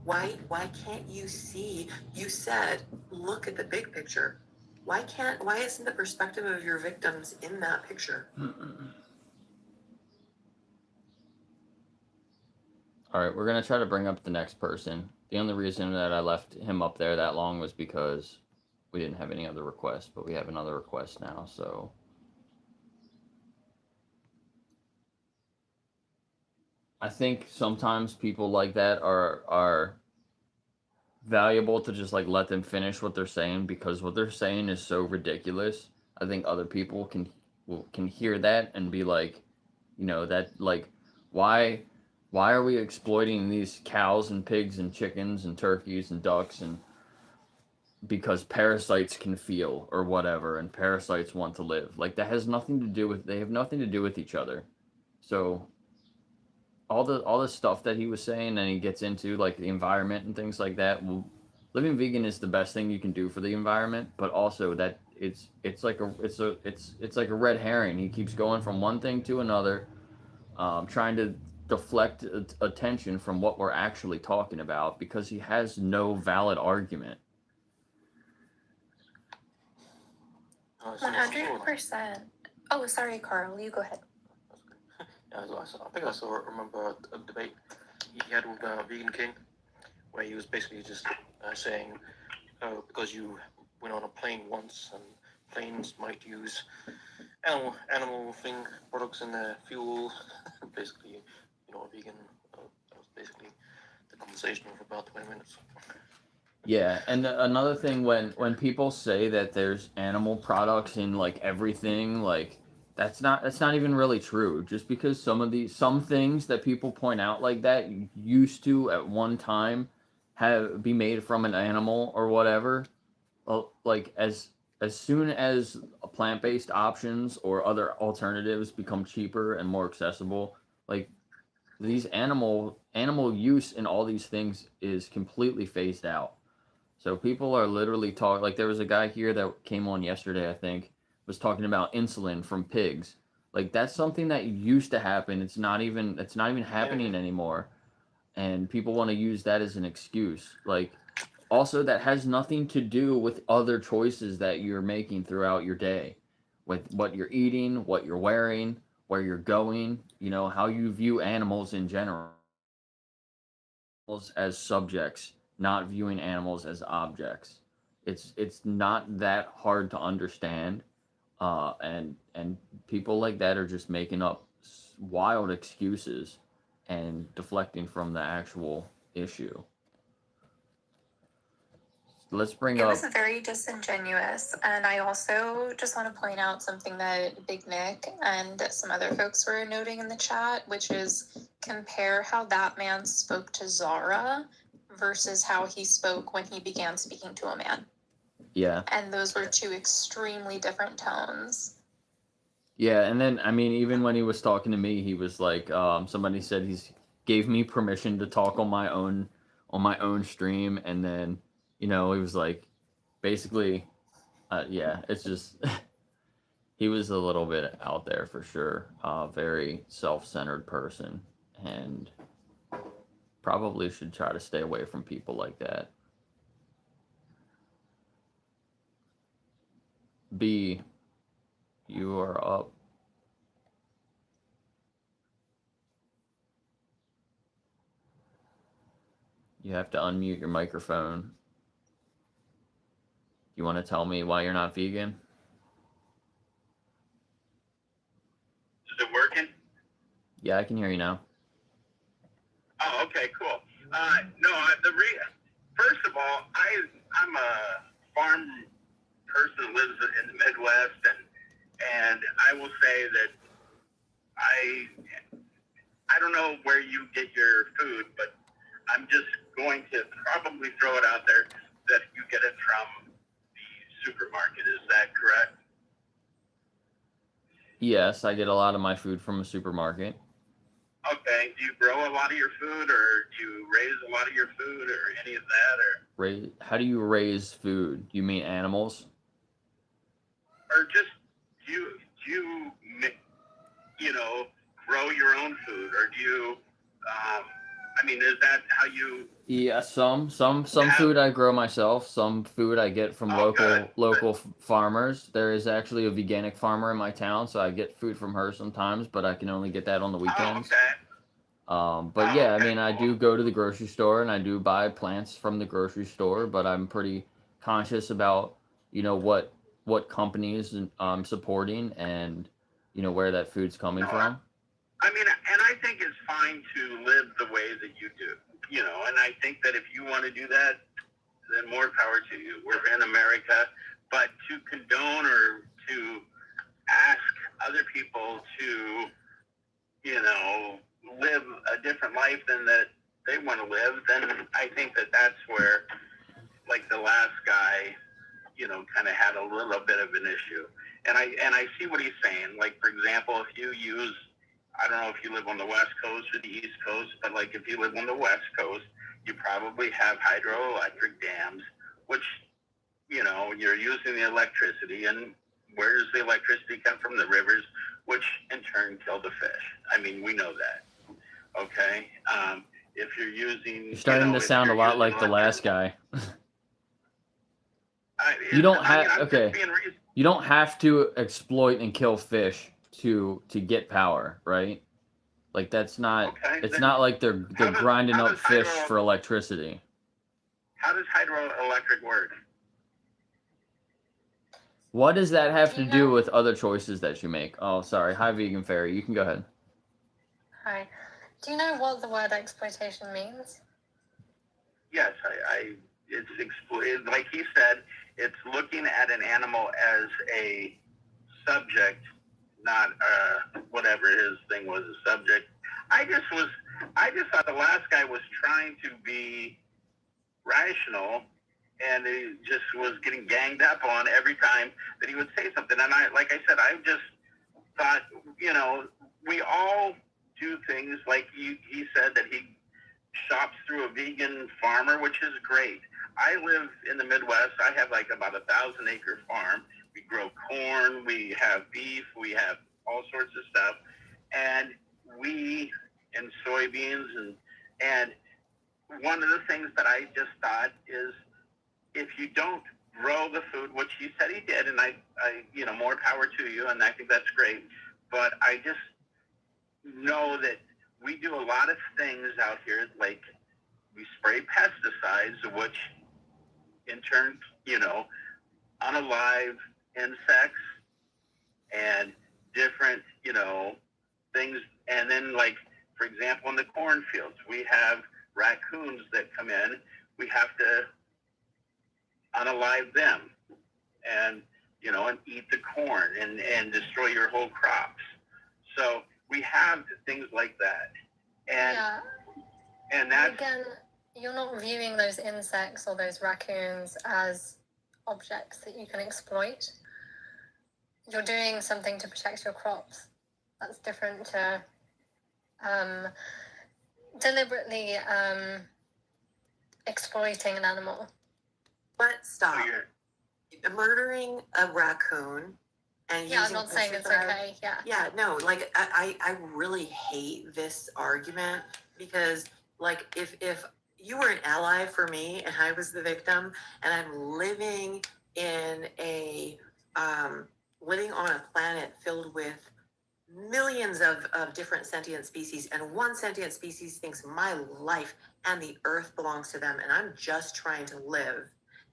Why can't you see? You said, look at the big picture. Why isn't the perspective of your victims in that picture? All right, we're gonna try to bring up the next person. The only reason that I left him up there that long was because we didn't have any other requests, but we have another request now, so. I think sometimes people like that are valuable to just like let them finish what they're saying, because what they're saying is so ridiculous. I think other people can hear that and be like, that like, why why are we exploiting these cows and pigs and chickens and turkeys and ducks, and because parasites can feel or whatever, and parasites want to live. Like, that has nothing to do with, they have nothing to do with each other. So all the stuff that he was saying, and he gets into like the environment and things like that. Well, living vegan is the best thing you can do for the environment, but also that it's like a red herring. He keeps going from one thing to another, trying to deflect attention from what we're actually talking about, because he has no valid argument. 100%. Oh, sorry, Carl. You go ahead. Yeah, I think I saw remember a debate he had with Vegan King, where he was basically just saying, because you went on a plane once, and planes might use animal thing products in their fuel. Basically, a vegan. That was basically the conversation of about 20 minutes. Yeah, and another thing, when people say that there's animal products in like everything, like that's not even really true. Just because some things that people point out like that used to at one time be made from an animal or whatever, like as soon as plant-based options or other alternatives become cheaper and more accessible, like these animal use in all these things is completely phased out. So people are literally talking, like there was a guy here that came on yesterday, I think, was talking about insulin from pigs. Like that's something that used to happen. It's not even happening anymore. And people want to use that as an excuse. Like, also, that has nothing to do with other choices that you're making throughout your day, with what you're eating, what you're wearing, where you're going, how you view animals in general, as subjects, not viewing animals as objects. It's not that hard to understand, and people like that are just making up wild excuses and deflecting from the actual issue. Let's bring It up. was very disingenuous, and I also just want to point out something that Big Nick and some other folks were noting in the chat, which is compare how that man spoke to Zara versus how he spoke when he began speaking to a man. Yeah. And those were two extremely different tones. Yeah, and then I mean, even when he was talking to me, he was like, somebody said he's gave me permission to talk on my own stream, and then he was like, basically, yeah, it's just he was a little bit out there for sure, very self-centered person, and probably should try to stay away from people like that. B, you are up. You have to unmute your microphone. You want to tell me why you're not vegan? Is it working? Yeah, I can hear you now. Oh, okay, cool. No, first of all, I'm a farm person that lives in the Midwest, and I will say that I don't know where you get your food, but I'm just going to probably throw it out there that you get it from the supermarket. Is that correct? Yes, I get a lot of my food from a supermarket. Okay. Do you grow a lot of your food, or do you raise a lot of your food, or any of that, or How do you raise food? You mean animals? just you grow your own food, or do you? Is that how you? Yeah, some food I grow myself. Some food I get from local farmers. There is actually a veganic farmer in my town, so I get food from her sometimes, but I can only get that on the weekends. But yeah, I do go to the grocery store and I do buy plants from the grocery store, but I'm pretty conscious about what companies I'm supporting, and where that food's coming from. And I think it's fine to live the way that you do, you know, and I think that if you want to do that, then more power to you. We're in America, but to condone or to ask other people to, you know, live a different life than that they want to live, then I think that that's where, like the last guy, you know, kind of had a little bit of an issue. And I see what he's saying. Like, for example, if you use, I don't know if you live on the West Coast or the East Coast, but like if you live on the West Coast, you probably have hydroelectric dams, which, you know, you're using the electricity, and where does the electricity come from? The rivers, which in turn kill the fish. I mean, we know that. Okay. If you're using, You're starting to if sound a you're lot using like the last electric- guy. You don't have I'm okay. just being You don't have to exploit and kill fish to get power, right? Like that's not. Okay, It's then not like they're grinding how up does fish for electricity. How does hydroelectric work? What does that have to do with other choices that you make? Oh, sorry. Hi, Vegan Fairy. You can go ahead. Hi. Do you know what the word exploitation means? Yes, it's like he said, it's looking at an animal as a subject, not whatever his thing was, a subject. I just thought the last guy was trying to be rational, and he just was getting ganged up on every time that he would say something. And like I said, I just thought, you know, we all do things like he said that he shops through a vegan farmer, which is great. I live in the Midwest. I have like about 1,000-acre farm. We grow corn, we have beef, we have all sorts of stuff, and soybeans, and one of the things that I just thought is, if you don't grow the food, which he said he did, and I you know, more power to you, and I think that's great, but I just know that we do a lot of things out here, like we spray pesticides, which in turn, you know, unalive insects and different, you know, things. And then, like, for example, in the cornfields, we have raccoons that come in. We have to unalive them and, you know, and eat the corn and destroy your whole crops. So we have things like that. And, yeah. And that's... Again, you're not viewing those insects or those raccoons as objects that you can exploit. You're doing something to protect your crops. That's different to deliberately exploiting an animal. But stop. Murdering a raccoon and yeah, using I'm not saying it's okay. Yeah. Yeah, no, like I really hate this argument, because like if you were an ally for me and I was the victim, and I'm living in a living on a planet filled with millions of different sentient species, and one sentient species thinks my life and the earth belongs to them, and I'm just trying to live,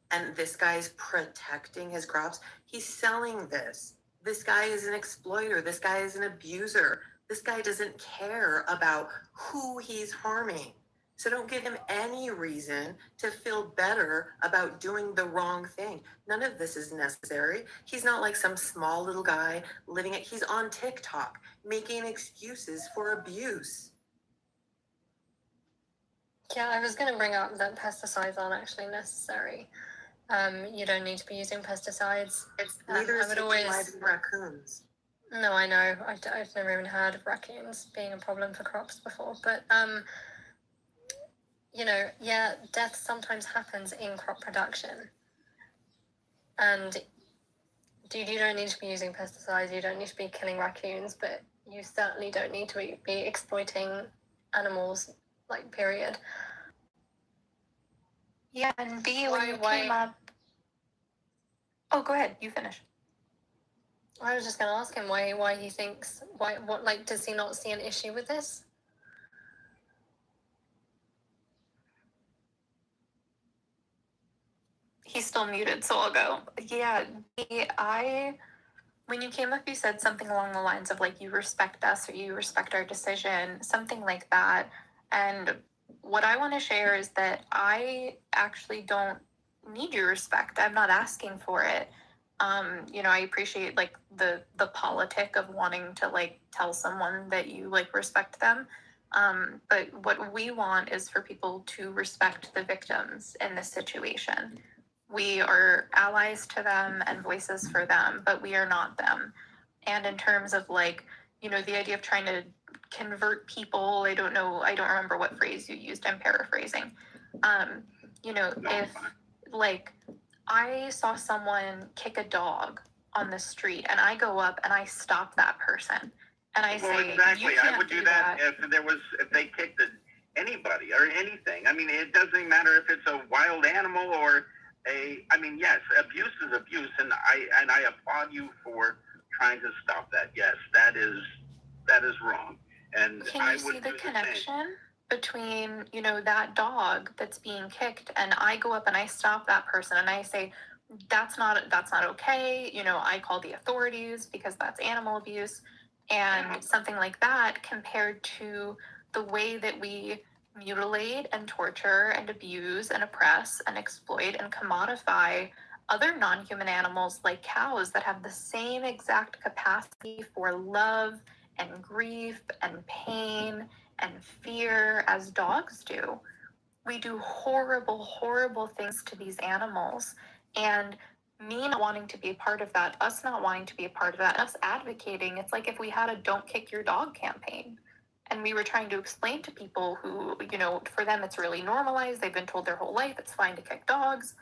and this guy's protecting his crops, he's selling this. This guy is an exploiter. This guy is an abuser. This guy doesn't care about who he's harming. So don't give him any reason to feel better about doing the wrong thing. None of this is necessary. He's not like some small little guy living it. He's on TikTok making excuses for abuse. Yeah, I was going to bring up that pesticides aren't actually necessary. You don't need to be using pesticides. Neither is I would taking always... live raccoons. No, I know. I've never even heard of raccoons being a problem for crops before. But, you know, yeah, death sometimes happens in crop production. And dude, you don't need to be using pesticides. You don't need to be killing raccoons. But you certainly don't need to be exploiting animals, like, period. Yeah, and B, when you came up... Oh, go ahead. You finish. I was just going to ask him why he thinks... What, like, does he not see an issue with this? He's still muted, so I'll go. Yeah, I when you came up, you said something along the lines of like, you respect us or you respect our decision, something like that. And what I want to share is that I actually don't need your respect. I'm not asking for it. I appreciate like the politic of wanting to like tell someone that you like respect them. But what we want is for people to respect the victims in this situation. We are allies to them and voices for them, but we are not them. And in terms of like, the idea of trying to convert people, I don't remember what phrase you used, I'm paraphrasing. If like I saw someone kick a dog on the street and I go up and I stop that person and I say, exactly. You can't I would do that if they kicked anybody or anything. I mean, it doesn't matter if it's a wild animal or yes, abuse is abuse, and I applaud you for trying to stop that. Yes, that is wrong. And Can you see the connection between, that dog that's being kicked and I go up and I stop that person and I say, that's not okay. I call the authorities because that's animal abuse and something like that compared to the way that we mutilate and torture and abuse and oppress and exploit and commodify other non-human animals like cows that have the same exact capacity for love and grief and pain and fear as dogs do. We do horrible, horrible things to these animals. And me not wanting to be a part of that, us not wanting to be a part of that, us advocating, it's like if we had a Don't Kick Your Dog campaign. And we were trying to explain to people who, for them it's really normalized. They've been told their whole life it's fine to kick dogs,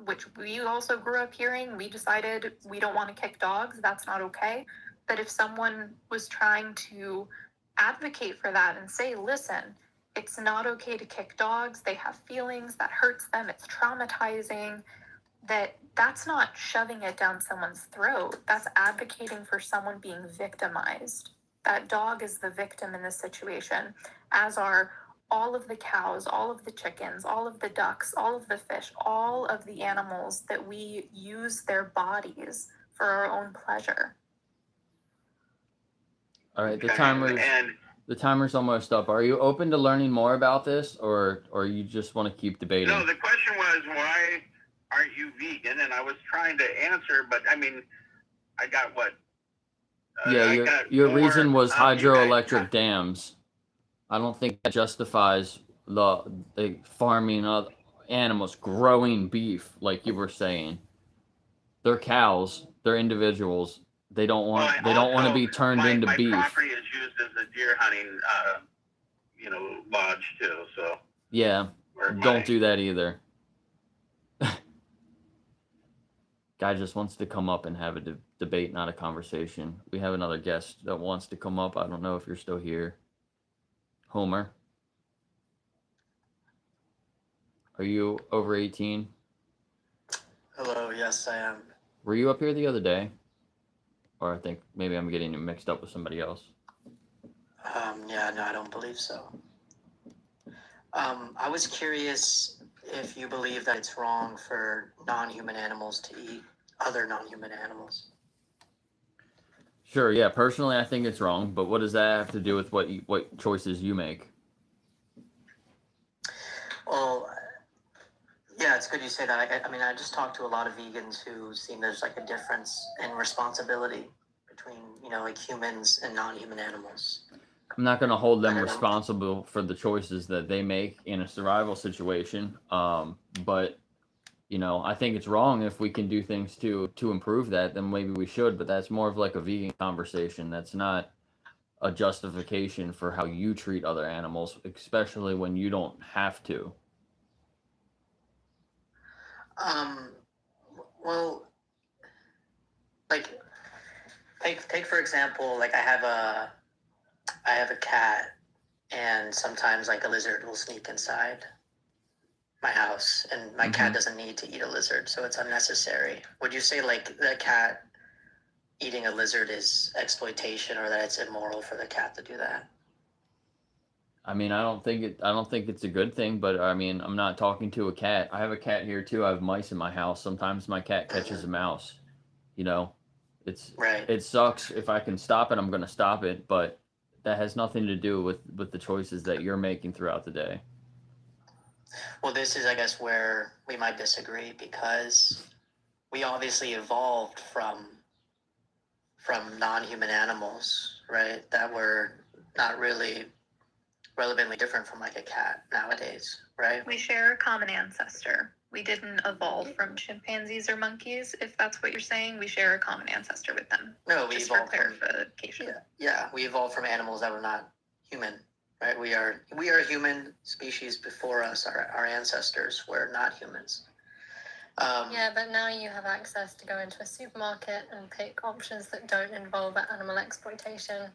which we also grew up hearing. We decided we don't want to kick dogs. That's not okay. But if someone was trying to advocate for that and say, listen, it's not okay to kick dogs. They have feelings, that hurts them. It's traumatizing. That's not shoving it down someone's throat. That's advocating for someone being victimized. That dog is the victim in this situation, as are all of the cows, all of the chickens, all of the ducks, all of the fish, all of the animals that we use their bodies for our own pleasure. All right, the timer's almost up. Are you open to learning more about this, or you just want to keep debating? No, the question was, why aren't you vegan? And I was trying to answer, but I mean, I got what? Your reason was hydroelectric dams. I don't think that justifies the farming of animals, growing beef, like you were saying. They're cows. They're individuals. They don't want to be turned into beef. My property is used as a deer hunting, lodge too. So yeah, don't do that either. Guy just wants to come up and have a debate, not a conversation. We have another guest that wants to come up. I don't know if you're still here. Homer, are you over 18? Hello, yes, I am. Were you up here the other day? Or I think maybe I'm getting you mixed up with somebody else. Yeah, no, I don't believe so. I was curious if you believe that it's wrong for non-human animals to eat other non-human animals. Sure, yeah. Personally, I think it's wrong, but what does that have to do with what choices you make? Well, yeah, it's good you say that. I mean, I just talked to a lot of vegans who seem there's like a difference in responsibility between, like humans and non-human animals. I'm not going to hold them responsible for the choices that they make in a survival situation. But, I think it's wrong. If we can do things to improve that, then maybe we should. But that's more of like a vegan conversation. That's not a justification for how you treat other animals, especially when you don't have to. Well, like, take for example, like I have a cat, and sometimes like a lizard will sneak inside my house, and my cat doesn't need to eat a lizard, so it's unnecessary. Would you say like the cat eating a lizard is exploitation, or that it's immoral for the cat to do that? I mean, I don't think it's a good thing, but I mean, I'm not talking to a cat. I have a cat here too. I have mice in my house. Sometimes my cat catches a mouse, It sucks. If I can stop it, I'm going to stop it, but that has nothing to do with the choices that you're making throughout the day. Well, this is, I guess, where we might disagree, because we obviously evolved from non-human animals, right? That were not really relevantly different from like a cat nowadays, right? We share a common ancestor. We didn't evolve from chimpanzees or monkeys. If that's what you're saying, we share a common ancestor with them. No, we Just for evolved from, clarification. yeah, we evolved from animals that were not human, right? We are human species before us. Our ancestors were not humans. Yeah, but now you have access to go into a supermarket and pick options that don't involve animal exploitation.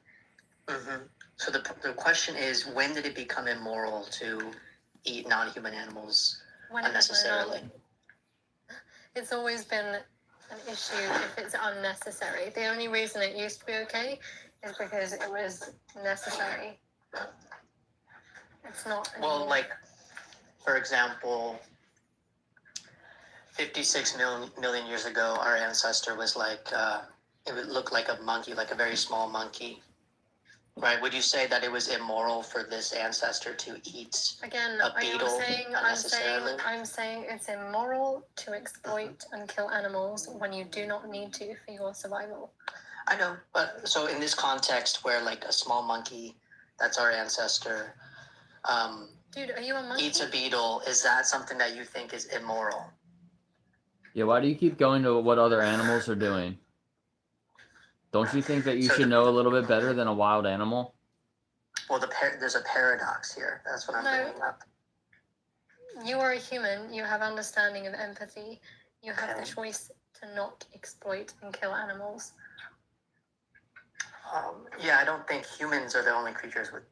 Mm-hmm. So the question is, when did it become immoral to eat non-human animals unnecessarily? It's always been an issue if it's unnecessary. The only reason it used to be okay is because it was necessary. It's not anymore. Well, like, for example, 56 million years ago, our ancestor was like, it would look like a monkey, like a very small monkey. Right? Would you say that it was immoral for this ancestor to eat a beetle unnecessarily? I'm saying it's immoral to exploit and kill animals when you do not need to for your survival. I know, but so in this context where like a small monkey, that's our ancestor, dude, are you a monkey? eats a beetle, is that something that you think is immoral? Yeah, why do you keep going to what other animals are doing? Don't you think that you should know a little bit better than a wild animal? Well, there's a paradox here. That's what I'm bringing up. You are a human. You have understanding of empathy. You have the choice to not exploit and kill animals. Yeah, I don't think humans are the only creatures with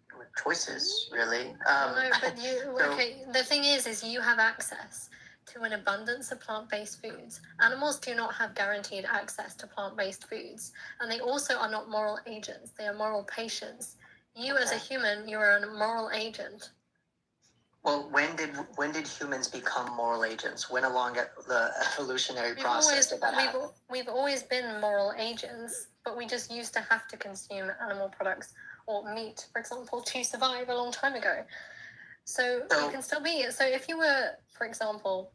choices, really. No, but okay. The thing is you have access to an abundance of plant-based foods. Animals do not have guaranteed access to plant-based foods, and they also are not moral agents. They are moral patients. You, as a human, you are a moral agent. Well, when did humans become moral agents? When along the evolutionary process did that happen? We've always been moral agents, but we just used to have to consume animal products or meat, for example, to survive a long time ago. So you can still be. So if you were, for example,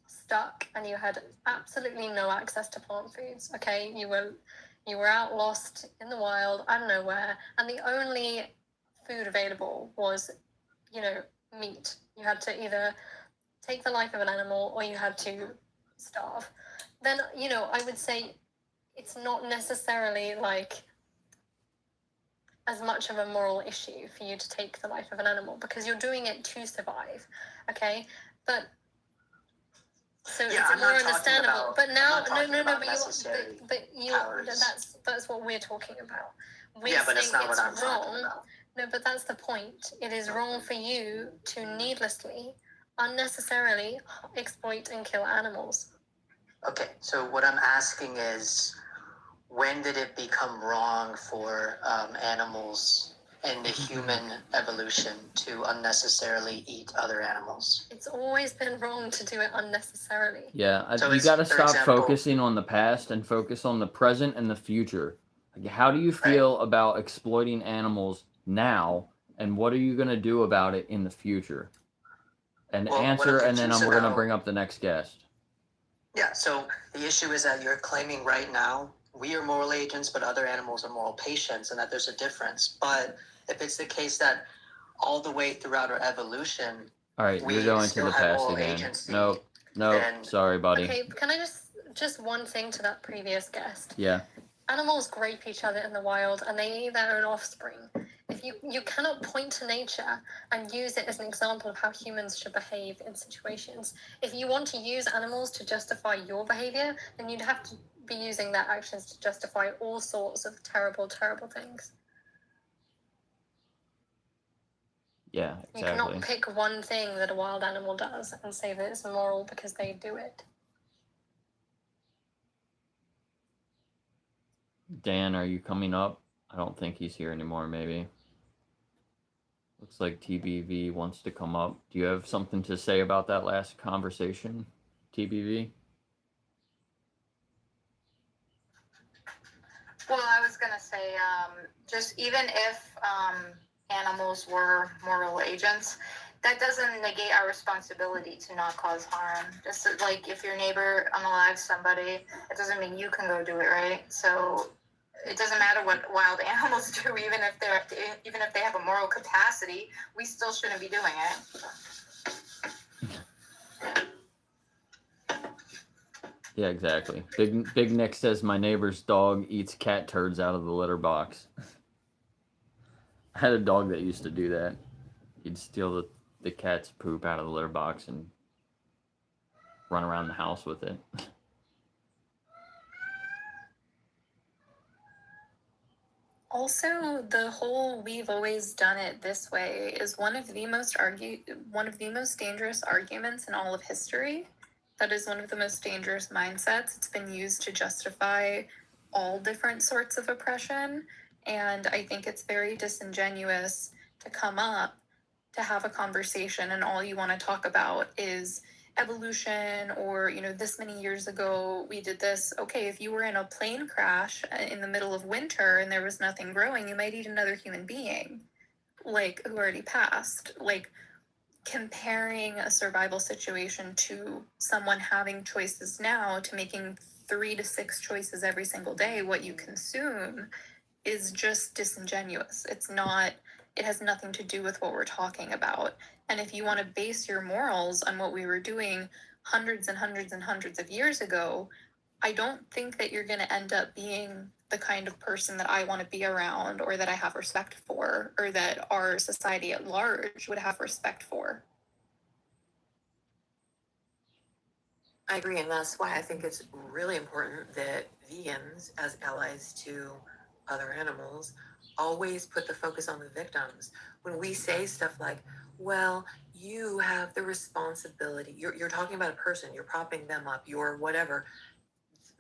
stuck and you had absolutely no access to plant foods, okay, you were out lost in the wild, I don't know where, and the only food available was, meat. You had to either take the life of an animal or you had to starve. Then, I would say it's not necessarily like as much of a moral issue for you to take the life of an animal because you're doing it to survive, okay? But so yeah, it's more understandable. But now, that's what we're talking about. We're but it's saying not what I'm talking about. No, but that's the point. It is wrong for you to needlessly, unnecessarily exploit and kill animals. Okay, so what I'm asking is, when did it become wrong for animals in the human evolution to unnecessarily eat other animals? It's always been wrong to do it unnecessarily. Yeah, you got to stop focusing on the past and focus on the present and the future. Like, how do you feel about exploiting animals now, and what are you going to do about it in the future? And answer, and then we're going to bring up the next guest. Yeah, so the issue is that you're claiming right now we are moral agents, but other animals are moral patients, and that there's a difference. But if it's the case that all the way throughout our evolution, all right, you're going to the past again. No, sorry, buddy. Okay, can I just one thing to that previous guest? Yeah. Animals grape each other in the wild, and they eat their own offspring. If you cannot point to nature and use it as an example of how humans should behave in situations. If you want to use animals to justify your behavior, then you'd have to be using their actions to justify all sorts of terrible, terrible things. Yeah, exactly. You cannot pick one thing that a wild animal does and say that it's moral because they do it. Dan, are you coming up? I don't think he's here anymore, maybe. Looks like TBV wants to come up. Do you have something to say about that last conversation, TBV? Well, I was gonna say, just even if animals were moral agents, that doesn't negate our responsibility to not cause harm. Just like if your neighbor unalives somebody, it doesn't mean you can go do it, right? So it doesn't matter what wild animals do, even if they have a moral capacity, we still shouldn't be doing it. Yeah, exactly. Big Nick says my neighbor's dog eats cat turds out of the litter box. I had a dog that used to do that. He'd steal the cat's poop out of the litter box and run around the house with it. Also, the whole "we've always done it this way" is one of the most dangerous arguments in all of history. That is one of the most dangerous mindsets. It's been used to justify all different sorts of oppression, and I think it's very disingenuous to come up to have a conversation and all you want to talk about is evolution, or this many years ago we did this. Okay, if you were in a plane crash in the middle of winter and there was nothing growing, you might eat another human being like who already passed. Like, comparing a survival situation to someone having choices now to making 3 to 6 choices every single day what you consume is just disingenuous. It has nothing to do with what we're talking about. And if you want to base your morals on what we were doing hundreds and hundreds and hundreds of years ago, I don't think that you're going to end up being the kind of person that I want to be around, or that I have respect for, or that our society at large would have respect for. I agree, and that's why I think it's really important that vegans, as allies to other animals, always put the focus on the victims. When we say stuff like, well, you have the responsibility, you're talking about a person, you're propping them up, you're whatever.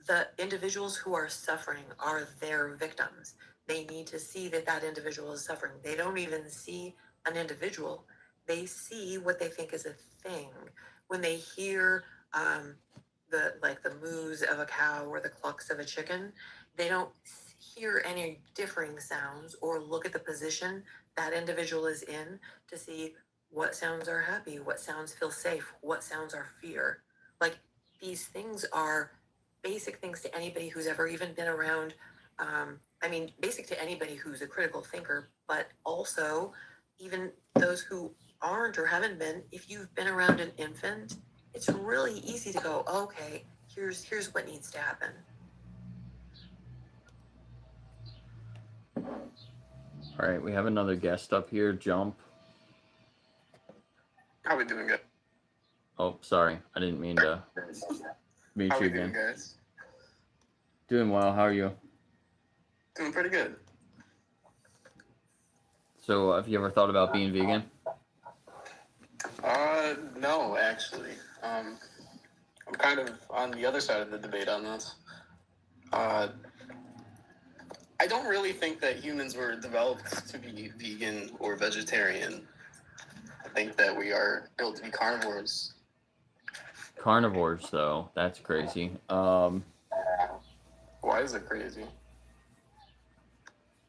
The individuals who are suffering are their victims. They need to see that that individual is suffering. They don't even see an individual. They see what they think is a thing. When they hear the moos of a cow or the clucks of a chicken, they don't hear any differing sounds or look at the position that individual is in to see what sounds are happy, what sounds feel safe, what sounds are fear. Like, these things are basic things to anybody who's ever even been around. Basic to anybody who's a critical thinker, but also even those who aren't or haven't been. If you've been around an infant, it's really easy to go, okay, here's what needs to happen. All right, we have another guest up here, Jump. How we doing, guys? Oh, sorry. I didn't mean to meet How you we again. doing, guys? Doing well. How are you? Doing pretty good. So, have you ever thought about being vegan? No, actually. I'm kind of on the other side of the debate on this. I don't really think that humans were developed to be vegan or vegetarian. I think that we are built to be carnivores. Carnivores, though. That's crazy. Why is it crazy?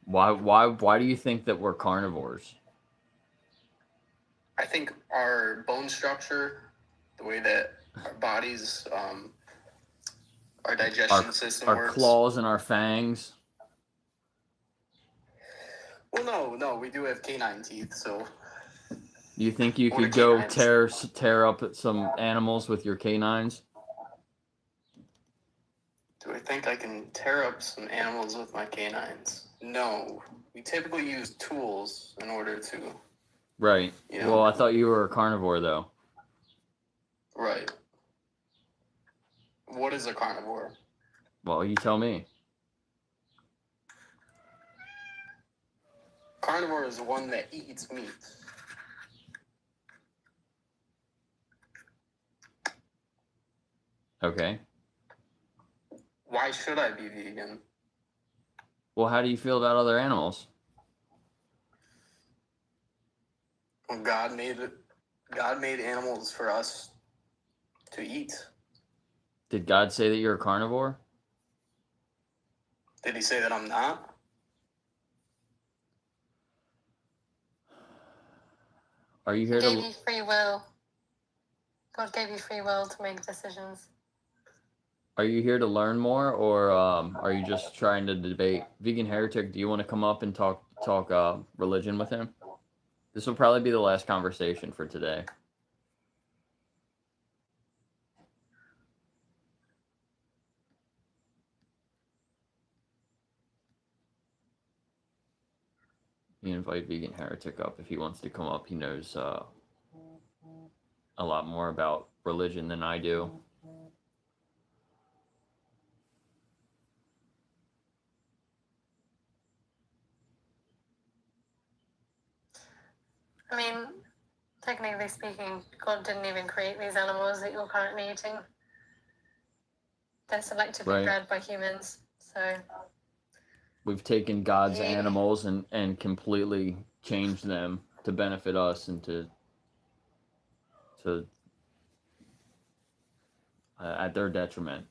Why do you think that we're carnivores? I think our bone structure, the way that our bodies, our digestion system Our works. claws and our fangs. Well, no, we do have canine teeth, so. You think you What are could go canines? tear up some animals with your canines? Do I think I can tear up some animals with my canines? No. We typically use tools in order to. Right. You know. Well, I thought you were a carnivore, though. Right. What is a carnivore? Well, you tell me. Carnivore is one that eats meat. Okay. Why should I be vegan? Well, how do you feel about other animals? Well, God made animals for us to eat. Did God say that you're a carnivore? Did he say that I'm not? Are you He here gave to you free will. God gave you free will to make decisions. learn more, or are you just trying to debate? Vegan Heretic, do you want to come up and talk religion with him? This will probably be the last conversation for today. You invite Vegan Heretic up if he wants to come up. He knows a lot more about religion than I do. I mean, technically speaking, God didn't even create these animals that you're currently eating. They're selectively bred by humans, so... We've taken God's animals and completely changed them to benefit us and to at their detriment.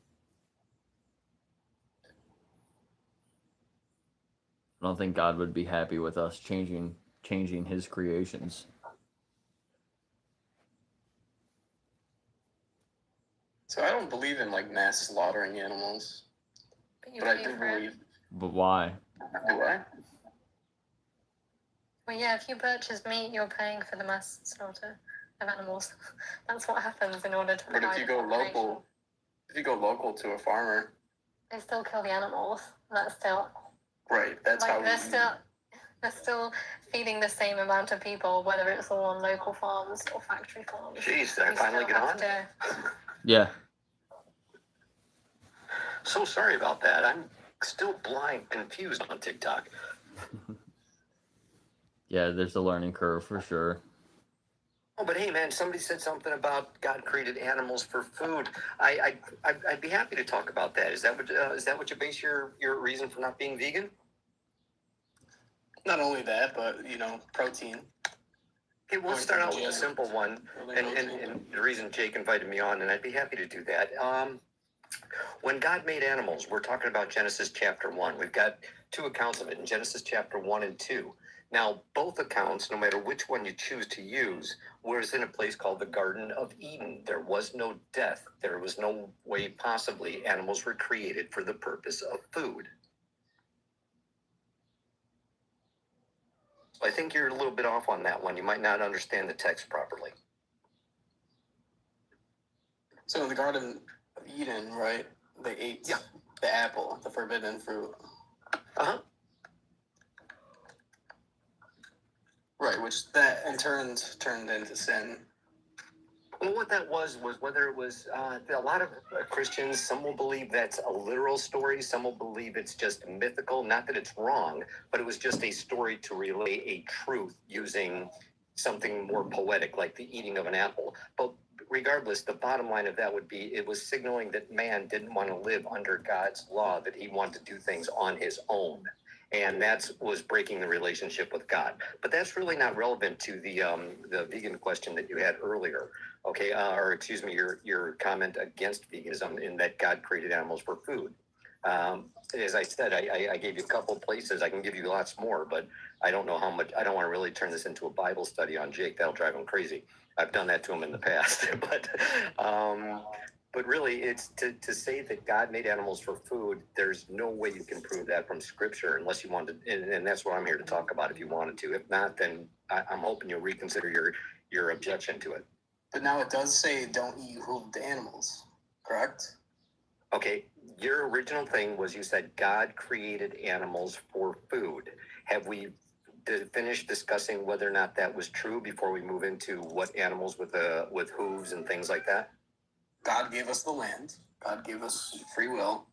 I don't think God would be happy with us changing his creations. So I don't believe in like mass slaughtering animals, but I do believe. But why? Do I? Well, yeah, if you purchase meat, you're paying for the mass slaughter of animals. That's what happens in order to But provide if you go local to a farmer, they still kill the animals. That's still right? That's like how they're still feeding the same amount of people, whether it's all on local farms or factory farms. Jeez, did I finally get on? Yeah. So sorry about that. I'm still blind, confused on TikTok. Yeah, there's a learning curve for sure. Oh, but hey, man, somebody said something about God created animals for food. I'd be happy to talk about that. Is that what you base your reason for not being vegan? not only that, but protein. Okay, we'll start out with a simple one, and the reason Jake invited me on, and I'd be happy to do that. When God made animals, we're talking about Genesis chapter 1. We've got two accounts of it in Genesis chapter 1 and 2. Now, both accounts, no matter which one you choose to use, was in a place called the Garden of Eden. There was no death. There was no way possibly animals were created for the purpose of food. I think you're a little bit off on that one. You might not understand the text properly. So in the Garden of Eden, right? They ate the apple, the forbidden fruit. Uh-huh. Right, which that in turn turned into sin. Well, what that was whether it was a lot of Christians, some will believe that's a literal story, some will believe it's just mythical, not that it's wrong, but it was just a story to relay a truth using something more poetic, like the eating of an apple. But regardless, the bottom line of that would be it was signaling that man didn't want to live under God's law, that he wanted to do things on his own. And that was breaking the relationship with God. But that's really not relevant to the vegan question that you had earlier. Okay, or excuse me, your comment against veganism in that God created animals for food. As I said, I gave you a couple places. I can give you lots more, but I don't know how much. I don't want to really turn this into a Bible study on Jake. That'll drive him crazy. I've done that to him in the past, but really, it's to say that God made animals for food. There's no way you can prove that from Scripture unless you wanted, and that's what I'm here to talk about. If you wanted to, if not, then I'm hoping you'll reconsider your objection to it. But now it does say don't eat hooved animals, correct? Okay, your original thing was you said God created animals for food. Have we finished discussing whether or not that was true before we move into what animals with hooves and things like that? God gave us the land. God gave us free will.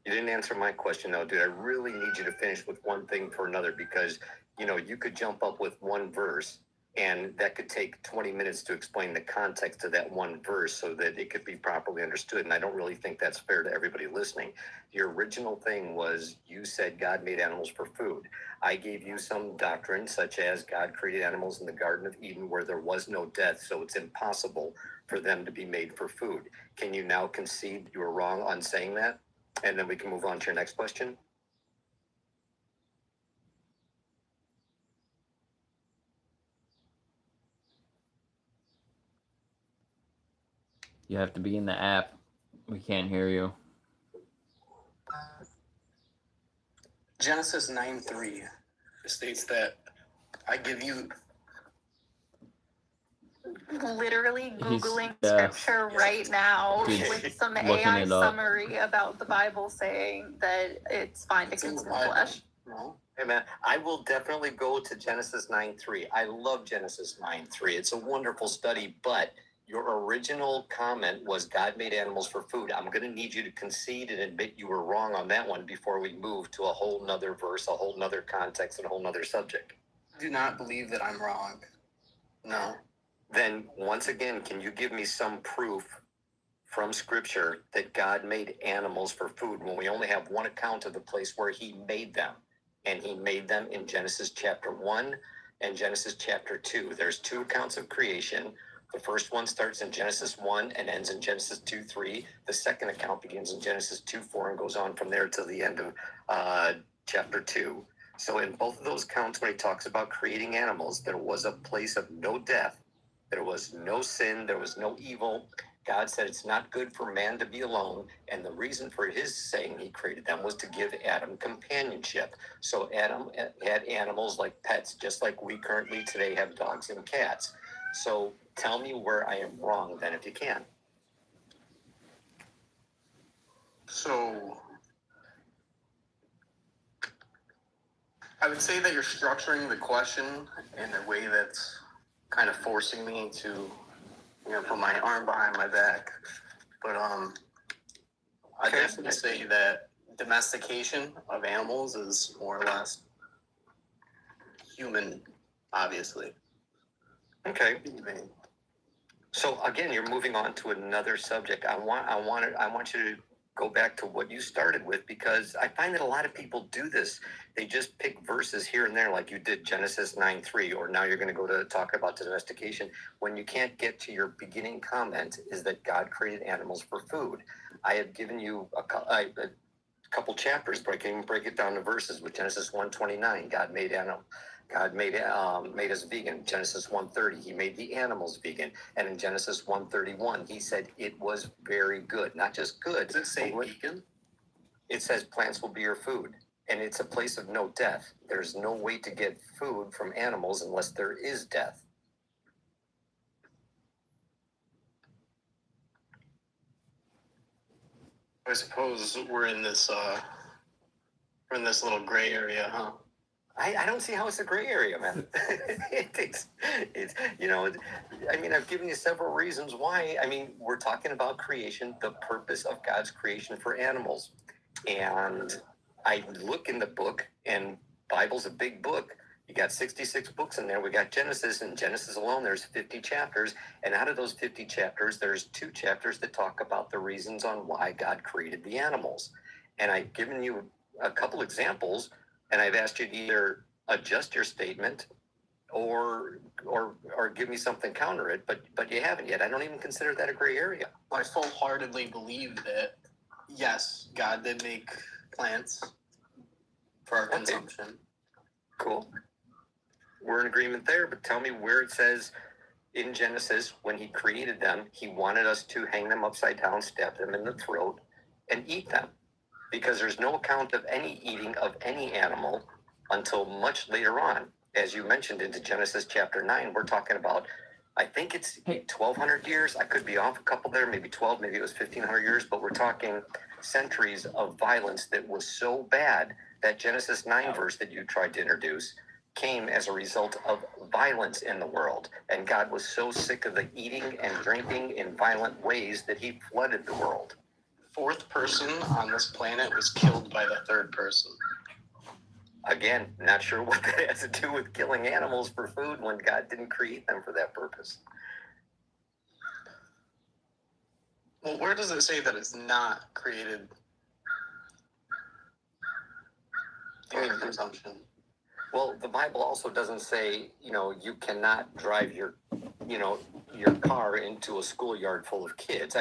You didn't answer my question, though, dude. I really need you to finish with one thing for another because, you could jump up with one verse and that could take 20 minutes to explain the context of that one verse so that it could be properly understood. And I don't really think that's fair to everybody listening. Your original thing was you said God made animals for food. I gave you some doctrine such as God created animals in the Garden of Eden where there was no death, so it's impossible for them to be made for food. Can you now concede you were wrong on saying that? And then we can move on to your next question. You have to be in the app. We can't hear you. Genesis 9:3 states that I give you. Literally He's- Googling yeah. scripture right now He's with some looking AI it up. summary about the Bible saying that it's fine to It's in the consume Bible. flesh. No. Hey man, I will definitely go to Genesis 9:3. I love Genesis 9:3. It's a wonderful study, but your original comment was God made animals for food. I'm going to need you to concede and admit you were wrong on that one before we move to a whole nother verse, a whole nother context, and a whole nother subject. Do not believe that I'm wrong. No. Then once again, can you give me some proof from scripture that God made animals for food when we only have one account of the place where he made them? And he made them in Genesis chapter 1 and Genesis chapter 2. There's two accounts of creation. The first one starts in Genesis 1 and ends in Genesis 2:3. The second account begins in Genesis 2:4 and goes on from there to the end of chapter 2. So in both of those accounts, when he talks about creating animals, there was a place of no death. There was no sin. There was no evil. God said it's not good for man to be alone. And the reason for his saying he created them was to give Adam companionship. So Adam had animals like pets, just like we currently today have dogs and cats. So tell me where I am wrong then, if you can. So I would say that you're structuring the question in a way that's kind of forcing me to, put my arm behind my back. But I definitely say that domestication of animals is more or less human, obviously. Okay. So again, you're moving on to another subject. I want you to go back to what you started with, because I find that a lot of people do this. They just pick verses here and there, like you did Genesis 9:3, or now you're going to go to talk about domestication, when you can't get to your beginning comment is that God created animals for food. I have given you a couple chapters, but I can even break it down to verses. With Genesis 1:29, God made us vegan. Genesis 1:30, he made the animals vegan. And in Genesis 1:31, he said it was very good. Not just good. Does it say vegan? It says plants will be your food. And it's a place of no death. There's no way to get food from animals unless there is death. I suppose we're in this little gray area, huh? I don't see how it's a gray area, man. it's I've given you several reasons why. We're talking about creation, the purpose of God's creation for animals. And I look in the book, and Bible's a big book. You got 66 books in there. We got Genesis, and Genesis alone, there's 50 chapters. And out of those 50 chapters, there's 2 chapters that talk about the reasons on why God created the animals. And I've given you a couple examples, and I've asked you to either adjust your statement or give me something counter it, but you haven't yet. I don't even consider that a gray area. I full-heartedly believe that, yes, God did make plants for our consumption. Cool. We're in agreement there, but tell me where it says in Genesis, when he created them, he wanted us to hang them upside down, stab them in the throat, and eat them. Because there's no account of any eating of any animal until much later on. As you mentioned into Genesis chapter 9, we're talking about, I think it's 1,200 years. I could be off a couple there, maybe 12, maybe it was 1,500 years, but we're talking centuries of violence that was so bad that Genesis 9 verse that you tried to introduce came as a result of violence in the world. And God was so sick of the eating and drinking in violent ways that he flooded the world. 4th person on this planet was killed by the 3rd person. Again, not sure what that has to do with killing animals for food when God didn't create them for that purpose. Well, where does it say that it's not created for consumption? Well, the Bible also doesn't say, you cannot drive your car into a schoolyard full of kids.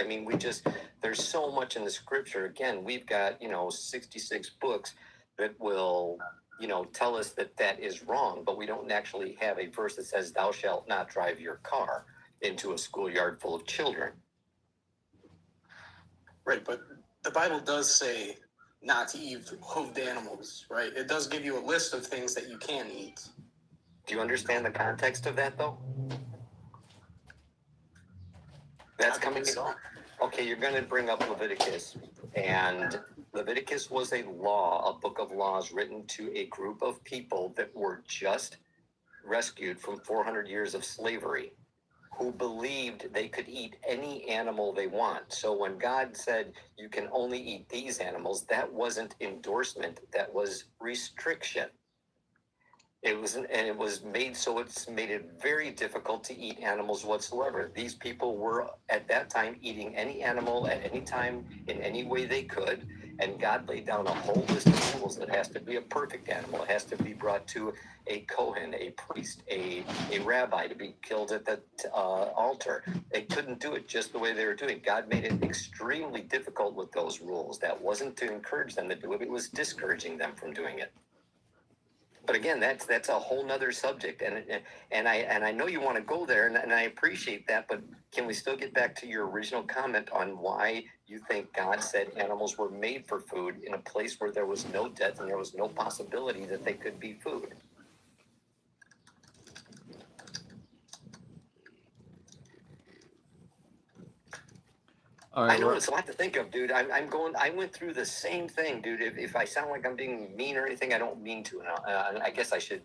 There's so much in the scripture. Again, we've got, 66 books that will, tell us that that is wrong, but we don't actually have a verse that says, thou shalt not drive your car into a schoolyard full of children. Right, but the Bible does say not to eat hoofed animals, right? It does give you a list of things that you can eat. Do you understand the context of that, though? That's coming in. Okay, you're going to bring up Leviticus. And Leviticus was a law, a book of laws written to a group of people that were just rescued from 400 years of slavery, who believed they could eat any animal they want. So when God said you can only eat these animals, that wasn't endorsement, that was restriction. It was made so it's made it very difficult to eat animals whatsoever. These people were at that time eating any animal at any time in any way they could, and God laid down a whole list of rules. It has to be a perfect animal. It has to be brought to a Kohen, a priest, a rabbi to be killed at the altar. They couldn't do it just the way they were doing. God made it extremely difficult with those rules. That wasn't to encourage them to do it. It was discouraging them from doing it. But again, that's a whole nother subject, and I know you want to go there, and I appreciate that. But can we still get back to your original comment on why you think God said animals were made for food in a place where there was no death and there was no possibility that they could be food? All right, I know it's a lot to think of, dude. I went through the same thing, dude. If I sound like I'm being mean or anything, I don't mean to. And I guess I should,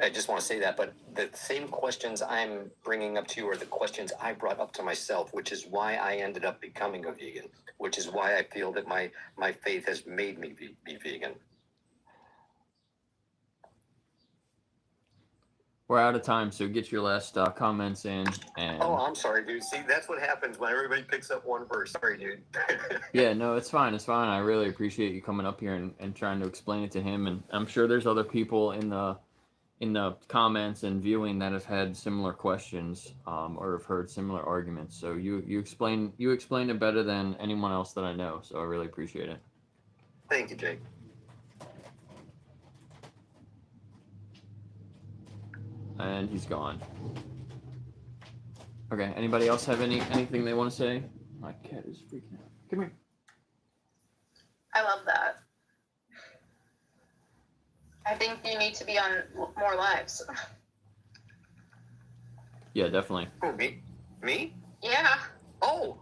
I just want to say that. But the same questions I'm bringing up to you are the questions I brought up to myself, which is why I ended up becoming a vegan, which is why I feel that my faith has made me be vegan. We're out of time, so get your last comments in. And Oh, I'm sorry, dude. See, that's what happens when everybody picks up one verse. Sorry, dude. yeah, no, it's fine. It's fine. I really appreciate you coming up here and trying to explain it to him. And I'm sure there's other people in the comments and viewing that have had similar questions or have heard similar arguments. So you explain it better than anyone else that I know. So I really appreciate it. Thank you, Jake. And he's gone. Okay, anybody else have anything they want to say? My cat is freaking out. Come here. I love that. I think you need to be on more lives. Yeah, definitely. Who, me? Me? Yeah. Oh,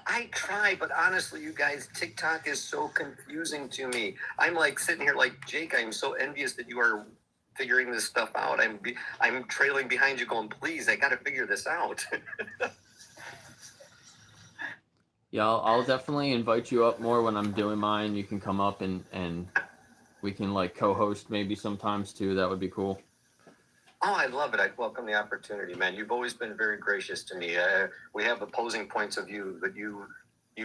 I try, but honestly, you guys, TikTok is so confusing to me. I'm like sitting here like, Jake, I'm so envious that you are figuring this stuff out. I'm trailing behind you going, please, I got to figure this out. Yeah, I'll definitely invite you up more when I'm doing mine. You can come up and we can like co-host maybe sometimes too. That would be cool. Oh, I love it. I welcome the opportunity, man. You've always been very gracious to me. We have opposing points of view, but you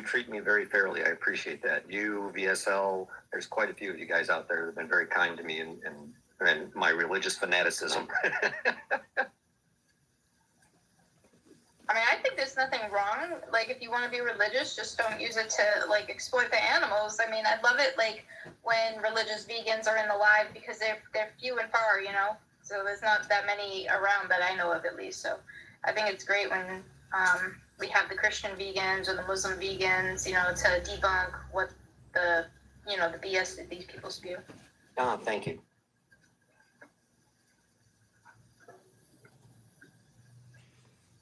treat me very fairly. I appreciate that. You, VSL, there's quite a few of you guys out there that have been very kind to me and my religious fanaticism. I mean, I think there's nothing wrong. Like, if you want to be religious, just don't use it to, like, exploit the animals. I mean, I love it, like, when religious vegans are in the live because they're few and far, you know? So there's not that many around that I know of, at least. So I think it's great when we have the Christian vegans or the Muslim vegans, you know, to debunk what the BS that these people spew. Oh, thank you.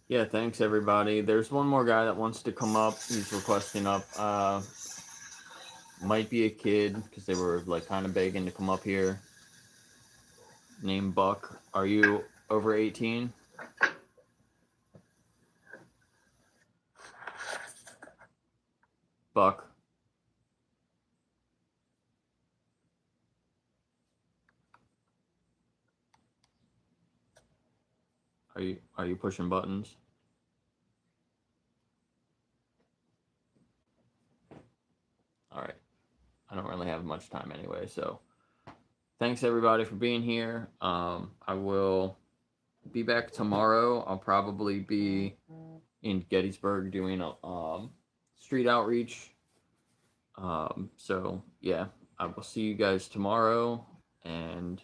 Yeah, thanks everybody. There's one more guy that wants to come up. He's requesting up. Might be a kid because they were like kind of begging to come up here. Named Buck. Are you over 18? Buck. Are you pushing buttons? All right. I don't really have much time anyway, so thanks everybody for being here. I will be back tomorrow. I'll probably be in Gettysburg doing a street outreach. So yeah, I will see you guys tomorrow. And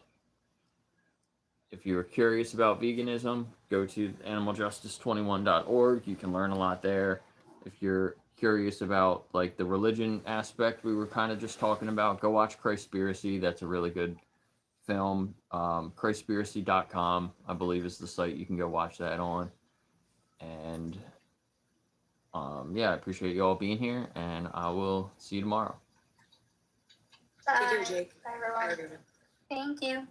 if you're curious about veganism, go to animaljustice21.org. You can learn a lot there. If you're curious about like the religion aspect we were kind of just talking about, go watch Christspiracy. That's a really good film. Christspiracy.com, I believe, is the site you can go watch that on. And yeah, I appreciate you all being here, and I will see you tomorrow. Bye. Take care, Jake. Bye, everyone. Bye, everyone. Thank you.